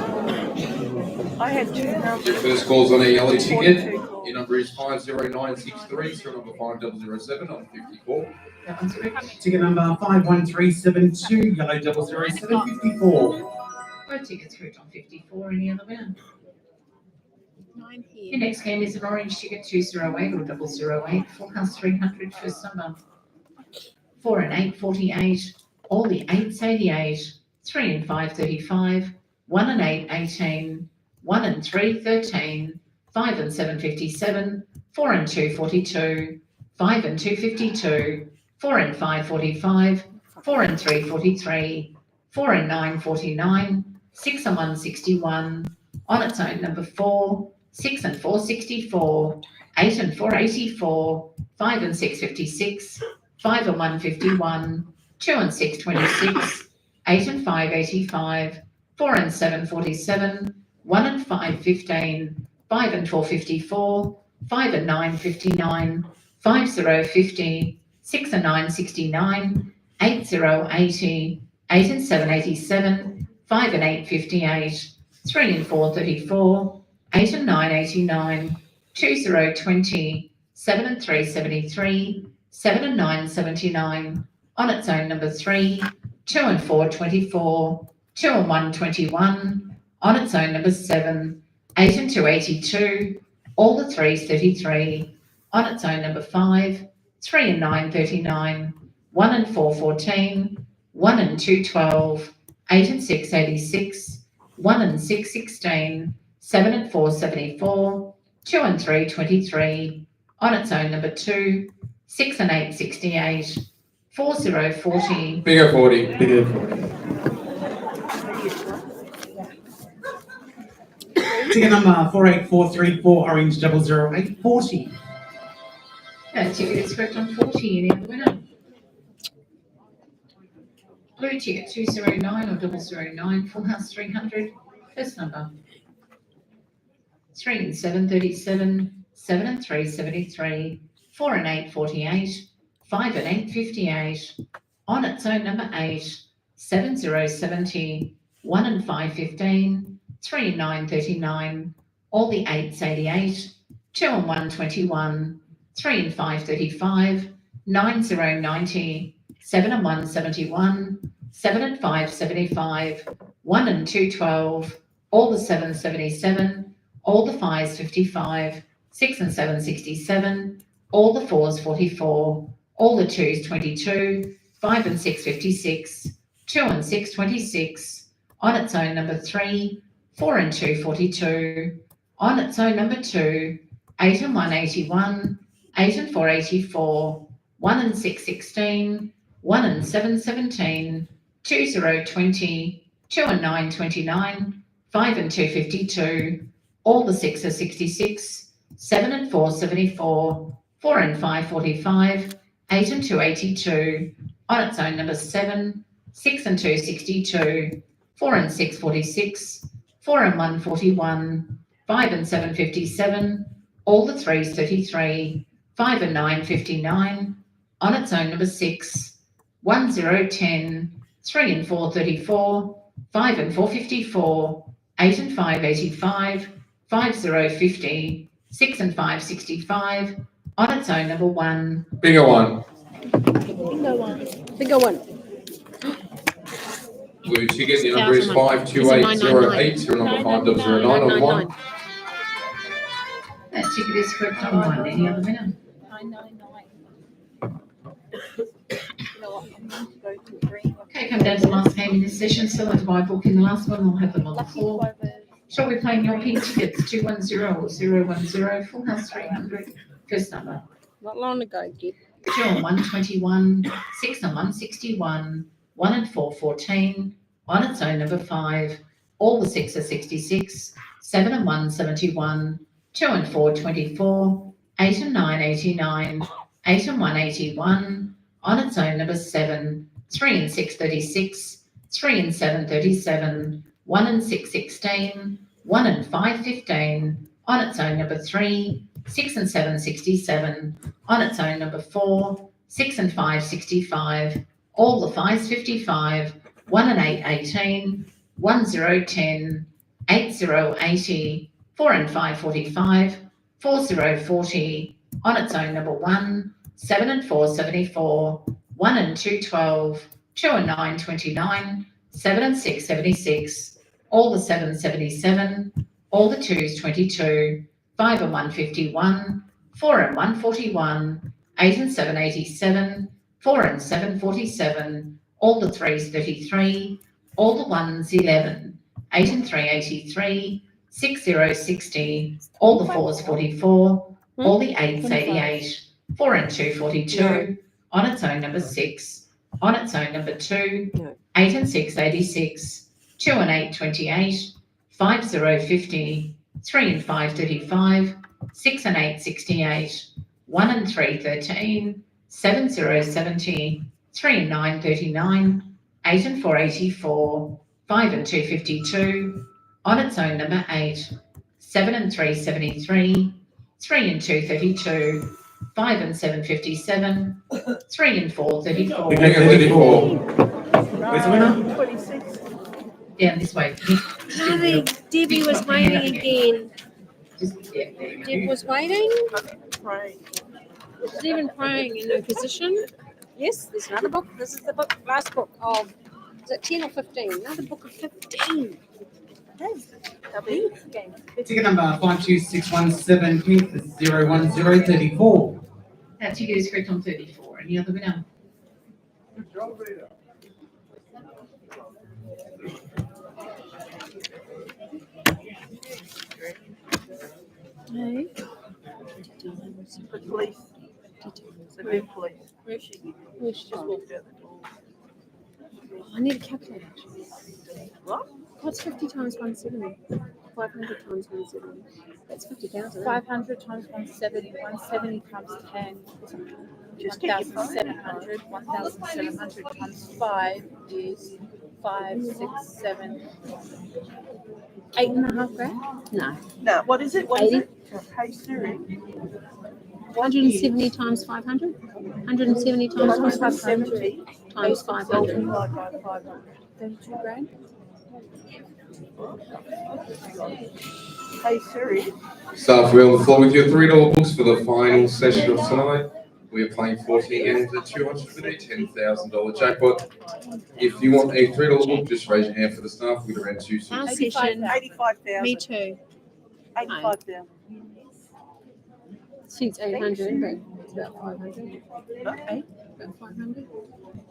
I had 2 numbers. Your first call's on a yellow ticket. Your number is 50963, so number 5007 on 54. That one's correct. Ticket number 51372, yellow 007 54. Both tickets correct on 54. Any other winner? 9 Your here. next game is an orange ticket 208 or 008. Forecast 300, first number. 4 and 8, 48. All the 8s, 88. 3 and 5, 35. 1 and 8, 18. 1 and 3, 13. 5 and 7, 57. 4 and 2, 42. 5 and 2, 52. 4 and 5, 45. 4 and 3, 43. 4 and 9, 49. 6 and 1, 61. On its own, number 4. 6 and 4, 64. 8 and 4, 84. 5 and 6, 56. 5 and 1, 51. 2 and 6, 26. 8 and 5, 85. 4 and 7, 47. 1 and 5, 15. 5 and 4, 54. 5 and 9, 59. 5, 0, 50. 6 and 9, 69. 8, 0, 80. 8 and 7, 87. 5 and 8, 58. 3 and 4, 34. 8 and 9, 89. 2, 0, 20. 7 and 3, 73. 7 and 9, 79. On its own, number 3. 2 and 4, 24. 2 and 1, 21. On its own, number 7. 8 and 2, 82. All the 3s, 33. On its own, number 5. 3 and 9, 39. 1 and 4, 14. 1 and 2, 12. 8 and 6, 86. 1 and 6, 16. 7 and 4, 74. 2 and 3, 23. On its own, number 2. 6 and 8, 68. 4, 0, 40. Bingo 40. Bingo 40. Ticket number 48434, orange 008 40. That ticket is correct on 40. Any other winner? Blue ticket 209 or 009. Full house 300. First number. 3 and 7, 37. 7 and 3, 73. 4 and 8, 48. 5 and 8, 58. On its own, number 8. 7, 0, 70. 1 and 5, 15. 3 and 9, 39. All the 8s, 88. 2 and 1, 21. 3 and 5, 35. 9, 0, 90. 7 and 1, 71. 7 and 5, 75. 1 and 2, 12. All the 7s, 77. All the 5s, 55. 6 and 7, 67. All the 4s, 44. All the 2s, 22. 5 and 6, 56. 2 and 6, 26. On its own number 3, 4 and 2, 42. On its own number 2, 8 and 1, 81. 8 and 4, 84. 1 and 6, 16. 1 and 7, 17. 2, 0, 20. 2 and 9, 29. 5 and 2, 52. All the 6 are 66. 7 and 4, 74. 4 and 5, 45. 8 and 2, 82. On its own number 7. 6 and 2, 62. 4 and 6, 46. 4 and 1, 41. 5 and 7, 57. All the 3s, 33. 5 and 9, 59. On its own number 6. 1, 0, 10. 3 and 4, 34. 5 and 4, 54. 8 and 5, 85. 5, 0, 50. 6 and 5, 65. On its own number 1. Bigger one. Bigger one. Blue ticket, the number is 52808, serial number 5009 on 1. That ticket is correct on 1. Any other winner? 999. You know what? I'm going to go to green. Okay, come down to the last game in this session. Still have to buy a book in the last one. We'll have them on the floor. Shall we play your pink tickets? 210 or 010, full house 300. First number. Not long ago, Gib. 2 and 121, 6 and 161, 1 and 4, 14. On its own number 5. All the 6 are 66. 7 and 1, 71. 2 and 4, 24. 8 and 9, 89. 8 and 1, 81. On its own number 7. 3 and 6, 36. 3 and 7, 37. 1 and 6, 16. 1 and 5, 15. On its own number 3. 6 and 7, 67. On its own number 4. 6 and 5, 65. All the 5s, 55. 1 and 8, 18. 1, 0, 10. 8, 0, 80. 4 and 5, 45. 4, 0, 40. On its own number 1. 7 and 4, 74. 1 and 2, 12. 2 and 9, 29. 7 and 6, 76. All the 7s, 77. All the 2s, 22. 5 and 1, 51. 4 and 1, 41. 8 and 7, 87. 4 and 7, 47. All the 3s, 33. All the 1s, 11. 8 and 3, 83. 6, 0, 60. All the 4s, 44. All the 8s, 88. 4 and 2, 42. On its own number 6. On its own number 2. 8 and 6, 86. 2 and 8, 28. 5, 0, 50. 3 and 5, 35. 6 and 8, 68. 1 and 3, 13. 7, 0, 70. 3 and 9, 39. 8 and 4, 84. 5 and 2, 52. On its own number 8. 7 and 3, 73. 3 and 2, 32. 5 and 7, 57. 3 and 4, 34. Bigger 34. Where's the winner? 26. Down this way. Harry, Debbie was waiting again. Just, yeah, there you go. Deb was waiting. Right. She's even praying in her position. Yes, there's another book. This is the book, last book of, is it 10 or 15? Another book of 15. Ticket number 52617, pink 01034. That ticket is correct on 34. Any other winner? Hey. The police. The new police. Where is she? Oh, she just walked. out the door. Oh, I need a calculator. What? What's 50 times 170? 500 times 170. That's 50,000. 500 times 170. 170 times 10. Just take your phone. 1,700. 1,700 times 5 is 5, 6, 7, 8.5 grand. No. No, what is it? What is 80. it? Hey Siri. 170 times 500? 170 times 500 70. times 500. Multiplied by 500. 32 grand. Hey Siri. So if we're on the floor with your $3 books for the final session of tonight, we are playing 14 games at 200 with a $10,000 jackpot. If you want a $3 book, just raise your hand for the staff. We'd around two Our seats. session. 85,000. Me too. 85,000. Suits 800, but it's about 500. Okay. About 500.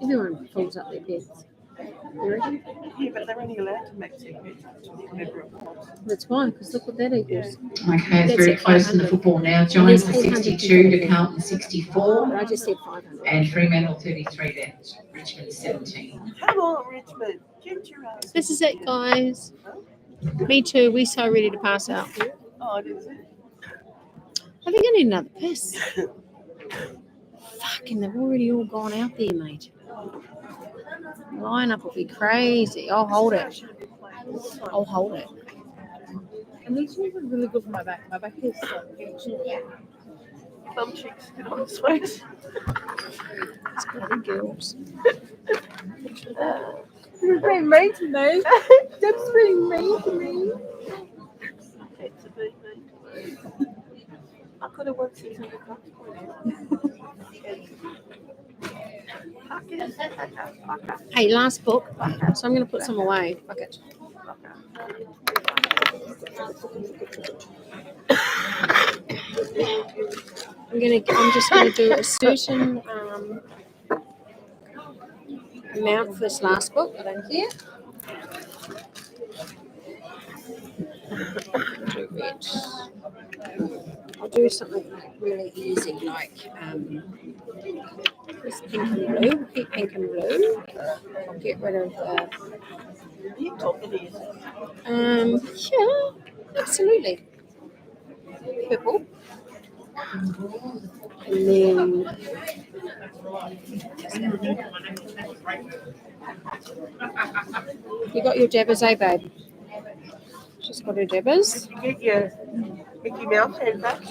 Everyone pulls up their beds. Yeah, but they're only allowed to make 2 pictures to whatever it was. That's why, because look what that equals. Okay, it's That's very at close in the 500. football now. And Giants there's are 800 62 to people. Carlton But 64 I just said 500. and Fremantle 33 to Richmond 17. Come on, Richmond, get your ass. This is it, guys. Me too. We're so ready to pass out. Oh, I didn't see it. I think I need another piss. Fucking, they've already all gone out there, mate. Line-up will be crazy. I'll hold it. I'll hold it. And these ones are really good for my back. My back is so huge. Some chicks get on sweat. It's bloody girls. You're being mean to me. Deb's being mean to me. It's a big thing. I could have won 600 bucks for you. Hey, last book. So I'm going to put some away. Fuck it. I'm just going to do a certain amount for this last book. I don't care. Do red. I'll do something really easy, like this pink and blue. We'll keep pink and blue. I'll get rid of Are you talking to yourself? yeah, absolutely. Purple. And then you got your dabbers, eh, babe? She's got her dabbers. Did you get your Mickey Mouse hand back?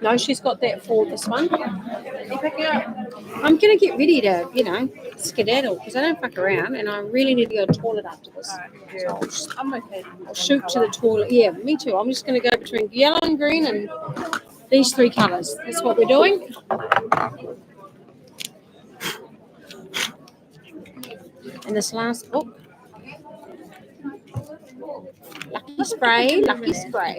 No, she's got that for this one. You pick it up. I'm going to get ready to, skedaddle because I don't fuck around and I really need to go to the toilet after this. So I'm okay. I'll shoot to the toilet. Yeah, me too. I'm just going to go between yellow and green and these 3 colours. That's what we're doing. And this last book. Lucky spray, lucky spray.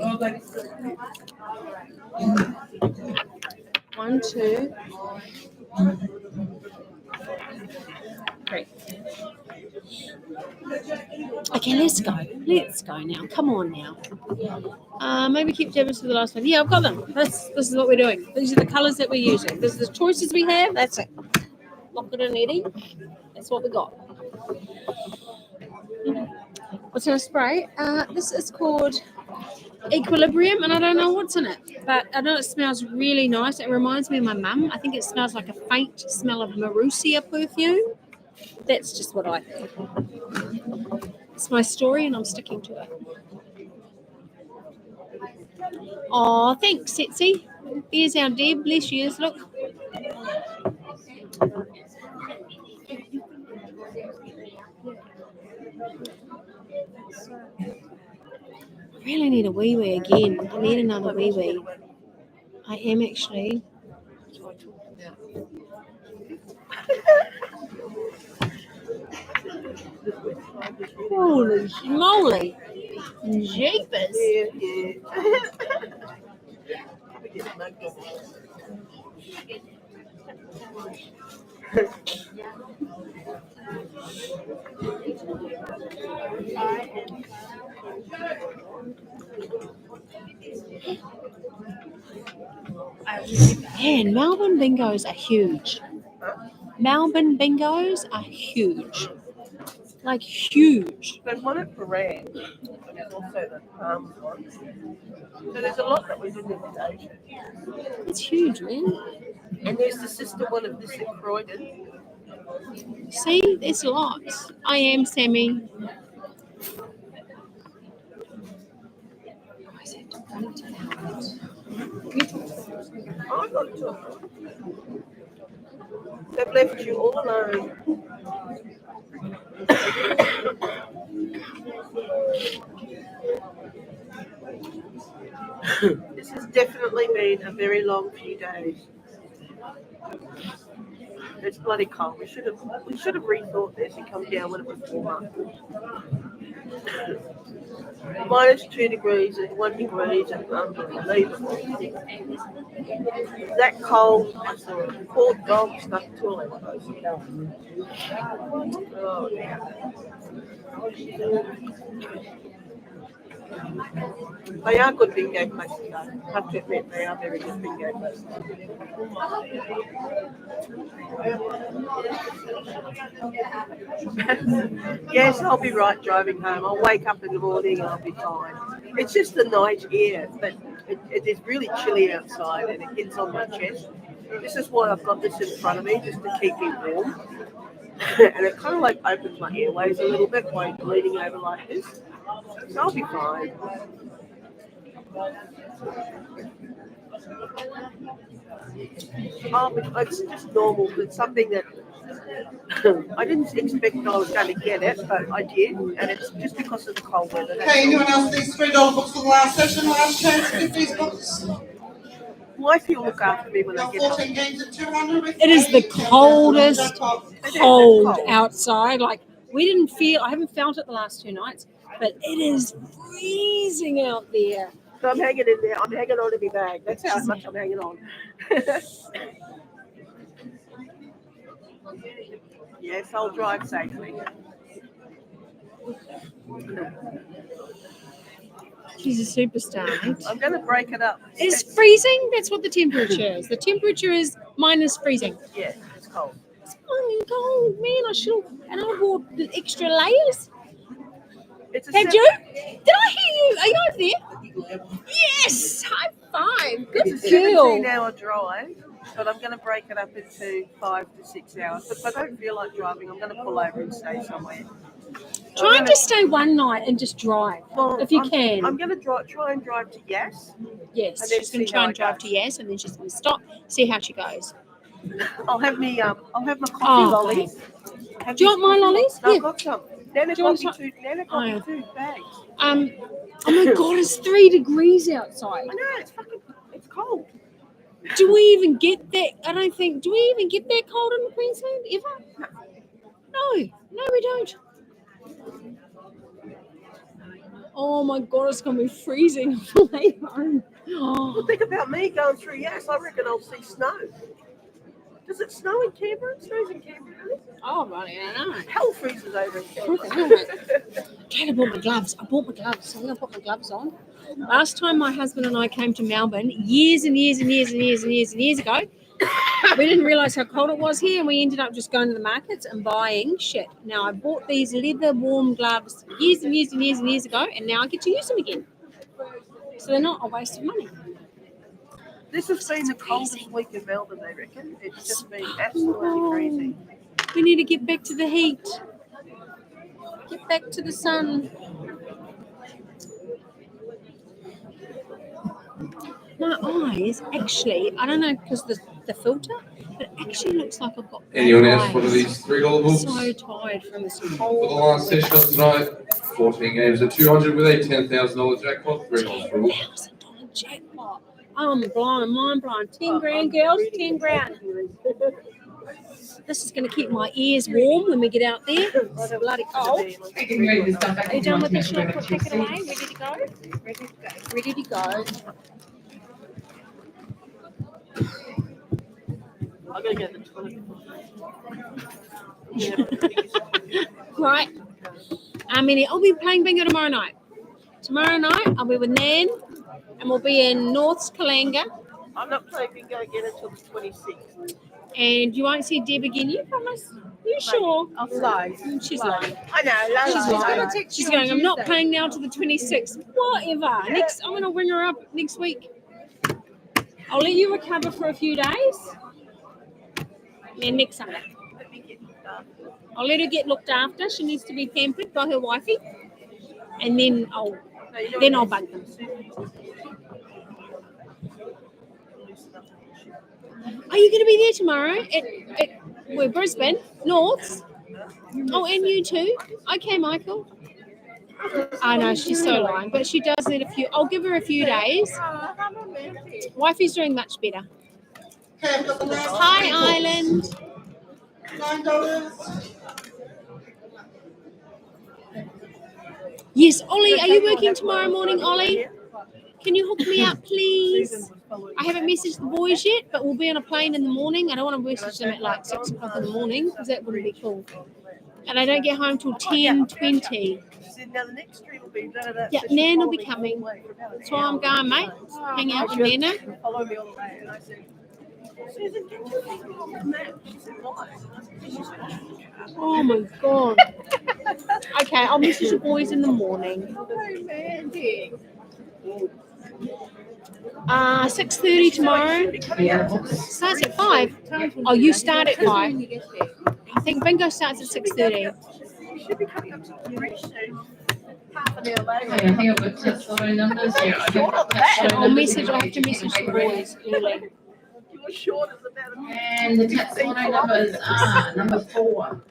1, 2, 3. Okay, let's go. Let's go now. Come on now. Maybe keep dabbers for the last one. Yeah, I've got them. This is what we're doing. These are the colours that we're using. This is the choices we have. That's it. Lock it in, Eddie. That's what we got. What's in a spray? This is called Equilibrium, and I don't know what's in it, but I know it smells really nice. It reminds me of my mum. I think it smells like a faint smell of Marussia perfume. That's just what I think. It's my story, and I'm sticking to it. Oh, thanks, Setsi. Here's our Deb. Bless you. Look. I really need a wee again. I need another wee. I am actually. Holy moly. Jeepers. Yeah. Man, Melbourne bingos are huge. Melbourne bingos are huge. Like huge. There's one at Paran, and there's also the Palms one. So there's a lot that was in the invitation. It's huge, man. And there's the sister one of this at Croydon. See, there's lots. I am Sammy. I got to. They've left you all alone. This has definitely been a very long few days. It's bloody cold. We should have rethought this and come down when it was warmer. -2 degrees and 1 degree is unbelievable. That cold, the poor dog stuck to it. Oh, yeah. They are good bingo places though. I have to admit, they are very good bingo places. Yes, I'll be right driving home. I'll wake up in the morning and I'll be fine. It's just the night here, but it is really chilly outside and it hits on my chest. This is why I've got this in front of me, just to keep me warm. And it kind of like opens my airways a little bit by leaning over like this. So I'll be fine. It's just normal. It's something that I didn't expect I was going to get it, but I did, and it's just because of the cold weather. Okay, anyone else needs $3 books for the last session? Last chance to get these books. Wifey will look after me when I get 14 home. games at 200. It is the coldest cold outside. Like I haven't felt it the last 2 nights, but it is freezing out there. So I'm hanging in there. I'm hanging on to my bag. That's how much I'm hanging on. Yes, I'll drive safely. She's a superstar, mate. I'm going to break it up. It's freezing. That's what the temperature is. The temperature is minus freezing. Yeah, it's cold. It's fucking cold, man. I bought the extra layers. Have you? Did I hear you? Are you over there? Yes! High five. Good It's a girl. 17-hour drive, but I'm going to break it up into 5 to 6 hours. But if I don't feel like driving, I'm going to pull over and stay somewhere. Try and just stay one night and just drive, if you can. I'm going to try and drive to Yass. Yes, and then she's going to see try how and it drive goes. to Yass, and then she's going to stop, see how she goes. I'll have my coffee Oh, lollies. Do you want my lollies? No, Yeah. I've got some. Nana Do you want got me two bags. Oh my God, it's 3 degrees outside. I know, it's cold. Do we even get that? Do we even get that cold in Queensland ever? No, we don't. Oh my God, it's going to be freezing. Well, think about me going through Yass. I reckon I'll see snow. Does it snow in Canberra? It snows in Canberra, doesn't it? Oh, buddy, I know. Hell freezes over in Canberra. I bought my gloves. I'm going to put my gloves on. Last time my husband and I came to Melbourne, years ago, we didn't realise how cold it was here, and we ended up just going to the markets and buying shit. Now, I bought these leather warm gloves years ago, and now I get to use them again. So they're not a waste of money. This has been the coldest week in Melbourne, they reckon. It's just been absolutely freezing. We need to get back to the heat. Get back to the sun. My eyes actually, I don't know because the filter, but it actually looks like I've got Anyone else eyes. one of these $3 books? I'm so tired from this For the cold. last session of tonight, 14 games at 200 with a $10,000 jackpot. $10,000 jackpot. I'm blind, mind blind. 10 grand, girls, 10 grand. This is going to keep my ears warm when we get out there. It's bloody cold. Are you done with this? Shall I put it away? Ready to go? Ready to go. I'm going to get the toilet. Right. I'll be playing bingo tomorrow night. Tomorrow night, I'll be with Nan, and we'll be in North's Kalanga. I'm not playing bingo again until the 26th. And you won't see Deb again, you promise? You sure? I'll lie. She's lying. I know, She's lying. She's going, I'm not playing now till the 26th. Whatever. I'm going to ring her up next week. I'll let you recover for a few days. And next Sunday. I'll let her get looked after. She needs to be pampered by her wifey. And then I'll bug them. Are you going to be there tomorrow at Brisbane, Norths? Oh, and you too? Okay, Michael. I know, she's so lying, but she does need I'll give her a few days. Wifey's doing much better. Hi, Island. $9. Yes, Ollie, are you working tomorrow morning, Ollie? Can you hook me up, please? I haven't messaged the boys yet, but we'll be on a plane in the morning. I don't want to message them at like 6 o'clock in the morning because that wouldn't be cool. And I don't get home till 10:20. Now the next stream will be Yeah, Nan will be coming. That's why I'm going, mate. Hang out with Nana. Follow me all the way. And I said, Susan, get your finger on the map. She said, why? Oh my god. Okay, I'll message the boys in the morning. Romantic. 6:30 tomorrow. Starts at 5. Oh, you start at 5. I think bingo starts at 6:30. You should be coming up to the pretty soon. Half an hour later. Okay, I think I've got touch phone numbers. Yeah, I've got touch phone I'll numbers. message. I have to message the boys early. You're short of about a minute. And the touch phone numbers are number 4,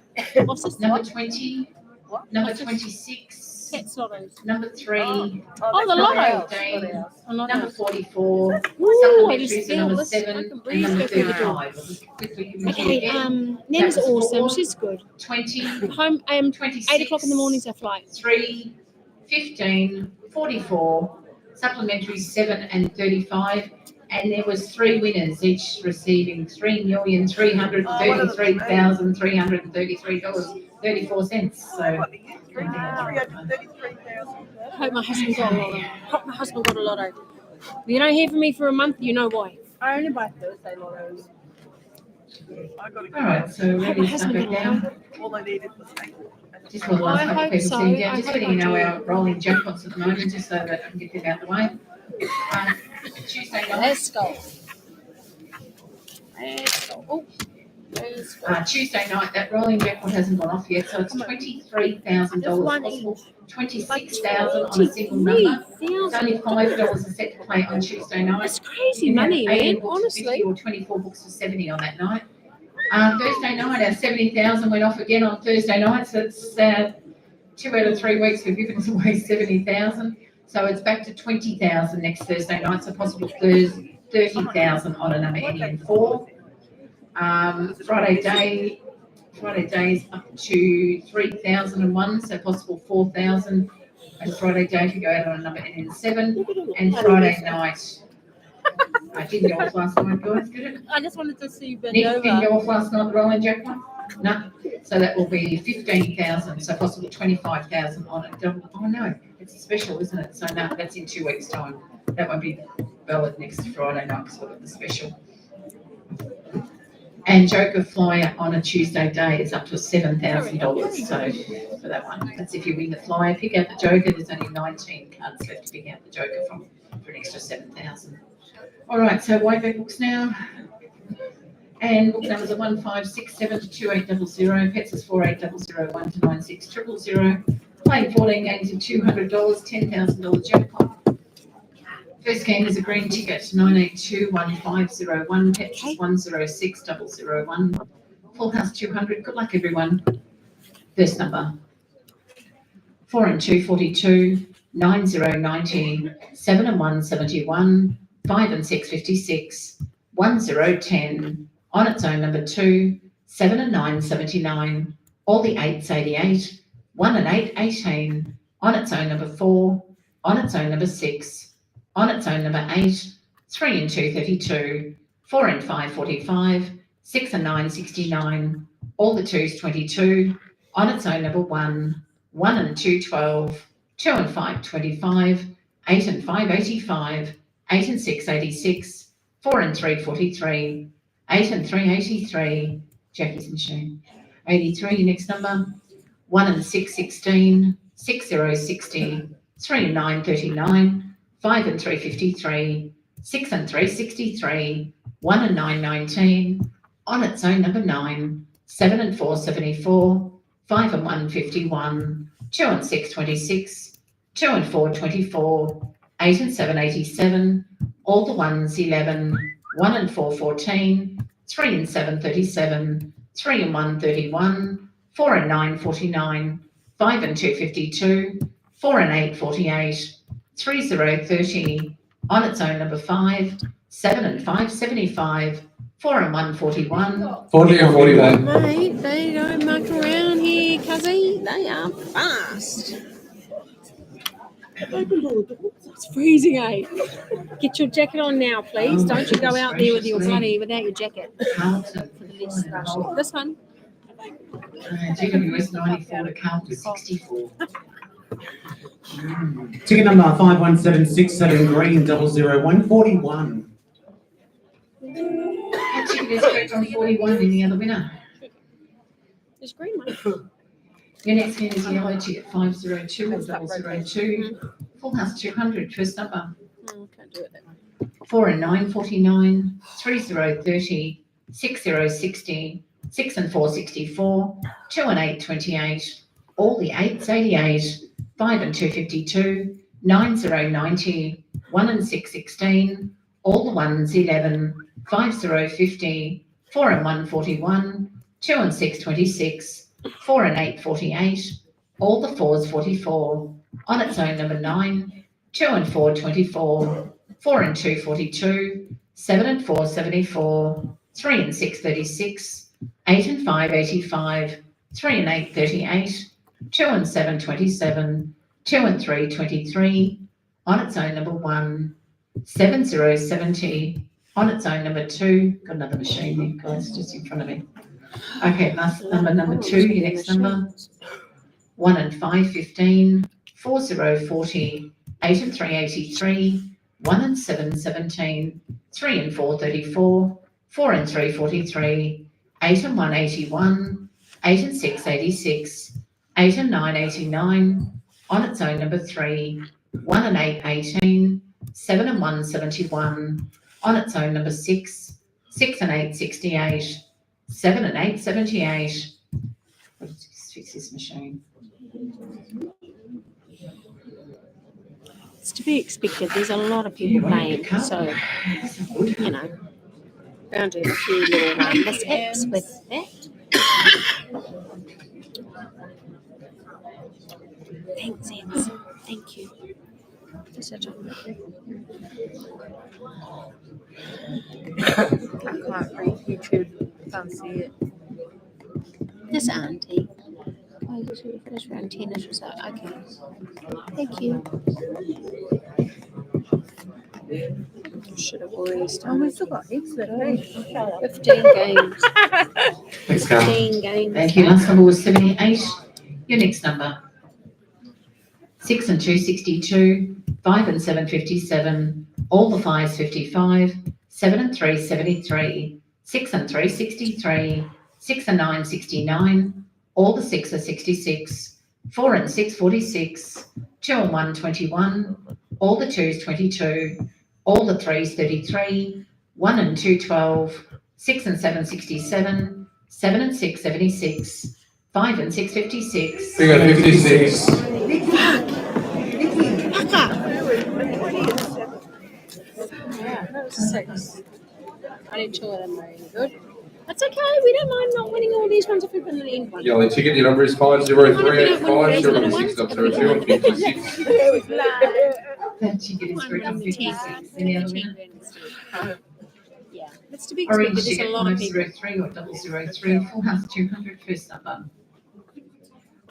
What's this? number 20, number 26, Cats lottos. number 3, Oh, the number lotto. 15, A lotto. number 44, Ooh, I just supplementaries are feel number this. 7, I can and breathe number through the door. 35. I'll just quickly give them to you Okay, again. Nan's That was awesome. 4, She's good. 20, Home. 26, 8 o'clock in the morning's our flight. 3, 15, 44, supplementary 7 and 35, and there was 3 winners, each receiving $3,333,333.34. So Hope my husband got a lotto. Hope my husband got a lotto. If you don't hear from me for a month, you know why. I only buy Thursday lottos. I got to go. all right, so Hope my ready to husband start got a down. lotto. All I needed was eight. Just for the last I couple of hope people so. sitting down, I just hope letting you I know do. our rolling jackpots at the moment, just so that I can get them out of the way. Tuesday night. Let's go. Let's go. Oh, let's go. Tuesday night, that rolling jackpot hasn't gone off yet, so it's $23,000 possible, 26,000 on a single number. It's only $5 a set to play on Tuesday night. That's crazy You can have money, 18 man. books for 50 Honestly. or 24 books for 70 on that night. Thursday night, our 70,000 went off again on Thursday night, so it's 2 out of 3 weeks we've given away 70,000. So it's back to 20,000 next Thursday night, so possible 30,000 on a number ending in 4. Friday day is up to 3,001, so possible 4,000. And Friday day if you go out on a number ending in 7. And Friday night, I didn't go off last night, guys, did it? I just wanted to see you bend Nick didn't over. go off last night, the rolling jackpot? No. So that will be 15,000, so possible 25,000 on it. Oh no, it's a special, isn't it? So no, that's in 2 weeks' time. That won't be valid next Friday night because we've got the special. And Joker Flyer on a Tuesday day is up to $7,000. So for that one, that's if you win the Flyer. Pick out the Joker. There's only 19 cards left to pick out the Joker from for an extra 7,000. All right, so whiteback books now. And book numbers are 1567 to 2800. Pets is 48001 to 96000. Playing 14 games of $200, $10,000 jackpot. First game is a green ticket, 9821501. Pets is 106001. Full house 200. Good luck, everyone. First number 4 and 2 42, 9090, 7 and 1 71, 5 and 6 56, 1010. On its own number 2, 7 and 9 79. All the 8s 88, 1 and 8 18. On its own number 4, on its own number 6. On its own number 8, 3 and 2 32, 4 and 5 45, 6 and 9 69. All the 2s 22. On its own number 1, 1 and 2 12, 2 and 5 25, 8 and 5 85, 8 and 6 86, 4 and 3 43, 8 and 3 83. Jackie's machine. 83, next number. 1 and 6 16, 6 0 60, 3 and 9 39. 5 and 3 53, 6 and 3 63, 1 and 9 19. On its own number 9, 7 and 4 74, 5 and 1 51, 2 and 6 26, 2 and 4 24, 8 and 7 87. All the 1s 11, 1 and 4 14, 3 and 7 37, 3 and 1 31, 4 and 9 49, 5 and 2 52, 4 and 8 48. 30 30, on its own number 5, 7 and 5 75, 4 and 1 41. 40 and 41. Mate, they don't muck around here, cuzzy. They are fast. It's freezing, eh? Get your jacket on now, please. Don't you go out there with your without your jacket. Carlton. For the least rush. This one. GWS 94 to Carlton 64. Ticket number 51767 green 00141. That ticket is correct on 41. Any other winner? There's green one. Your next one is yellow ticket 502 or 002. Full house 200. First number. Can't do it that way. 4 and 9 49. 3030. 6060. 6 and 4 64. 2 and 8 28. All the 8s 88. 5 and 2 52. 9 0 90. 1 and 6 16. All the 1s 11. 5 0 50. 4 and 1 41. 2 and 6 26. 4 and 8 48. All the 4s 44. On its own number 9. 2 and 4 24. 4 and 2 42. 7 and 4 74. 3 and 6 36. 8 and 5 85. 3 and 8 38. 2 and 7 27. 2 and 3 23. On its own number 1. 7 0 70. On its own number 2. Got another machine there, guys, just in front of me. Okay, last number 2, your next number. 1 and 5 15. 4 0 40. 8 and 3 83. 1 and 7 17. 3 and 4 34. 4 and 3 43. 8 and 1 81. 8 and 6 86. 8 and 9 89. On its own number 3. 1 and 8 18. 7 and 1 71. On its own number 6. 6 and 8 68. 7 and 8 78. Let's fix this machine. It's to be expected. There's a lot of people playing, so you know, bound to have a few little mishaps with that. Thanks, Eds. Thank you. Such a... I can't read YouTube. Can't see it. This auntie. Oh, you should finish around 10ish or so. Okay. Thank you. Should have already Oh, started. we still got heaps left. 15 games. Thanks, Carol. 15 games. Thank you. Last number was 78. Your next number. 6 and 2 62. 5 and 7 57. All the 5s 55. 7 and 3 73. 6 and 3 63. 6 and 9 69. All the 6 are 66. 4 and 6 46. 2 and 1 21. All the 2s 22. All the 3s 33. 1 and 2 12. 6 and 7 67. 7 and 6 76. 5 and 6 56. We got 56. That was 6. I did 2 of them very good. That's okay. We don't mind not winning all these ones if we win the end one. Yellow ticket, your number is 50385 006 on 56. That ticket is correct on 56. Any other winner? Yeah, it's to be expected. Orange There's a ticket lot of people. 503 or 003. Full house 200. First number.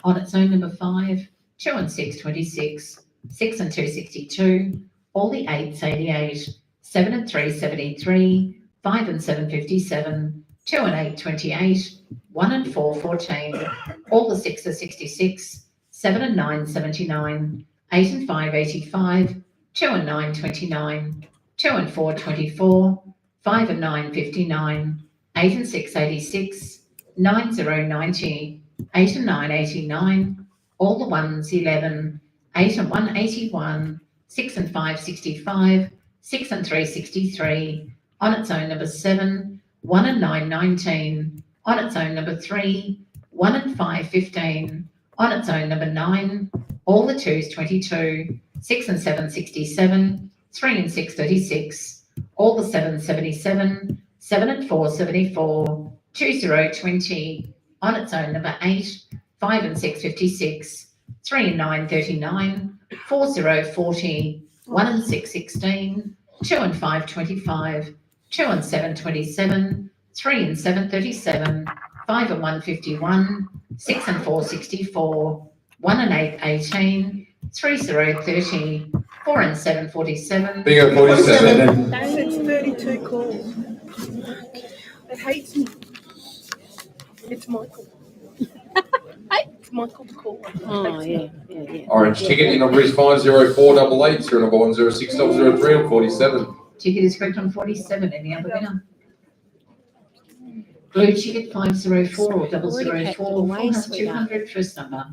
On its own number 5. 2 and 6 26. 6 and 2 62. All the 8s 88. 7 and 3 73. 5 and 7 57. 2 and 8 28. 1 and 4 14. All the 6 are 66. 7 and 9 79. 8 and 5 85. 2 and 9 29. 2 and 4 24. 5 and 9 59. 8 and 6 86. 9 0 90. 8 and 9 89. All the 1s 11. 8 and 1 81. 6 and 5 65. 6 and 3 63. On its own number 7. 1 and 9 19. On its own number 3. 1 and 5 15. On its own number 9. All the 2s 22. 6 and 7 67. 3 and 6 36. All the 7s 77. 7 and 4 74. 2 0 20. On its own number 8. 5 and 6 56. 3 and 9 39. 4 0 40. 1 and 6 16. 2 and 5 25. 2 and 7 27, 3 and 7 37, 5 and 1 51, 6 and 4 64, 1 and 8 18, 3 0 30, 4 and 7 47. Bingo 47. It's 32 calls. It hates me. It's Michael. It's Michael's call. Oh, yeah. Orange ticket, your number is 50488, serial number 10603 on 47. Ticket is correct on 47. Any other winner? Blue ticket 504 or 004, full house 200, first number.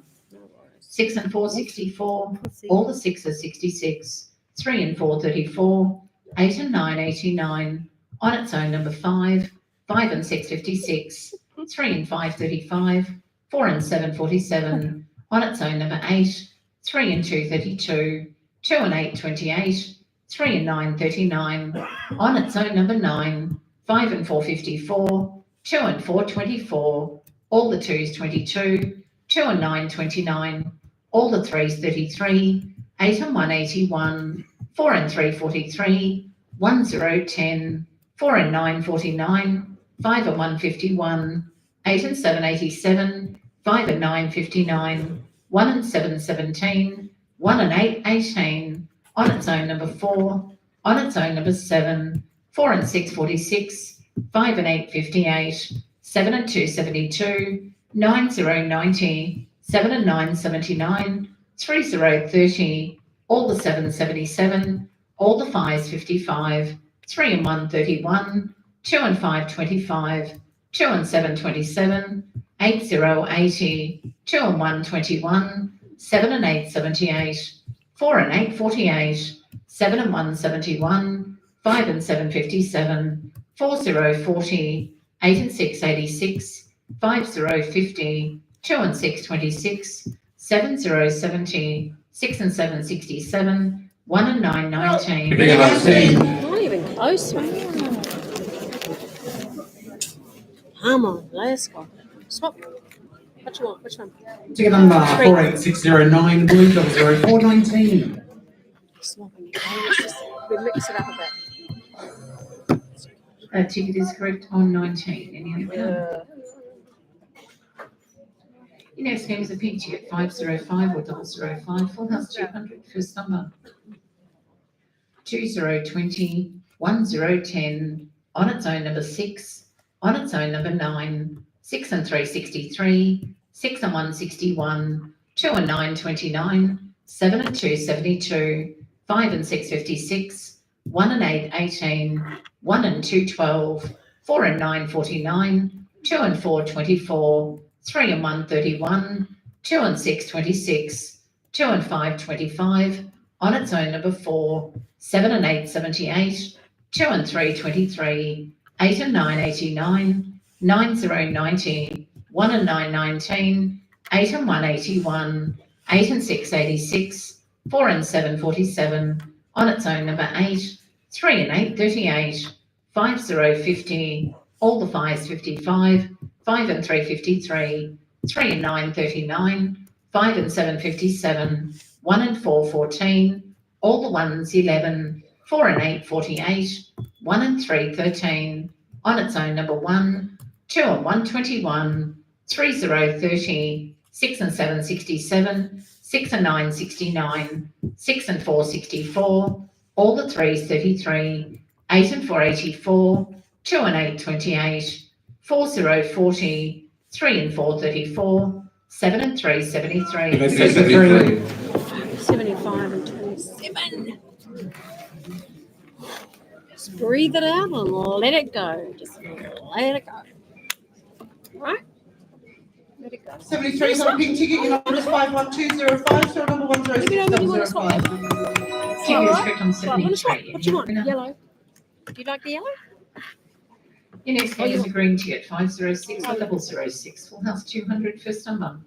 6 and 4 64, all the 6 are 66, 3 and 4 34, 8 and 9 89, on its own number 5, 5 and 6 56, 3 and 5 35, 4 and 7 47, on its own number 8, 3 and 2 32, 2 and 8 28, 3 and 9 39, on its own number 9, 5 and 4 54, 2 and 4 24, all the 2s 22, 2 and 9 29, all the 3s 33, 8 and 1 81, 4 and 3 43, 1 0 10, 4 and 9 49, 5 and 1 51, 8 and 7 87, 5 and 9 59, 1 and 7 17, 1 and 8 18, on its own number 4, on its own number 7, 4 and 6 46, 5 and 8 58, 7 and 2 72, 9 0 90, 7 and 9 79, 3 0 30, all the 7 77, all the 5s 55, 3 and 1 31, 2 and 5 25, 2 and 7 27, 8 0 80, 2 and 1 21, 7 and 8 78, 4 and 8 48, 7 and 1 71, 5 and 7 57, 4 0 40, 8 and 6 86, 5 0 50, 2 and 6 26, 7 0 70, 6 and 7 67, 1 and 9 19. Bingo 19. Not even close, man. Come on, let's go. Swap. What you want? Which one? Ticket number 48609, blue 00419. Swapping it. We mix it up a bit. That ticket is correct on 19. Any other winner? Your next game is a pink ticket 505 or 005, full house 200, first number. 2020, 1010, on its own number 6, on its own number 9, 6 and 3 63, 6 and 1 61, 2 and 9 29, 7 and 2 72, 5 and 6 56, 1 and 8 18, 1 and 2 12, 4 and 9 49, 2 and 4 24, 3 and 1 31, 2 and 6 26, 2 and 5 25, on its own number 4, 7 and 8 78, 2 and 3 23, 8 and 9 89, 9 0 90, 1 and 9 19, 8 and 1 81, 8 and 6 86, 4 and 7 47, on its own number 8, 3 and 8 38, 5 0 50, all the 5s 55, 5 and 3 53, 3 and 9 39, 5 and 7 57, 1 and 4 14, all the 1s 11, 4 and 8 48, 1 and 3 13, on its own number 1, 2 and 1 21, 3 0 30, 6 and 7 67, 6 and 9 69, 6 and 4 64, all the 3s 33, 8 and 4 84, 2 and 8 28, 4 0 40, 3 and 4 34, 7 and 3 73. Bingo 73. 75 and 27. Just breathe it out and let it go. Just let it go. Right? Let it go. 73 is on a pink ticket, your number is 51205, serial number 10605. Ticket is correct on Right, what do you 73. want? What do you want? Yellow. Do you like the yellow? Your next game is a green ticket 506 or 006, full house 200, first number.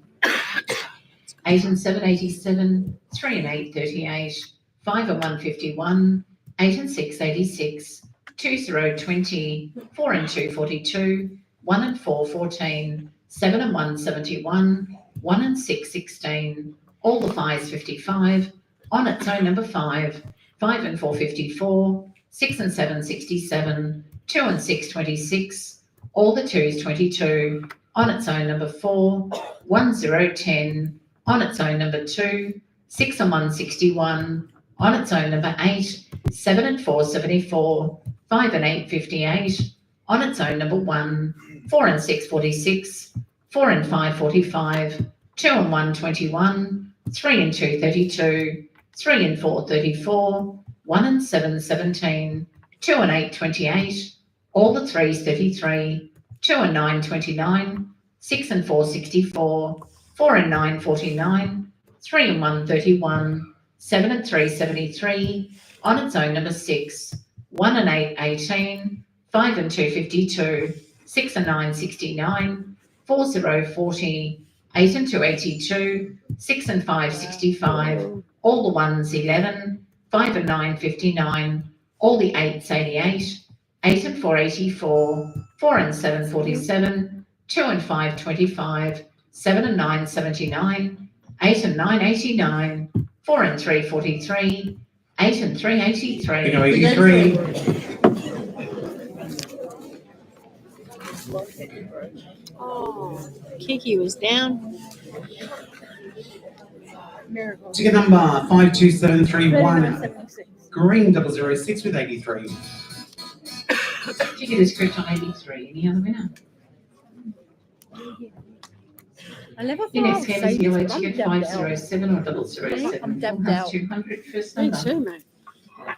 8 and 7 87, 3 and 8 38, 5 and 1 51, 8 and 6 86, 2 0 20, 4 and 2 42, 1 and 4 14, 7 and 1 71, 1 and 6 16, all the 5s 55, on its own number 5, 5 and 4 54, 6 and 7 67, 2 and 6 26, all the 2s 22, on its own number 4, 1 0 10, on its own number 2, 6 and 1 61, on its own number 8, 7 and 4 74, 5 and 8 58, on its own number 1, 4 and 6 46, 4 and 5 45, 2 and 1 21, 3 and 2 32, 3 and 4 34, 1 and 7 17, 2 and 8 28, all the 3s 33, 2 and 9 29, 6 and 4 64, 4 and 9 49, 3 and 1 31, 7 and 3 73, on its own number 6, 1 and 8 18, 5 and 2 52, 6 and 9 69, 4 0 40, 8 and 2 82, 6 and 5 65, all the 1s 11, 5 and 9 59, all the 8s 88, 8 and 4 84, 4 and 7 47, 2 and 5 25, 7 and 9 79, 8 and 9 89, 4 and 3 43, 8 and 3 83. Bingo 83. Oh, Kiki was down. Ticket number 52731, 76. green 006 with 83. Ticket is correct on 83. Any other winner? I never Your thought next game is yellow ticket 507 or 007. I'm dabbed Full out. house 200, first Me number. too, mate.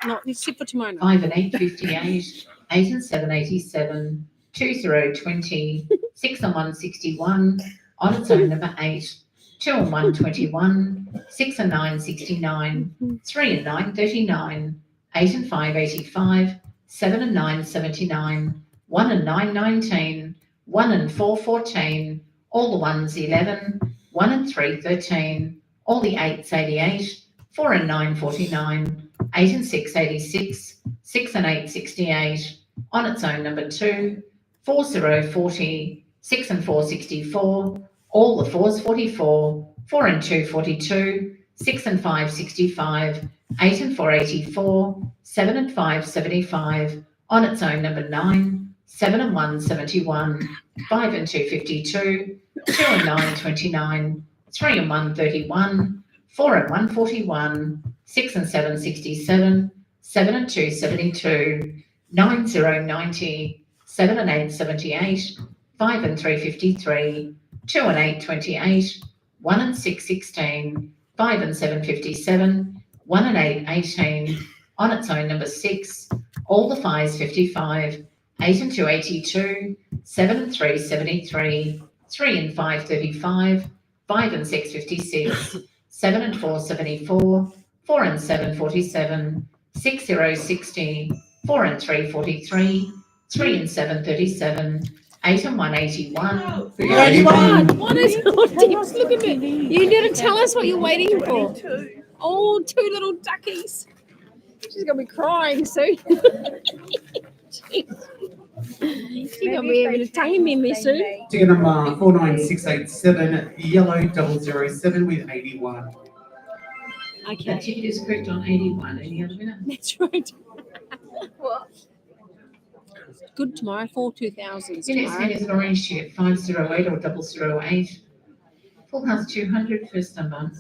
Not let's sit for tomorrow night. 5 and 8 58, 8 and 7 87, 2 0 20, 6 and 1 61, on its own number 8, 2 and 1 21, 6 and 9 69, 3 and 9 39, 8 and 5 85, 7 and 9 79, 1 and 9 19, 1 and 4 14, all the 1s 11, 1 and 3 13, all the 8s 88, 4 and 9 49, 8 and 6 86, 6 and 8 68, on its own number 2, 4 0 40, 6 and 4 64, all the 4s 44, 4 and 2 42, 6 and 5 65, 8 and 4 84, 7 and 5 75, on its own number 9, 7 and 1 71, 5 and 2 52, 2 and 9 29, 3 and 1 31, 4 and 1 41, 6 and 7 67, 7 and 2 72, 9 0 90, 7 and 8 78, 5 and 3 53, 2 and 8 28, 1 and 6 16, 5 and 7 57, 1 and 8 18, on its own number 6, all the 5s 55, 8 and 2 82, 7 and 3 73, 3 and 5 35, 5 and 6 56, 7 and 4 74, 4 and 7 47, 6 0 60, 4 and 3 43, 3 and 7 37, 8 and 1 81. Bingo 81. What is all tips? Look at it. You need to tell us what you're waiting for. 22. Oh, 2 little duckies. She's gonna be crying soon. She's gonna be able to tame me soon. Ticket number 49687, yellow 007 with 81. That Okay, ticket is correct on 81. Any other winner? that's right. Good tomorrow, 4 2000s Your next tomorrow. game is an orange ticket 508 or 008. Full house 200, first number.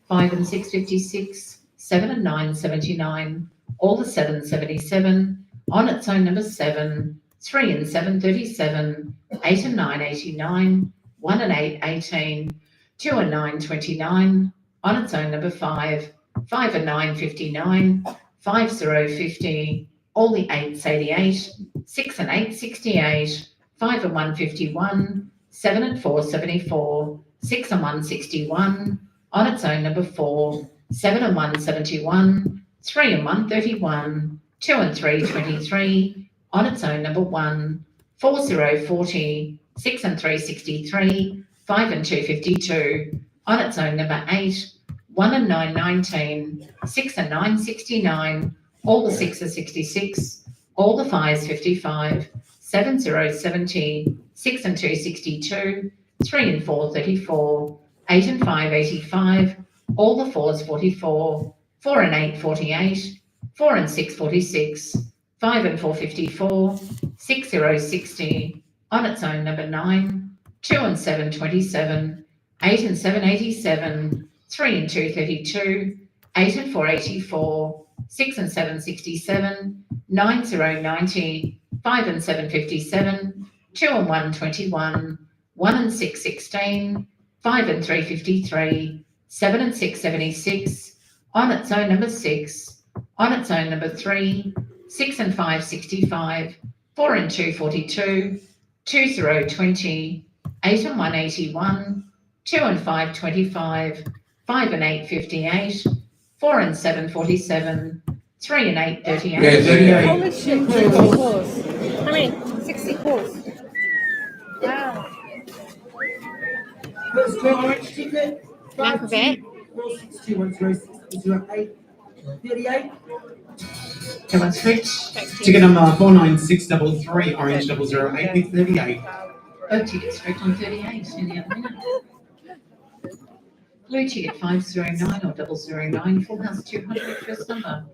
5 and 6 56, 7 and 9 79, all the 7 77, on its own number 7, 3 and 7 37, 8 and 9 89, 1 and 8 18, 2 and 9 29, on its own number 5, 5 and 9 59, 5 0 50, all the 8s 88, 6 and 8 68, 5 and 1 51, 7 and 4 74, 6 and 1 61, on its own number 4, 7 and 1 71, 3 and 1 31, 2 and 3 23, on its own number 1, 4 0 40, 6 and 3 63, 5 and 2 52, on its own number 8, 1 and 9 19, 6 and 9 69, all the 6s 66, all the 5s 55, 7 0 70, 6 and 2 62, 3 and 4 34, 8 and 5 85, all the 4s 44, 4 and 8 48, 4 and 6 46, 5 and 454, 6060, on its own number 9, 2 and 727, 8 and 787, 3 and 232, 8 and 484, 6 and 767, 9090, 5 and 757, 2 and 121, 1 and 616, 5 and 353, 7 and 676, on its own number 6, on its own number 3, 6 and 565, 4 and 242, 2020, 8 and 181, 2 and 525, 5 and 858, 4 and 747, 3 and 838. Yeah, 38. Holy shit, 60 calls. I mean, 60 calls. Wow. First turn orange ticket. Uncle Vet. 462108. 38. Come on, switch. Ticket number 49633, orange 008 with 38. Both tickets correct on 38 in the other minute. Blue ticket 509 or 009, full house 200, first number.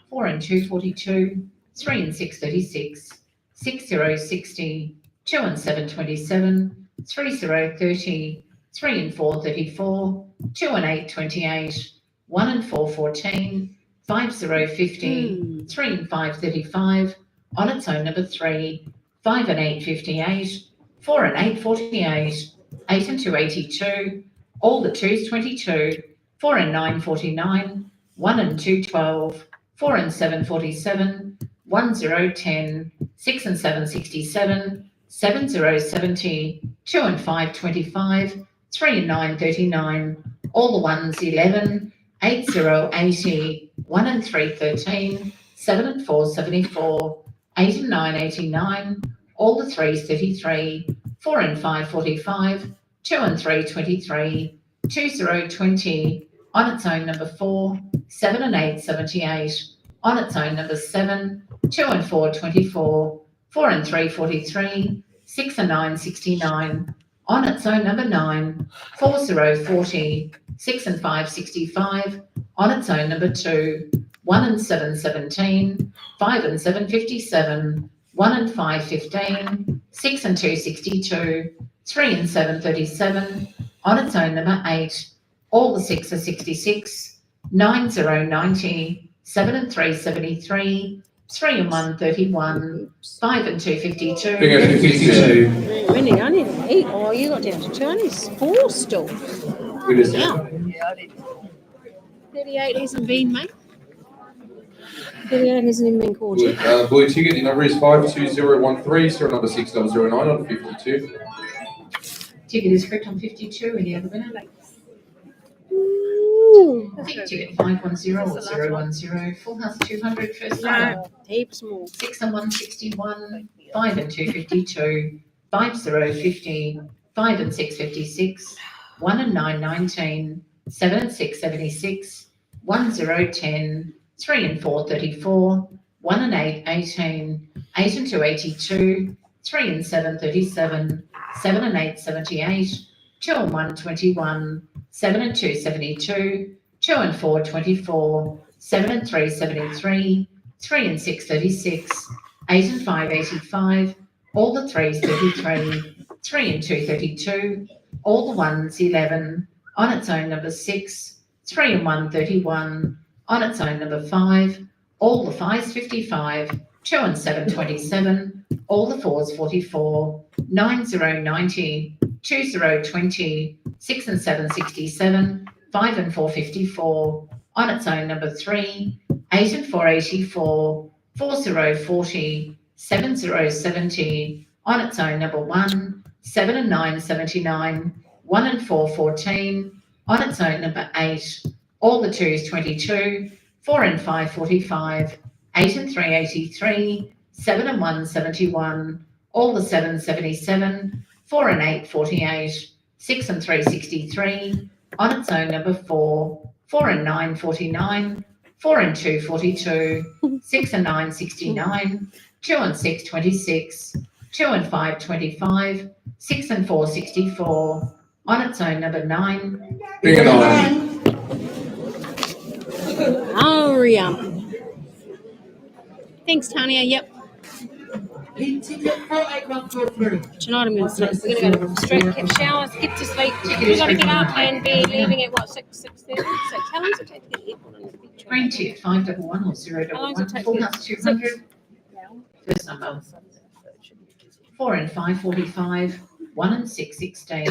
4 and 242, 3 and 636, 6060, 2 and 727, 3030, 3 and 434, 2 and 828, 1 and 414, 5050, 3 and 535, on its own number 3, 5 and 858, 4 and 848, 8 and 282, all the 2s 22, 4 and 949, 1 and 212, 4 and 747, 1010, 6 and 767, 7070, 2 and 525, 3 and 939, all the 1s 11, 8080, 1 and 313, 7 and 474, 8 and 989, all the 3s 33, 4 and 545, 2 and 323, 2020, on its own number 4, 7 and 878, on its own number 7, 2 and 424, 4 and 343, 6 and 969, on its own number 9, 4040, 6 and 565, on its own number 2, 1 and 717, 5 and 757, 1 and 515, 6 and 262, 3 and 737, on its own number 8, all the 6 are 66, 9090, 7 and 373, 3 and 131, 5 and 252. Big at 52. Really, I need 8. Oh, you got down to 2. I need 4 still. We just Yeah. 38 hasn't been, mate. 38 hasn't even been called yet. Blue ticket, your number is 52013, serial number 6009 on 52. Ticket is correct on 52 in the other winner. Pink ticket 510010, full house 200, first number. No, heaps more. 6 and 161, 5 and 252, 5050, 5 and 656, 1 and 919, 7 and 676, 1010, 3 and 434, 1 and 818, 8 and 282, 3 and 737, 7 and 878, 2 and 121, 7 and 272, 2 and 424, 7 and 373, 3 and 636, 8 and 585, all the 3s 33, 3 and 232, all the 1s 11, on its own number 6, 3 and 131, on its own number 5, all the 5s 55, 2 and 727, all the 4s 44, 9090, 2020, 6 and 767, 5 and 454, on its own number 3, 8 and 484, 4040, 7070, on its own number 1, 7 and 979, 1 and 414, on its own number 8, all the 2s 22, 4 and 545, 8 and 383, 7 and 171, all the 7s 77, 4 and 848, 6 and 363, on its own number 4, 4 and 949, 4 and 242, 6 and 969, 2 and 626, 2 and 525, 6 and 464, on its own number 9. Big at 9. Hurry up. Thanks, Tanya. Yep. Pink ticket 48143. Tonight I'm going to sleep. We're going to go to straight shower, get to sleep. We've got to get up and be leaving at what, 6:30? So how long does it take to get to the airport on the beach? Green ticket 511 or How long 011. does it take Full to house get 200. First number. 4 and 545. 1 and 616.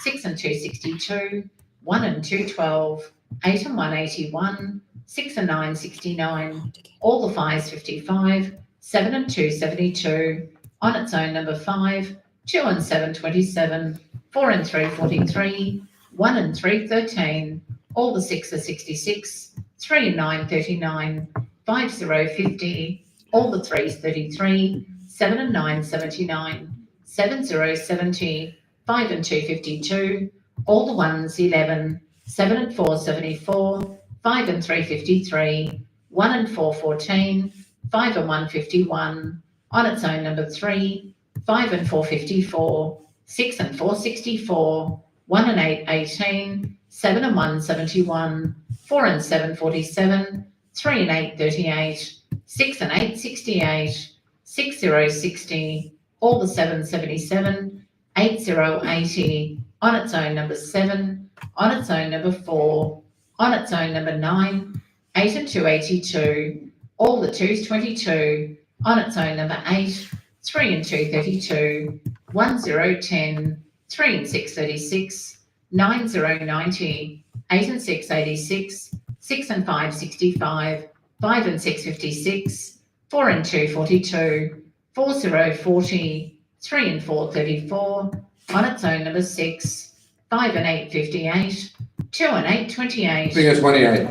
6 and 262. 1 and 212. 8 and 181. 6 and 969. All the 5s 55. 7 and 272. On its own number 5. 2 and 727. 4 and 343. 1 and 313. All the 6 are 66. 3 and 939. 5 0 50. All the 3s 33. 7 and 9 79. 7 0 70. 5 and 252. All the 1s 11. 7 and 4 74. 5 and 353. 1 and 4 14. 5 and 151. On its own number 3. 5 and 454. 6 and 464. 1 and 8 18. 7 and 1 71. 4 and 7 47. 3 and 8 38. 6 and 8 68. 6 0 60. All the 7 77. 8 0 80. On its own number 7. On its own number 4. On its own number 9. 8 and 2 82. All the 2s 22. On its own number 8. 3 and 2 32. 1 0 10. 3 and 6 36. 9 0 90. 8 and 6 86. 6 and 5 65. 5 and 6 56. 4 and 2 42. 4 0 40. 3 and 4 34. On its own number 6. 5 and 8 58. 2 and 8 28. Bingo 28.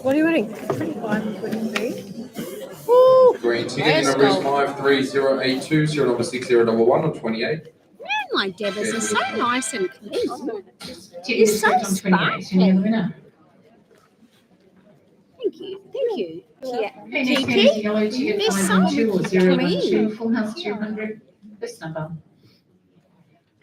What are you winning? 25 and 23. Woo! Green ticket, Let's number is go. 53082, serial number 6011 on 28. Man, my Debbers are so nice and clean. Ticket so is correct on 28. And you're the winner. Thank you. Thank you. Yeah. Okay, next game is yellow ticket There's 512 or some 012. Full house 200. First number.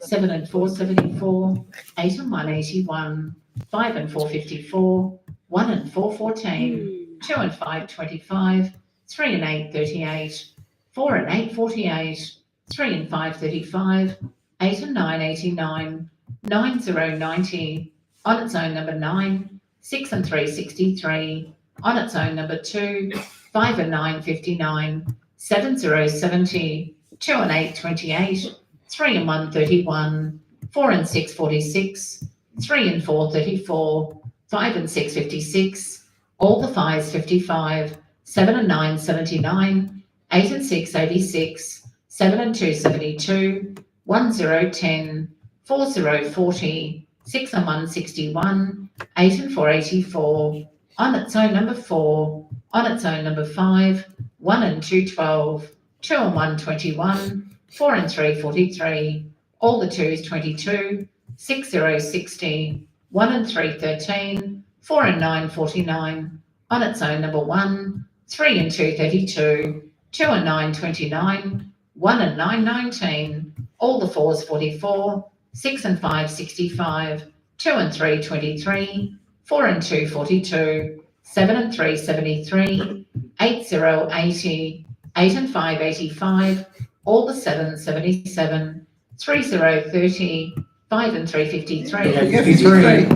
7 and 4 74. 8 and 1 81. 5 and 4 54. 1 and 4 14. 2 and 5 25. 3 and 8 38. 4 and 8 48. 3 and 5 35. 8 and 9 89. 9 0 90. On its own number 9. 6 and 3 63. On its own number 2. 5 and 9 59. 7 0 70. 2 and 8 28. 3 and 1 31. 4 and 6 46. 3 and 4 34. 5 and 6 56. All the 5s 55. 7 and 9 79. 8 and 6 86. 7 and 2 72. 1 0 10. 4 0 40. 6 and 1 61. 8 and 4 84. On its own number 4. On its own number 5. 1 and 2 12. 2 and 1 21. 4 and 3 43. All the 2s 22. 6 0 60. 1 and 3 13. 4 and 9 49. On its own number 1. 3 and 2 32. 2 and 9 29. 1 and 9 19. All the 4s 44. 6 and 5 65. 2 and 3 23. 4 and 2 42. 7 and 3 73. 8 0 80. 8 and 5 85. All the 7s 77. 3 0 30. 5 and 3 53. 53.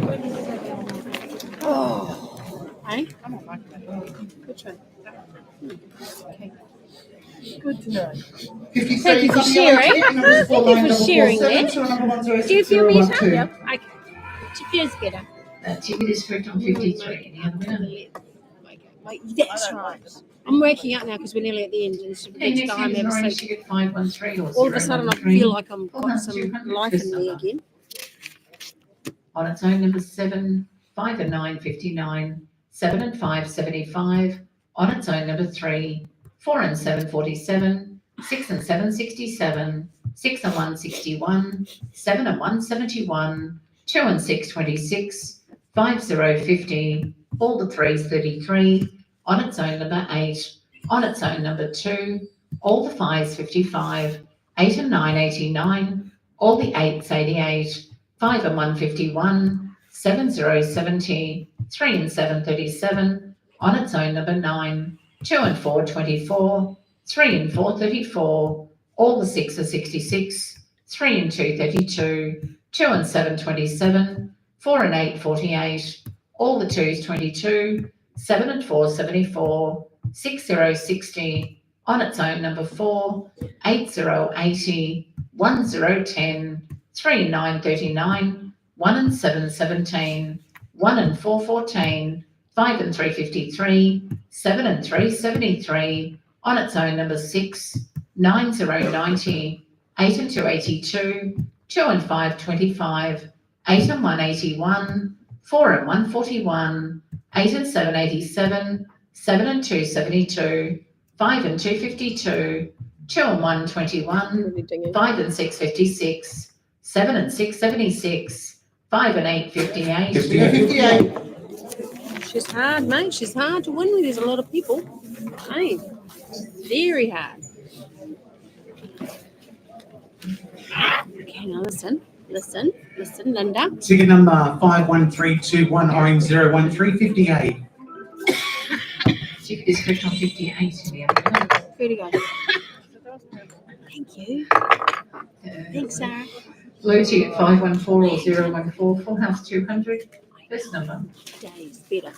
Hey? Which one? Good to know. 53. Thank you for sharing. Thank you for sharing that. Do you feel better? Yep. Okay. She feels better. That ticket is correct on 53. And you're the winner. That's right. I'm waking up now because we're nearly at the end. It's the Okay, best next time game is ever. orange So ticket 513 or 013. all of a sudden, I feel like I've got some life in me again. On its own number 7. 5 and 9 59. 7 and 5 75. On its own number 3. 4 and 7 47. 6 and 7 67. 6 and 1 61. 7 and 1 71. 2 and 6 26. 5 0 50. All the 3s 33. On its own number 8. On its own number 2. All the 5s 55. 8 and 9 89. All the 8s 88. 5 and 1 51. 7 0 70. 3 and 7 37. On its own number 9. 2 and 4 24, 3 and 4 34, all the 6 are 66, 3 and 2 32, 2 and 7 27, 4 and 8 48, all the 2s 22, 7 and 4 74, 6 0 60, on its own number 4, 8 0 80, 1 0 10, 3 and 9 39, 1 and 7 17, 1 and 4 14, 5 and 3 53, 7 and 3 73, on its own number 6, 9 0 90, 8 and 2 82, 2 and 5 25, 8 and 1 81, 4 and 1 41, 8 and 7 87, 7 and 2 72, 5 and 2 52, 2 and 1 21, 5 and 6 56, 7 and 6 76, 5 and 8 58. 58. She's hard, mate. She's hard to win with. There's a lot of people. Hey, very hard. Okay, now listen, Linda. Ticket number 51321, orange 013, 58. Ticket is correct on 58 in the other one. Where to go? Thank you. Thanks, Sarah. Blue ticket 514 or 014, full house 200. First number. Days, better.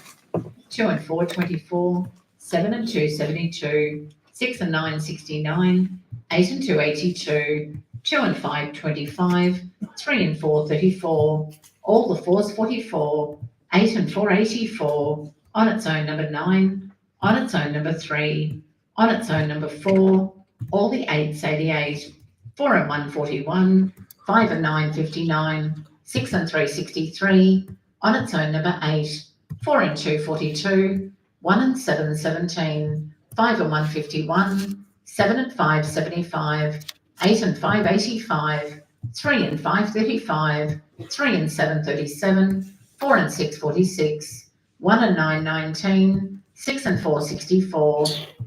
2 and 4 24, 7 and 2 72, 6 and 9 69, 8 and 2 82, 2 and 5 25, 3 and 4 34, all the 4s 44, 8 and 4 84, on its own number 9, on its own number 3, on its own number 4, all the 8s 88, 4 and 1 41, 5 and 9 59, 6 and 3 63, on its own number 8, 4 and 2 42, 1 and 7 17, 5 and 1 51, 7 and 5 75, 8 and 5 85, 3 and 5 35, 3 and 7 37, 4 and 6 46, 1 and 9 19, 6 and 4 64,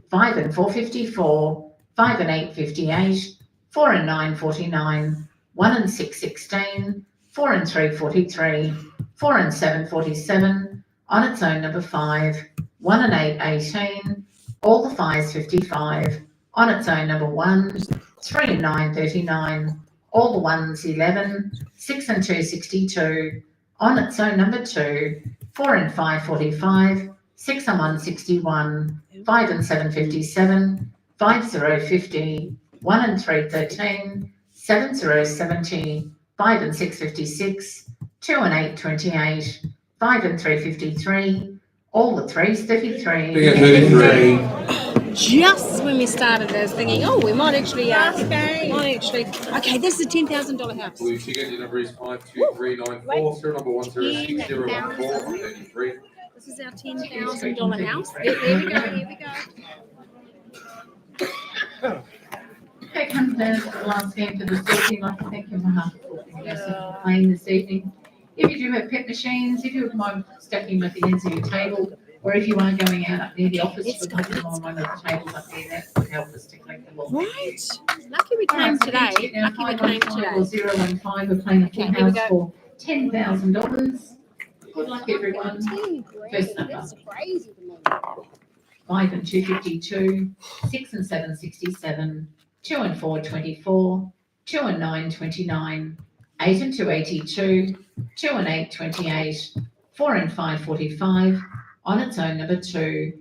5 and 4 54, 5 and 8 58, 4 and 9 49, 1 and 6 16, 4 and 3 43, 4 and 7 47, on its own number 5, 1 and 8 18, all the 5s 55, on its own number 1, 3 and 9 39, all the 1s 11, 6 and 2 62, on its own number 2, 4 and 5 45, 6 and 1 61, 5 and 7 57, 5 0 50, 1 and 3 13, 7 0 70, 5 and 6 56, 2 and 8 28, 5 and 3 53, all the 3s 33. Big at 33. Just when we started, I was thinking, oh, we might actually, okay, this is a $10,000 house. Blue ticket, your number is 52394, serial number 106014, 33. This is our $10,000 house. Here we go. Okay, come down to the last game for this evening. I'd like to thank you on behalf of for playing this evening. If you do have pet machines, if you would mind stacking them at the ends of your table, or if you are going out up near the office, you could put them on one of the tables up there. That would help us to collect them all. Right. Lucky we came today. Now, Lucky we came today. 015, we're playing a full Okay, here we house for $10,000. Good luck, everyone. First number. That's crazy to me. 5 and 2 52, 6 and 7 67, 2 and 4 24, 2 and 9 29, 8 and 2 82, 2 and 8 28, 4 and 5 45, on its own number 2,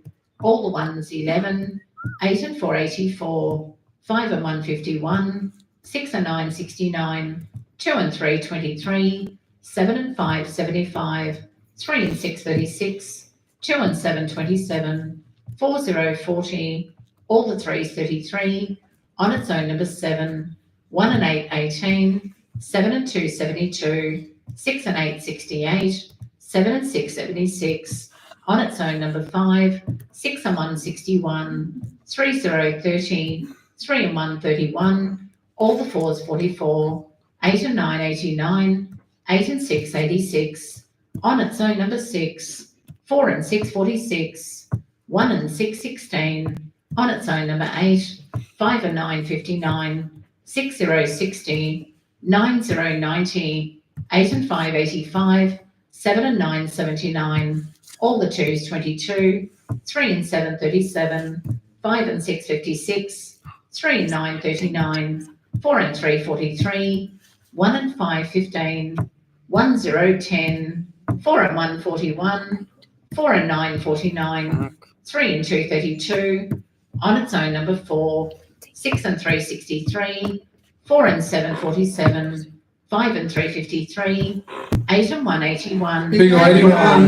all the 1s 11, 8 and 4 84, 5 and 1 51, 6 and 9 69, 2 and 3 23, 7 and 5 75, 3 and 6 36, 2 and 7 27, 4 0 40, all the 3s 33, on its own number 7, 1 and 8 18, 7 and 2 72, 6 and 8 68, 7 and 6 76, on its own number 5, 6 and 1 61, 3 0 30, 3 and 1 31, all the 4s 44, 8 and 9 89, 8 and 6 86, on its own number 6, 4 and 6 46, 1 and 6 16, on its own number 8, 5 and 9 59, 6 0 60, 9 0 90, 8 and 5 85, 7 and 9 79, all the 2s 22, 3 and 7, 37, 5 and 6, 56, 3 and 9, 39, 4 and 3, 43, 1 and 5, 15, 1, 0, 10, 4 and 1, 41, 4 and 9, 49, 3 and 2, 32, on its own number 4, 6 and 3, 63, 4 and 7, 47, 5 and 3, 53, 8 and 1, 81. Bingo, 81.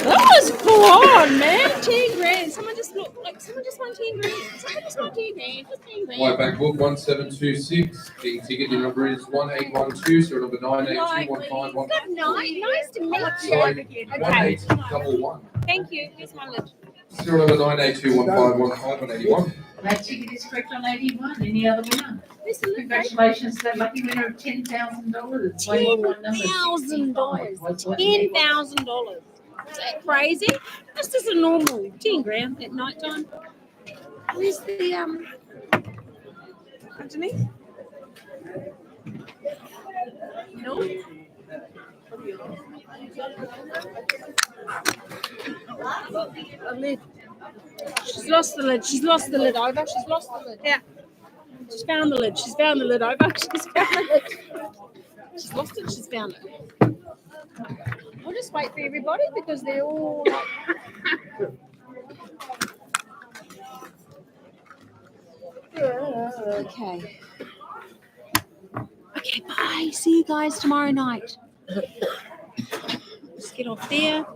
That was full on, man. 10 grand. Someone just look like someone just won 10 grand. Someone just won 10 grand. Just 10 grand. White back book 1726. Big ticket. Your number is 1812. So number 9821515. Good night. Nice to meet you. Sorry, Okay. 1811. Thank you. Here's my lid. Serial number 9821515 181. That ticket is correct on 81. Any other winner? Here's the lid. Congratulations to that lucky winner of $10,000. $10,000. $10,000. Is that crazy? That's just a normal 10 grand at night time. Where's the underneath? No. A lid. She's lost the lid. She's lost the lid over. She's lost the lid. Yeah. She's found the lid. She's found the lid over. She's found the lid. She's lost it. She's found it. We'll just wait for everybody because they're all like. Okay. Okay, bye. See you guys tomorrow night. Let's get off there.